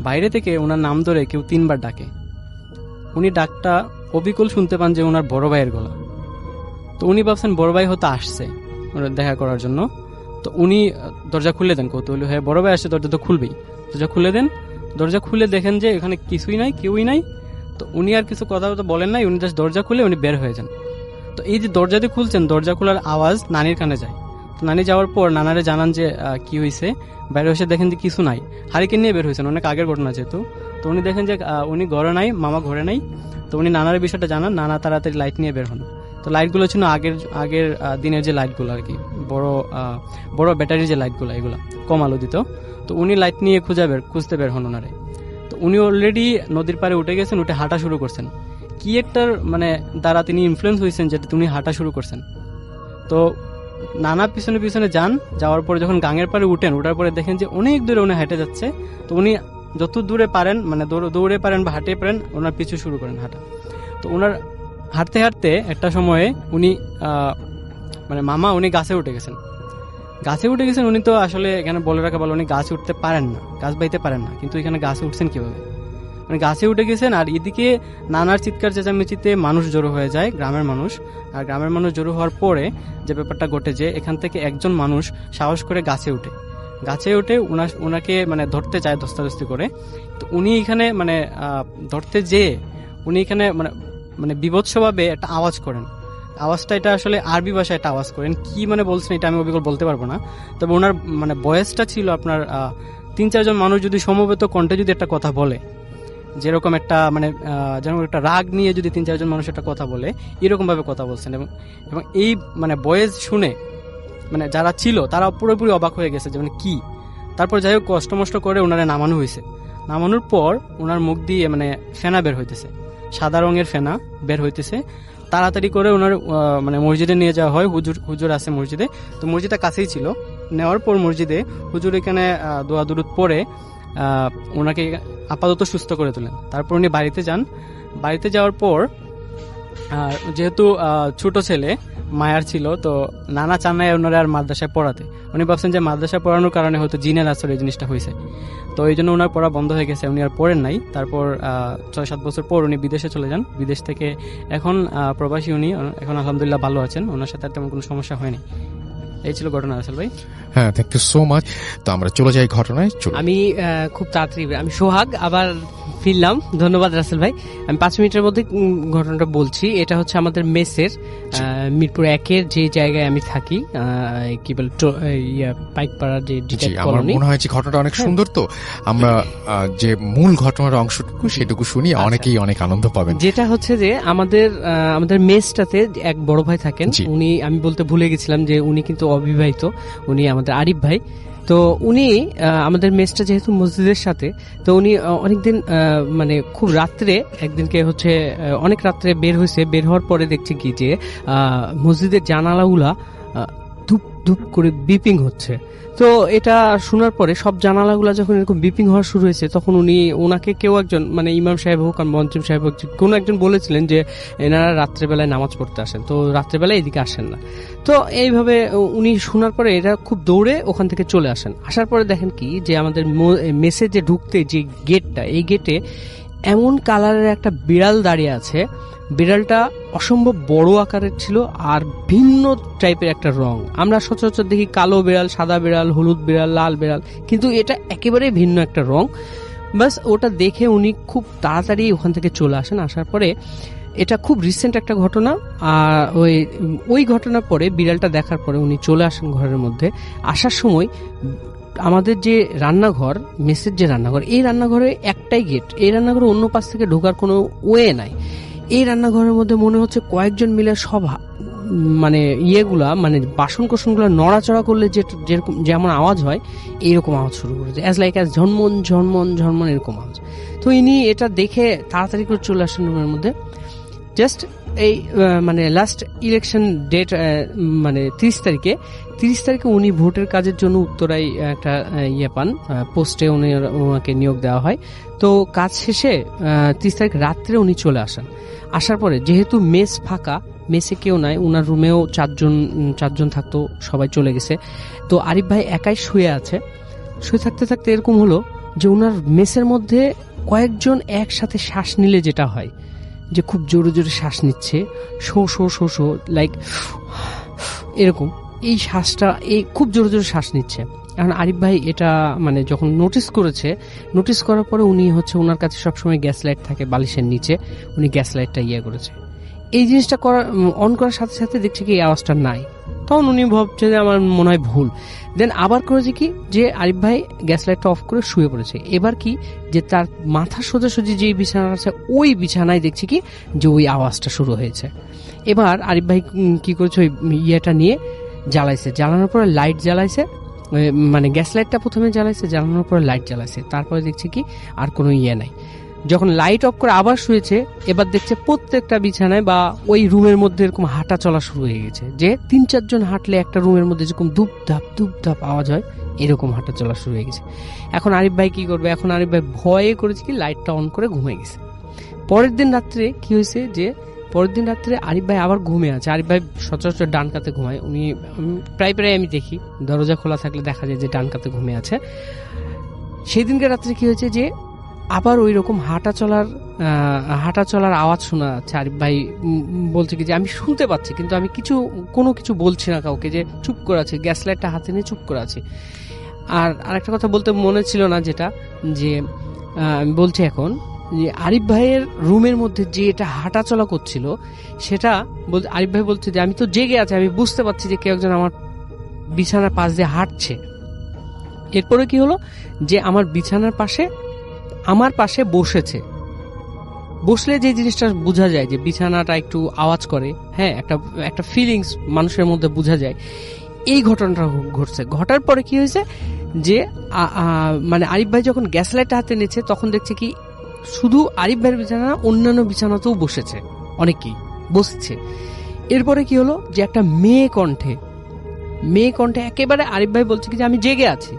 বাইরে থেকে ওনার নাম ধরে কেউ 3 বার ডাকে। উনি ডাকটা অবিকল শুনতে পান যে ওনার বড় ভাইয়ের গলা। তো উনি ভাবছেন বড় ভাই হয়তো আসছে ওনার দেখা করার জন্য। তো উনি দরজা খুলে দেন, কৌতূহলী হয়ে, বড় ভাই আসছে, দরজা তো খুলবেই। দরজা খুলে দেন। দরজা খুলে দেখেন যে এখানে কিছুই নাই, কেউই নাই। তো উনি আর কিছু কথা বলেন নাই, উনি জাস্ট দরজা খুলে উনি বের হয়ে যান। তো এই যে দরজাতে খুলছেন, দরজা খোলার আওয়াজ নানির কানে যায়। তো নানি যাওয়ার পর নানারে জানান যে কি হয়েছে। বাইরে এসে দেখেন যে কিছু নাই, হারিকেন নিয়ে বের হয়েছেন, অনেক আগের ঘটনা যেহেতু। তো উনি দেখেন যে উনি ঘরে নাই, মামা ঘরে নাই, তো উনি নানার বিষয়টা জানান, নানা তাড়াতাড়ি লাইট নিয়ে বের হন। তো লাইটগুলো ছিল আগের দিনের যে লাইটগুলো আর কি, বড় ব্যাটারির যে লাইটগুলো, এগুলো কম আলো দিত। তো উনি লাইট নিয়ে খুঁজতে বের হন ওনারে। তো উনি অলরেডি নদীর পাড়ে উঠে গেছেন, উঠে হাঁটা শুরু করছেন। কি একটার মানে দ্বারা তিনি ইনফ্লুয়েন্স হয়েছেন যে তিনি হাঁটা শুরু করছেন। তো নানা পিছনে পিছনে যাওয়ার পরে যখন গাঙের পাড়ে উঠার পরে দেখেন যে অনেক দূরে উনি হেঁটে যাচ্ছে। তো উনি যত দূরে পারেন, মানে দৌড়ে পারেন বা হাঁটে পারেন, ওনার পিছু শুরু করেন হাঁটা। তো ওনার হাঁটতে হাঁটতে একটা সময়ে উনি মানে মামা উনি গাছে উঠে গেছেন। উনি তো আসলে এখানে বলে রাখা ভালো, উনি গাছে উঠতে পারেন না, গাছ বাইতে পারেন না, কিন্তু এখানে গাছে উঠছেন কিভাবে? মানে গাছে উঠে গেছেন। আর এদিকে নানার চিৎকার চেঁচামেচিতে মানুষ জড়ো হয়ে যায়, গ্রামের মানুষ। আর গ্রামের মানুষ জড়ো হওয়ার পরে যে ব্যাপারটা ঘটে, যে এখান থেকে একজন মানুষ সাহস করে গাছে উঠে ওনাকে মানে ধরতে চায় ধস্তাধস্তি করে। তো উনি এখানে মানে ধরতে যেয়ে উনি এখানে মানে বিভৎসভাবে একটা আওয়াজ করেন। আওয়াজটা এটা আসলে আরবি ভাষায় একটা আওয়াজ করেন, কি মানে বলছেন এটা আমি অবিকল বলতে পারবো না। তবে ওনার মানে বয়সটা ছিল আপনার 3-4 মানুষ যদি সমবেত কণ্ঠে যদি একটা কথা বলে, যেরকম একটা মানে যেরকম একটা রাগ নিয়ে যদি 3-4 মানুষ একটা কথা বলে, এরকম ভাবে কথা বলছেন। এবং এই মানে বয়েস শুনে মানে যারা ছিল তারা পুরোপুরি অবাক হয়ে গেছে যে মানে কি। তারপর যাই হোক কষ্ট করে ওনারা নামানো হয়েছে। নামানোর পর ওনার মুখ দিয়ে মানে ফেনা বের হইতেছে, সাদা রঙের ফেনা বের হইতেছে। তাড়াতাড়ি করে ওনার মানে মসজিদে নিয়ে যাওয়া হয়। হুজুর আছে মসজিদে, তো মসজিদটা কাছেই ছিল। নেওয়ার পর মসজিদে হুজুর এখানে দোয়া দুরুদ পরে ওনাকে আপাতত সুস্থ করে তোলেন। তারপর উনি বাড়িতে যান। বাড়িতে যাওয়ার পর যেহেতু ছোট ছেলে মায়ার ছিল, তো নানা চান নাই ওনারা আর মাদ্রাসায় পড়াতে। উনি ভাবছেন যে মাদ্রাসায় পড়ানোর কারণে হয়তো জিনের আসর এই জিনিসটা হয়েছে, তো এই জন্য ওনার পড়া বন্ধ হয়ে গেছে, উনি আর পড়েন নাই। তারপর 6-7 বছর পর উনি বিদেশে চলে যান। বিদেশ থেকে এখন প্রবাসী উনি, এখন আলহামদুলিল্লাহ ভালো আছেন, ওনার সাথে আর তেমন কোনো সমস্যা হয়নি। এই ছিল ঘটনা রাসেল ভাই। হ্যাঁ, থ্যাংক ইউ সো মাচ। তো আমরা চলে যাই ঘটনায়। আমি খুব তাড়াতাড়ি, আমি সোহাগ আবার ফিরলাম। ধন্যবাদ রাসেল ভাই। আমি 5 মিনিটের মধ্যে ঘটনাটা বলছি। এটা হচ্ছে আমাদের মেসের মিরপুর 1-এর যে জায়গায় আমি থাকি, কি বল পাইকপাড়া যে ডিটেইল কলোনি। আমার মনে হয় যে ঘটনাটা অনেক সুন্দর, তো আমরা যে মূল ঘটনার অংশটুকু সেটুকু শুনি, অনেকেই অনেক আনন্দ পাবেন। যেটা হচ্ছে যে আমাদের মেসটাতে এক বড় ভাই থাকেন। উনি, আমি বলতে ভুলে গেছিলাম যে উনি কিন্তু অবিবাহিত, উনি আমাদের আরিফ ভাই। তো উনি আমাদের মেসটা যেহেতু মসজিদের সাথে, তো উনি অনেকদিন মানে খুব রাত্রে একদিনকে হচ্ছে অনেক রাত্রে বের হয়েছে। বের হওয়ার পরে দেখছে কি যে মসজিদের জানালাগুলা ধুপ ধুপ করে বিপিং হচ্ছে। তো এটা শোনার পরে সব জানালাগুলা যখন এরকম বিপিং হওয়া শুরু হয়েছে, তখন ওনাকে কেউ একজন, মানে ইমাম সাহেব হোক আর মঞ্জিম সাহেব হোক, কোনো একজন বলেছিলেন যে এনারা রাত্রেবেলায় নামাজ পড়তে আসেন, তো রাত্রেবেলায় এদিকে আসেন না। তো এইভাবে উনি শোনার পরে এরা খুব দৌড়ে ওখান থেকে চলে আসেন। আসার পরে দেখেন কি যে আমাদের মেসে যে ঢুকতে যে গেটটা, এই গেটে এমন কালারের একটা বিড়াল দাঁড়িয়ে আছে। বিড়ালটা অসম্ভব বড় আকারের ছিল আর ভিন্ন টাইপের একটা রং। আমরা সচরাচর দেখি কালো বিড়াল, সাদা বিড়াল, হলুদ বিড়াল, লাল বিড়াল, কিন্তু এটা একেবারে ভিন্ন একটা রং। বাস ওটা দেখে উনি খুব তাড়াতাড়ি ওখান থেকে চলে আসেন। আসার পরে এটা খুব রিসেন্ট একটা ঘটনা। আর ওই ঘটনার পরে বিড়ালটা দেখার পরে উনি চলে আসেন ঘরের মধ্যে। আসার সময় আমাদের যে রান্নাঘর, মেসের যে রান্নাঘর, এই রান্নাঘরে একটাই গেট, এই রান্নাঘরে অন্য পাশ থেকে ঢোকার কোনো ওয়ে নাই। এই রান্নাঘরের মধ্যে মনে হচ্ছে কয়েকজন মিলে সব মানে মানে বাসন কোসনগুলো নড়াচড়া করলে যেরকম যেমন আওয়াজ হয়, এইরকম আওয়াজ শুরু করেছে, অ্যাজ লাইক ঝনমন ঝনমন ঝনমন এরকম আওয়াজ। তো ইনি এটা দেখে তাড়াতাড়ি করে চলে আসেন রুমের মধ্যে। জাস্ট এই মানে লাস্ট ইলেকশন ডেট মানে 30 তারিখে উনি ভোটের কাজের জন্য উত্তরায় একটা পান, পোস্টে ওনাকে নিয়োগ দেওয়া হয়। তো কাজ শেষে 30 তারিখ রাত্রে উনি চলে আসেন। আসার পরে যেহেতু মেস ফাঁকা, মেসে কেউ নাই, ওনার রুমেও 4 জন থাকতো, সবাই চলে গেছে। তো আরিফ ভাই একাই শুয়ে আছে। শুয়ে থাকতে থাকতে এরকম হলো যে ওনার মেসের মধ্যে কয়েকজন একসাথে শ্বাস নিলে যেটা হয়, যে খুব জোরে জোরে শ্বাস নিচ্ছে, show show show show like এরকম, এই শ্বাসটা এই খুব জোরে জোরে শ্বাস নিচ্ছে। এখন আরিফ ভাই এটা মানে যখন নোটিস করার পরে উনি হচ্ছে ওনার কাছে সবসময় গ্যাস লাইট থাকে বালিশের নিচে, উনি গ্যাস লাইটটা করেছে। এই জিনিসটা অন করার সাথে সাথে দেখছে কি এই আওয়াজটা নাই। তখন উনি ভাবছে যে আমার মনে হয় ভুল। দেন আবার করেছে কি যে আরিফ ভাই গ্যাস লাইটটা অফ করে শুয়ে পড়েছে। এবার কি যে তার মাথা সোজাসুজি যে বিছানা আছে ওই বিছানায় দেখছি কি যে ওই আওয়াজটা শুরু হয়েছে। এবার আরিফ ভাই কি করেছে, ওই ইয়েটা নিয়ে জ্বালাইছে, জ্বালানোর পরে লাইট জ্বালাইছে, মানে গ্যাস লাইটটা প্রথমে জ্বালাইছে, জ্বালানোর পরে লাইট জ্বালাইছে, তারপরে দেখছে কি আর কোনো ইয়ে নাই। যখন লাইট অফ করে আবার শুয়েছে, এবার দেখছে প্রত্যেকটা বিছানায় বা ওই রুমের মধ্যে এরকম হাঁটা চলা শুরু হয়ে গেছে, যে 3-4 জন হাঁটলে একটা রুমের মধ্যে যেরকম ধুপ ধাপ আওয়াজ হয় এরকম হাঁটা চলা শুরু হয়ে গেছে। এখন আরিফ ভাই কি করবে, এখন আরিফ ভাই ভয়ে করেছে কি লাইটটা অন করে ঘুমিয়ে গেছে। পরের দিন রাত্রে কি হয়েছে যে পরের দিন রাত্রে আরিফ ভাই আবার ঘুমে আছে। আরিফ ভাই সচরাচর ডান কাতে ঘুমায়, উনি প্রায় আমি দেখি দরজা খোলা থাকলে দেখা যায় যে ডান কাতে ঘুমে আছে। সেই দিনকে রাত্রে কি হয়েছে যে আবার ওই রকম হাঁটা চলার আওয়াজ শোনা যাচ্ছে। আরিফ ভাই বলছে কি যে আমি শুনতে পাচ্ছি কিন্তু আমি কোনো কিছু বলছি না কাউকে, যে চুপ করে আছি, গ্যাস লাইটটা হাতে নিয়ে চুপ করে আছি। আর আরেকটা কথা বলতে মনে ছিল না, যেটা যে আমি বলছি এখন, যে আরিফ ভাইয়ের রুমের মধ্যে যে এটা হাঁটা চলা করছিল সেটা আরিফ ভাই বলছে যে আমি তো জেগে আছি, আমি বুঝতে পারছি যে কেউ একজন আমার বিছানার পাশ দিয়ে হাঁটছে। এরপরে কি হলো যে আমার বিছানার পাশে আমার পাশে বসেছে। বসলে যে জিনিসটা বোঝা যায় যে বিছানাটা একটু আওয়াজ করে, হ্যাঁ, একটা ফিলিংস মানুষের মধ্যে বোঝা যায়, এই ঘটনাটা ঘটছে। ঘটার পরে কি হয়েছে যে মানে আরিফ ভাই যখন গ্যাস লাইটটা হাতে নিয়েছে তখন দেখছে কি শুধু আরিফ ভাইয়ের বিছানা, অন্যান্য বিছানাতেও বসেছে, অনেকেই বসছে। এরপরে কি হলো যে একটা মেয়ে কণ্ঠে একেবারে আরিফ ভাই বলছে কি যে আমি জেগে আছি,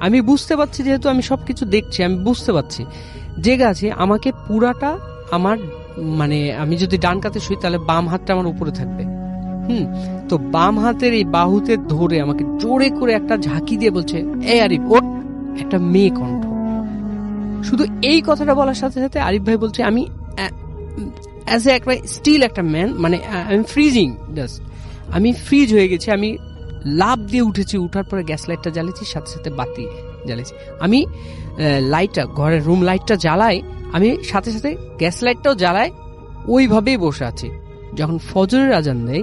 আমি বুঝতে পারছি, যেহেতু আমি সবকিছু দেখছি, আমি বুঝতে পারছি জেগে আছি, আমাকে পুরাটা আমার মানে আমি যদি ডান কাতে শুই তাহলে বাম হাতটা আমার উপরে থাকবে, তো বাম হাতের এই বাহুতে ধরে আমাকে জোরে করে একটা ঝাঁকি দিয়ে বলছে এই আরিফ ওঠ। একটা মেয়ে কণ্ঠ। শুধু এই কথাটা বলার সাথে সাথে আরিফ ভাই বলছে আমি অ্যাজ এ স্টিল একটা ম্যান, মানে আমি ফ্রিজিং, জাস্ট আমি ফ্রিজ হয়ে গেছি। আমি লাভ দিয়ে উঠেছি, উঠার পরে গ্যাস লাইটটা জ্বালিয়েছি, সাথে সাথে বাতি জ্বালিয়েছি। আমি লাইটটা, ঘরের রুম লাইটটা জ্বালাই, আমি সাথে সাথে গ্যাস লাইটটাও জ্বালাই, ওইভাবেই বসে আছি। যখন ফজরের আজান দেয়,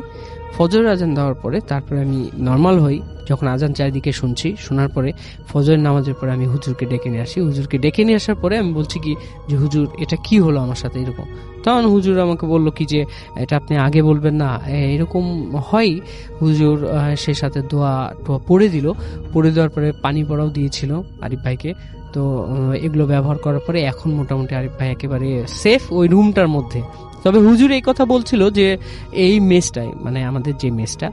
ফজরের আজান দেওয়ার পরে তারপরে আমি নর্মাল হই, যখন আজান চারিদিকে শুনছি, শোনার পরে ফজরের নামাজের পরে আমি হুজুরকে ডেকে নিয়ে আসি। হুজুরকে ডেকে নিয়ে আসার পরে আমি বলছি কি যে হুজুর এটা কি হলো আমার সাথে এরকম। তখন হুজুর আমাকে বললো কি যে এটা আপনি আগে বলবেন না, এরকম হয়। হুজুর সেই সাথে দোয়া পড়ে দিল, পড়ে দেওয়ার পরে পানি পড়াও দিয়েছিল আরিফ ভাইকে। তো এগুলো ব্যবহার করার পরে এখন মোটামুটি আরিফ ভাই একেবারে সেফ ওই রুমটার মধ্যে। তবে হুজুর এই কথা বলছিল যে এই মেসটাই, মানে আমাদের যে মেসটা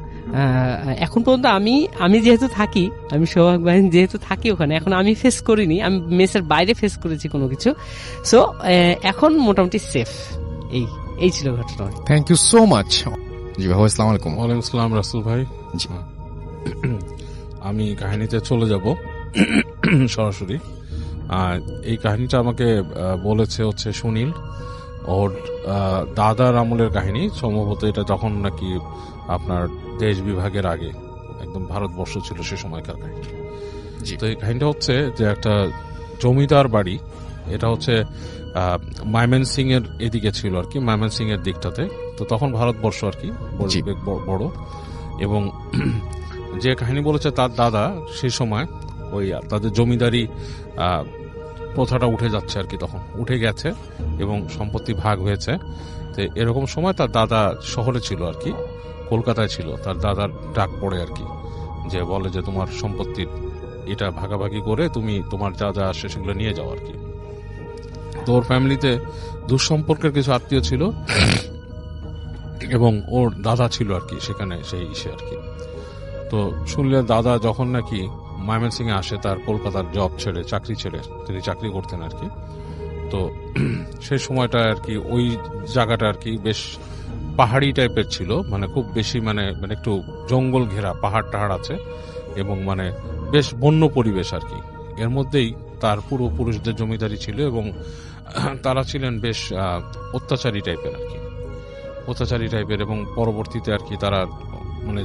এখন পর্যন্ত আমি যেহেতু থাকি, আমি সৌভাগ্য ভাই যেহেতু থাকি ওখানে, এখন আমি ফেস করিনি, আমি মেসের বাইরে ফেস করেছি কোনো কিছু। সো এখন মোটামুটি সেফ। এই ছিল ঘটনা। Thank you so much. জি ভাই, আসসালামু আলাইকুম। ওয়ালাইকুম আসসালাম রাসূল ভাই। আমি কাহিনীতে চলে যাব সরাসরি। এই কাহিনীটা আমাকে বলেছে হচ্ছে সুনীল, ওর দাদার আমলের কাহিনী সম্ভবত। এটা যখন নাকি আপনার দেশ বিভাগের আগে একদম ভারতবর্ষ ছিল সে সময়কার কাহিনী। তো এই কাহিনীটা হচ্ছে যে একটা জমিদার বাড়ি, এটা হচ্ছে ময়মনসিং এর এদিকে ছিল আর কি, ময়মনসিং এর দিকটাতে। তো তখন ভারতবর্ষ আর কি বড়, এবং যে কাহিনী বলেছে তার দাদা সেই সময় ওই তাদের জমিদারি প্রথাটা উঠে যাচ্ছে আর কি, তখন উঠে গেছে এবং সম্পত্তি ভাগ হয়েছে। তো এরকম সময় তার দাদা শহরে ছিল আর কি, কলকাতায় ছিল। তার দাদার ডাক পড়ে আর কি, যে বলে যে তোমার সম্পত্তির এটা ভাগাভাগি করে তুমি তোমার যা যা আসে সেগুলো নিয়ে যাও আর কি। তো ওর ফ্যামিলিতে দুঃসম্পর্কের কিছু আত্মীয় ছিল এবং ওর দাদা ছিল আর কি সেখানে, সেই ইসে আর কি। তো শুনলে দাদা যখন নাকি ময়মনসিং এ আসে, তার কলকাতার জব ছেড়ে, চাকরি ছেড়ে, তিনি চাকরি করতেন আর কি। তো সেই সময়টা আর কি ওই জায়গাটা আর কি বেশ পাহাড়ি টাইপের ছিল, মানে খুব বেশি মানে একটু জঙ্গল ঘেরা, পাহাড় টাহাড় আছে এবং মানে বেশ বন্য পরিবেশ আর কি। এর মধ্যেই তার পূর্বপুরুষদের জমিদারি ছিল এবং তারা ছিলেন বেশ অত্যাচারী টাইপের আর কি, অত্যাচারী টাইপের। এবং পরবর্তীতে আর কি তারা মানে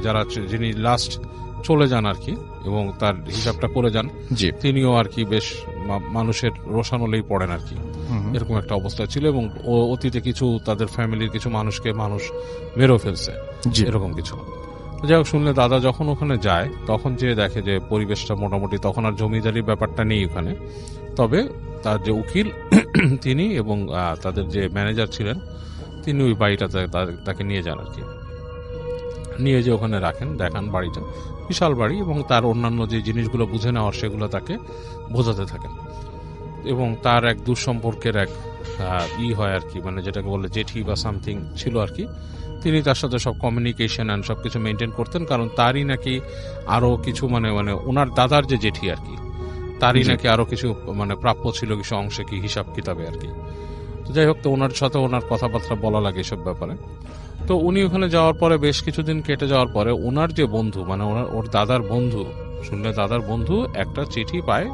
যিনি লাস্ট চলে যান আর কি এবং তার হিসাবটা করে যান, তিনিও আর কি বেশ মানুষের রোষানলেই পড়েন আর কি, এরকম একটা অবস্থা ছিল। এবং অতীতে কিছু তাদের ফ্যামিলির কিছু মানুষকে মানুষ মেরেও ফেলছে, এরকম কিছু। যাই হোক, শুনলে দাদা যখন ওখানে যায় তখন যে দেখে যে পরিবেশটা মোটামুটি, তখন আর জমিদারির ব্যাপারটা নেই ওখানে, তবে তার যে উকিল তিনি এবং তাদের যে ম্যানেজার ছিলেন তিনি ওই বাড়িটা তাকে নিয়ে যান আর কি, নিয়ে যে ওখানে রাখেন, দেখান বাড়িটা, বিশাল বাড়ি, এবং তার অন্যান্য যে জিনিসগুলো বুঝে নেওয়ার সেগুলো তাকে বোঝাতে থাকেন। এবং তার এক দুঃসম্পর্কের এক হয় আর কি, মানে যেটাকে বলে জেঠি বা সামথিং ছিল আর কি, তিনি তার সাথে সব কমিউনিকেশন অ্যান্ড সব কিছু মেনটেন করতেন, কারণ তারই নাকি আরো কিছু মানে ওনার দাদার যে জেঠি আর কি, তারই নাকি আরো কিছু মানে প্রাপ্য ছিল কিছু অংশে কি হিসাব কিতাবে আর কি। তো যাই হোক, তো ওনার সাথে ওনার কথাবার্তা বলা লাগে এসব ব্যাপারে। তো উনি ওখানে যাওয়ার পরে বেশ কিছুদিন কেটে যাওয়ার পরে ওনার যে বন্ধু, মানে ওর দাদার বন্ধু, শুনলে দাদার বন্ধু একটা চিঠি পায়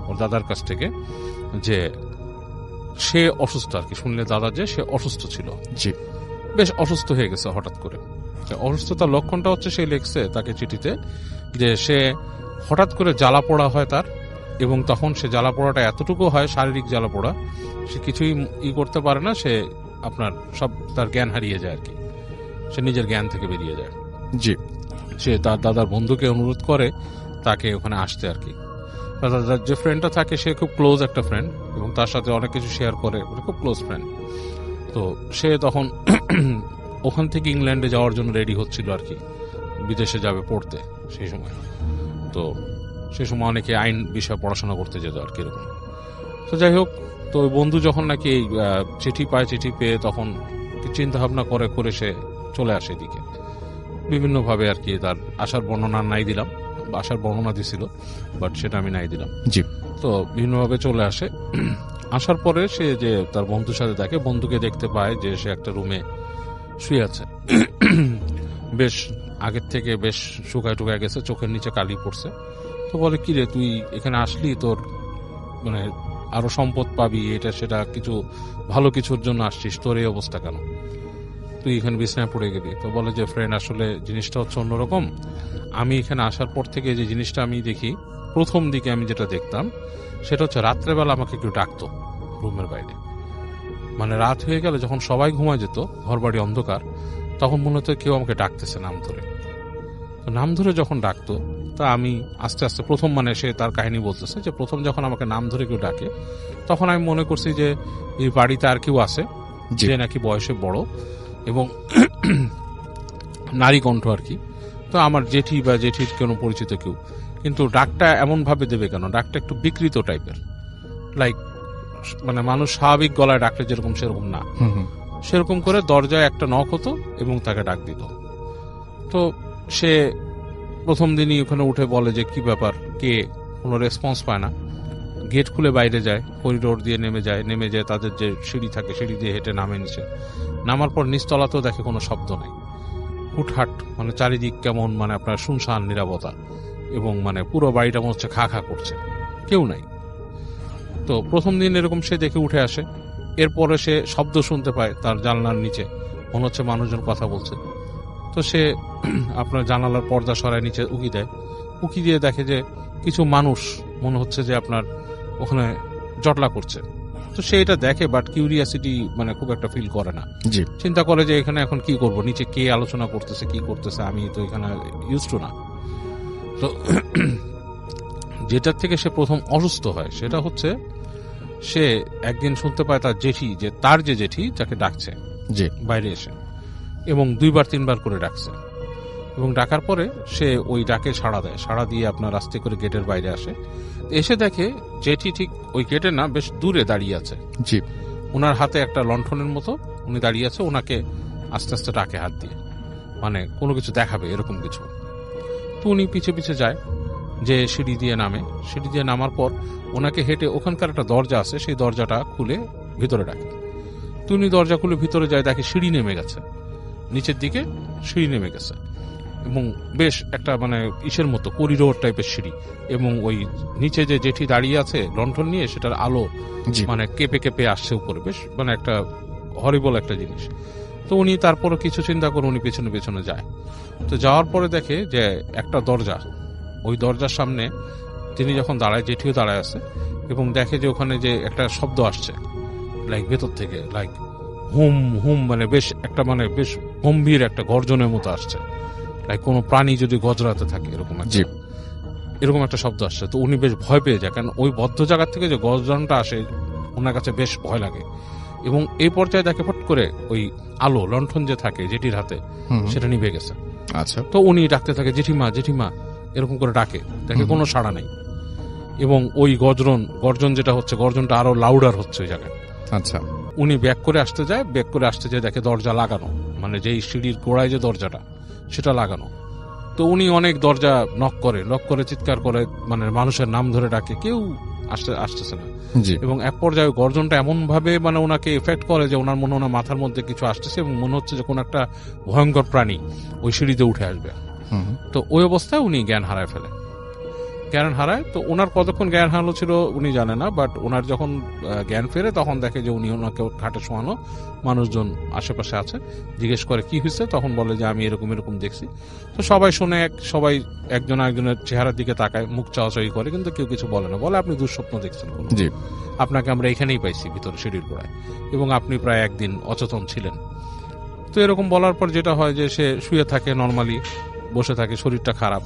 ওর দাদার কাছ থেকে যে সে অসুস্থ আর কি, শুনলে দাদা যে সে অসুস্থ ছিল, জি বেশ অসুস্থ হয়ে গেছে হঠাৎ করে। অসুস্থতার লক্ষণটা হচ্ছে সে লিখছে তাকে চিঠিতে যে সে হঠাৎ করে জ্বালা পোড়া হয় তার, এবং তখন সে জ্বালা পোড়াটা এতটুকু হয়, শারীরিক জ্বালা পোড়া, সে কিছুই করতে পারে না, সে আপনার সব তার জ্ঞান হারিয়ে যায় আর কি, সে নিজের জ্ঞান থেকে বেরিয়ে যায়। জি, সে তার দাদার বন্ধুকে অনুরোধ করে তাকে ওখানে আসতে আর কি। দাদার যে ফ্রেন্ডটা থাকে সে খুব ক্লোজ একটা ফ্রেন্ড, এবং তার সাথে অনেক কিছু শেয়ার করে, খুব ক্লোজ ফ্রেন্ড। তো সে তখন ওখান থেকে ইংল্যান্ডে যাওয়ার জন্য রেডি হচ্ছিল আর কি, বিদেশে যাবে পড়তে সেই সময়। তো সে সময় অনেকে আইন বিষয়ে পড়াশোনা করতে যেত আর কি এরকম। তো যাই হোক, তো ওই বন্ধু যখন নাকি এই চিঠি পায়, চিঠি পেয়ে তখন চিন্তা ভাবনা করে সে চলে আসে এদিকে বিভিন্নভাবে আর কি। তার আসার বর্ণনা নাই দিলাম, আসার বর্ণনা দিছিল, বাট সেটা আমি নাই দিলাম। জি, তো বিভিন্নভাবে চলে আসে। আসার পরে সে যে তার বন্ধুর সাথে দেখে, বন্ধুকে দেখতে পায় যে সে একটা রুমে শুয়ে আছে, বেশ আগের থেকে বেশ শুকায় টুকায় গেছে, চোখের নিচে কালি পড়ছে। তো বলে, কি রে তুই এখানে আসলি, তোর মানে আরো সম্পদ পাবি, এটা সেটা কিছু ভালো কিছুর জন্য আসছিস, তোর এই অবস্থা কেন, তুই এখানে বিছানায় পড়ে গেলি? তো বলে যে ফ্রেন্ড, আসলে জিনিসটা হচ্ছে অন্যরকম। আমি এখানে আসার পর থেকে যে জিনিসটা আমি দেখি, প্রথম দিকে আমি যেটা দেখতাম সেটা হচ্ছে রাত্রেবেলা আমাকে কেউ ডাকতো রুমের বাইরে, মানে রাত হয়ে গেলে যখন সবাই ঘুমায় যেত, ঘর বাড়ি অন্ধকার, তখন মনে হতো কেউ আমাকে ডাকতেছে নাম ধরে। তো নাম ধরে যখন ডাকতো, তা আমি আস্তে আস্তে প্রথম, মানে সে তার কাহিনী বলতেছে যে প্রথম যখন আমাকে নাম ধরে কেউ ডাকে, তখন আমি মনে করছি যে এই বাড়িতে আর কেউ আছে যে নাকি বয়সে বড় এবং নারী কণ্ঠ আর কি। তো আমার জেঠি বা জেঠির কোনো পরিচিত কেউ, কিন্তু ডাকটা এমন ভাবে দেবে কেন, ডাকটা একটু বিকৃত টাইপের, লাইক মানে মানুষ স্বাভাবিক গলায় ডাকলে যেরকম সেরকম না, সেরকম করে দরজায় একটা নক হতো এবং তাকে ডাক দিত। তো সে প্রথম দিনই ওখানে উঠে বলে যে কি ব্যাপার, কে, কোনো রেসপন্স পায় না। গেট খুলে বাইরে যায়, করিডোর দিয়ে নেমে যায় তাদের যে সিঁড়ি থাকে, সিঁড়ি দিয়ে হেঁটে নামে নিচে। নামার পর নিচতলাতেও দেখে কোনো শব্দ নাই, হুটহাট, মানে চারিদিক কেমন, মানে আপনার শুনশান নীরবতা, এবং মানে পুরো বাড়িটা মনে হচ্ছে খা খা করছে, কেউ নাই। তো প্রথম দিন এরকম সে দেখে উঠে আসে। এরপরে সে শব্দ শুনতে পায় তার জানলার নিচে, মনে হচ্ছে মানুষজন কথা বলছে। তো সে আপনার জানালার পর্দা সরায় নিচে উকি দেয়, উকি দিয়ে দেখে যে কিছু মানুষ মনে হচ্ছে যে আপনার ওখানে জটলা করছে। তো সে এটা দেখে, বাট কিউরিয়াসিটি মানে খুব একটা ফিল করে না। চিন্তা করে যে এখানে এখন কি করব, নিচে কে আলোচনা করতেছে, কি করতেছে, আমি তো এখানে ইউজ টু না। তো যেটার থেকে সে প্রথম অসুস্থ হয় সেটা হচ্ছে সে একদিন শুনতে পায় তার জেঠি, যে তার যে জেঠি যাকে ডাকছে বাইরে এসে, এবং 2-3 বার করে ডাকছে, এবং ডাকার পরে সে ওই ডাকে সাড়া দেয়, সাড়া দিয়ে আপনার আস্তে করে গেটের বাইরে আসে। এসে দেখে জেঠি ঠিক ওই গেটে না, বেশ দূরে দাঁড়িয়ে আছে। জি, ওনার হাতে একটা লণ্ঠনের মতো উনি দাঁড়িয়ে আছে, ওনাকে আস্তে আস্তে ডাকে হাত দিয়ে, মানে কোনো কিছু দেখাবে এরকম কিছু। তো উনি পিছে পিছে যায়, যে সিঁড়ি দিয়ে নামে, সিঁড়ি দিয়ে নামার পর ওনাকে হেঁটে ওখানকার একটা দরজা আছে, সেই দরজাটা খুলে ভিতরে ডাকে। তো উনি দরজা খুলে ভিতরে যায়, দেখে সিঁড়ি নেমে গেছে, নিচের দিকে সিঁড়ি নেমে গেছে, এবং বেশ একটা মানে ইসের মতো করিডোর টাইপের সিঁড়ি, এবং ওই নিচে যে জেঠি দাঁড়িয়ে আছে লণ্ঠন নিয়ে, সেটার আলো মানে কেঁপে কেঁপে আসছে উপরে, বেশ মানে একটা হরিবল একটা জিনিস। তো উনি তারপরে কিছু চিন্তা করে উনি পেছনে পেছনে যায়। তো যাওয়ার পরে দেখে যে একটা দরজা, ওই দরজার সামনে তিনি যখন দাঁড়ায়, জেঠিও দাঁড়ায় আছে, এবং দেখে যে ওখানে যে একটা শব্দ আসছে লাইক ভেতর থেকে, লাইক হুম হুম, মানে বেশ একটা মানে বেশ গম্ভীর একটা গর্জনের মতো আসছে, কোনো প্রাণী যদি গজরাতে থাকে এরকম একটা শব্দ আসছে। তো উনি বেশ ভয় পেয়ে যায়, কারণ ওই বদ্ধ জায়গার থেকে যে গজরানটা আসে ওনার কাছে বেশ ভয় লাগে। এবং এই পর্যায়ে দেখে ফট করে ওই আলো লণ্ঠন যে থাকে যেটির হাতে সেটা নিভে গেছে। আচ্ছা, তো উনি ডাকতে থাকে জেঠিমা জেঠিমা এরকম করে ডাকে, দেখে কোনো সাড়া নেই। এবং ওই গর্জন যেটা হচ্ছে, গর্জনটা আরো লাউডার হচ্ছে ওই জায়গায়। আচ্ছা, উনি ব্যাক করে আসতে যায় দেখে দরজা লাগানো, মানে যেই সিঁড়ির গোড়ায় যে দরজাটা সেটা লাগানো। তো উনি অনেক দরজা নক করে চিৎকার করে, মানে মানুষের নাম ধরে ডাকে, কেউ আসতেছে না। এবং এক পর্যায়ে গর্জনটা এমন ভাবে মানে ওনাকে এফেক্ট করে যে ওনার মনে ওনার মাথার মধ্যে কিছু আসতেছে এবং মনে হচ্ছে যে কোন একটা ভয়ঙ্কর প্রাণী ওই সিঁড়িতে উঠে আসবে। তো ওই অবস্থায় উনি জ্ঞান হারায় ফেলে। তো ওনার কতক্ষণ জ্ঞান হারালো ছিল উনি জানে না, বাট ওনার যখন জ্ঞান ফেরে তখন দেখে যে উনি ওনাকে ঘাটে শোয়ানো, মানুষজন আশেপাশে আছে, জিজ্ঞেস করে কি হয়েছে, তখন বলে যে আমি এরকম দেখছি। তো সবাই শুনে, সবাই একজন আরেকজনের চেহারার দিকে তাকায়, মুখ চাওয়াচাই করে, কিন্তু কেউ কিছু বলে না। বলে আপনি দুঃস্বপ্ন দেখছেন, আপনাকে আমরা এখানেই পাইছি ভিতরে সিঁড়ির গোড়ায়, এবং আপনি প্রায় একদিন অচেতন ছিলেন। তো এরকম বলার পর যেটা হয় যে সে শুয়ে থাকে, নর্মালি বসে থাকে, শরীরটা খারাপ।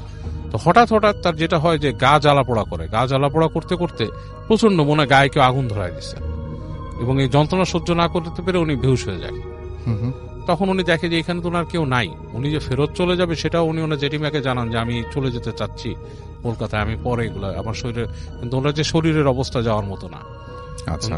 তো হঠাৎ তার যেটা হয় যে গা জ্বালাপোড়া করতে করতে প্রচন্ড মনে গায়ে কেউ আগুন ধরায় দিচ্ছে, এবং এই যন্ত্রণা সহ্য না করতে পেরে উনি বেহুশ হয়ে যায়। তখন উনি দেখে যে এখানে তো ওনার কেউ নাই, উনি যে ফেরত চলে যাবে সেটাও উনি ওনার জেঠিমাকে জানান যে আমি চলে যেতে চাচ্ছি কলকাতায়, আমি পরে এগুলো আমার শরীরে, কিন্তু ওনার যে শরীরের অবস্থা যাওয়ার মতো না। আচ্ছা।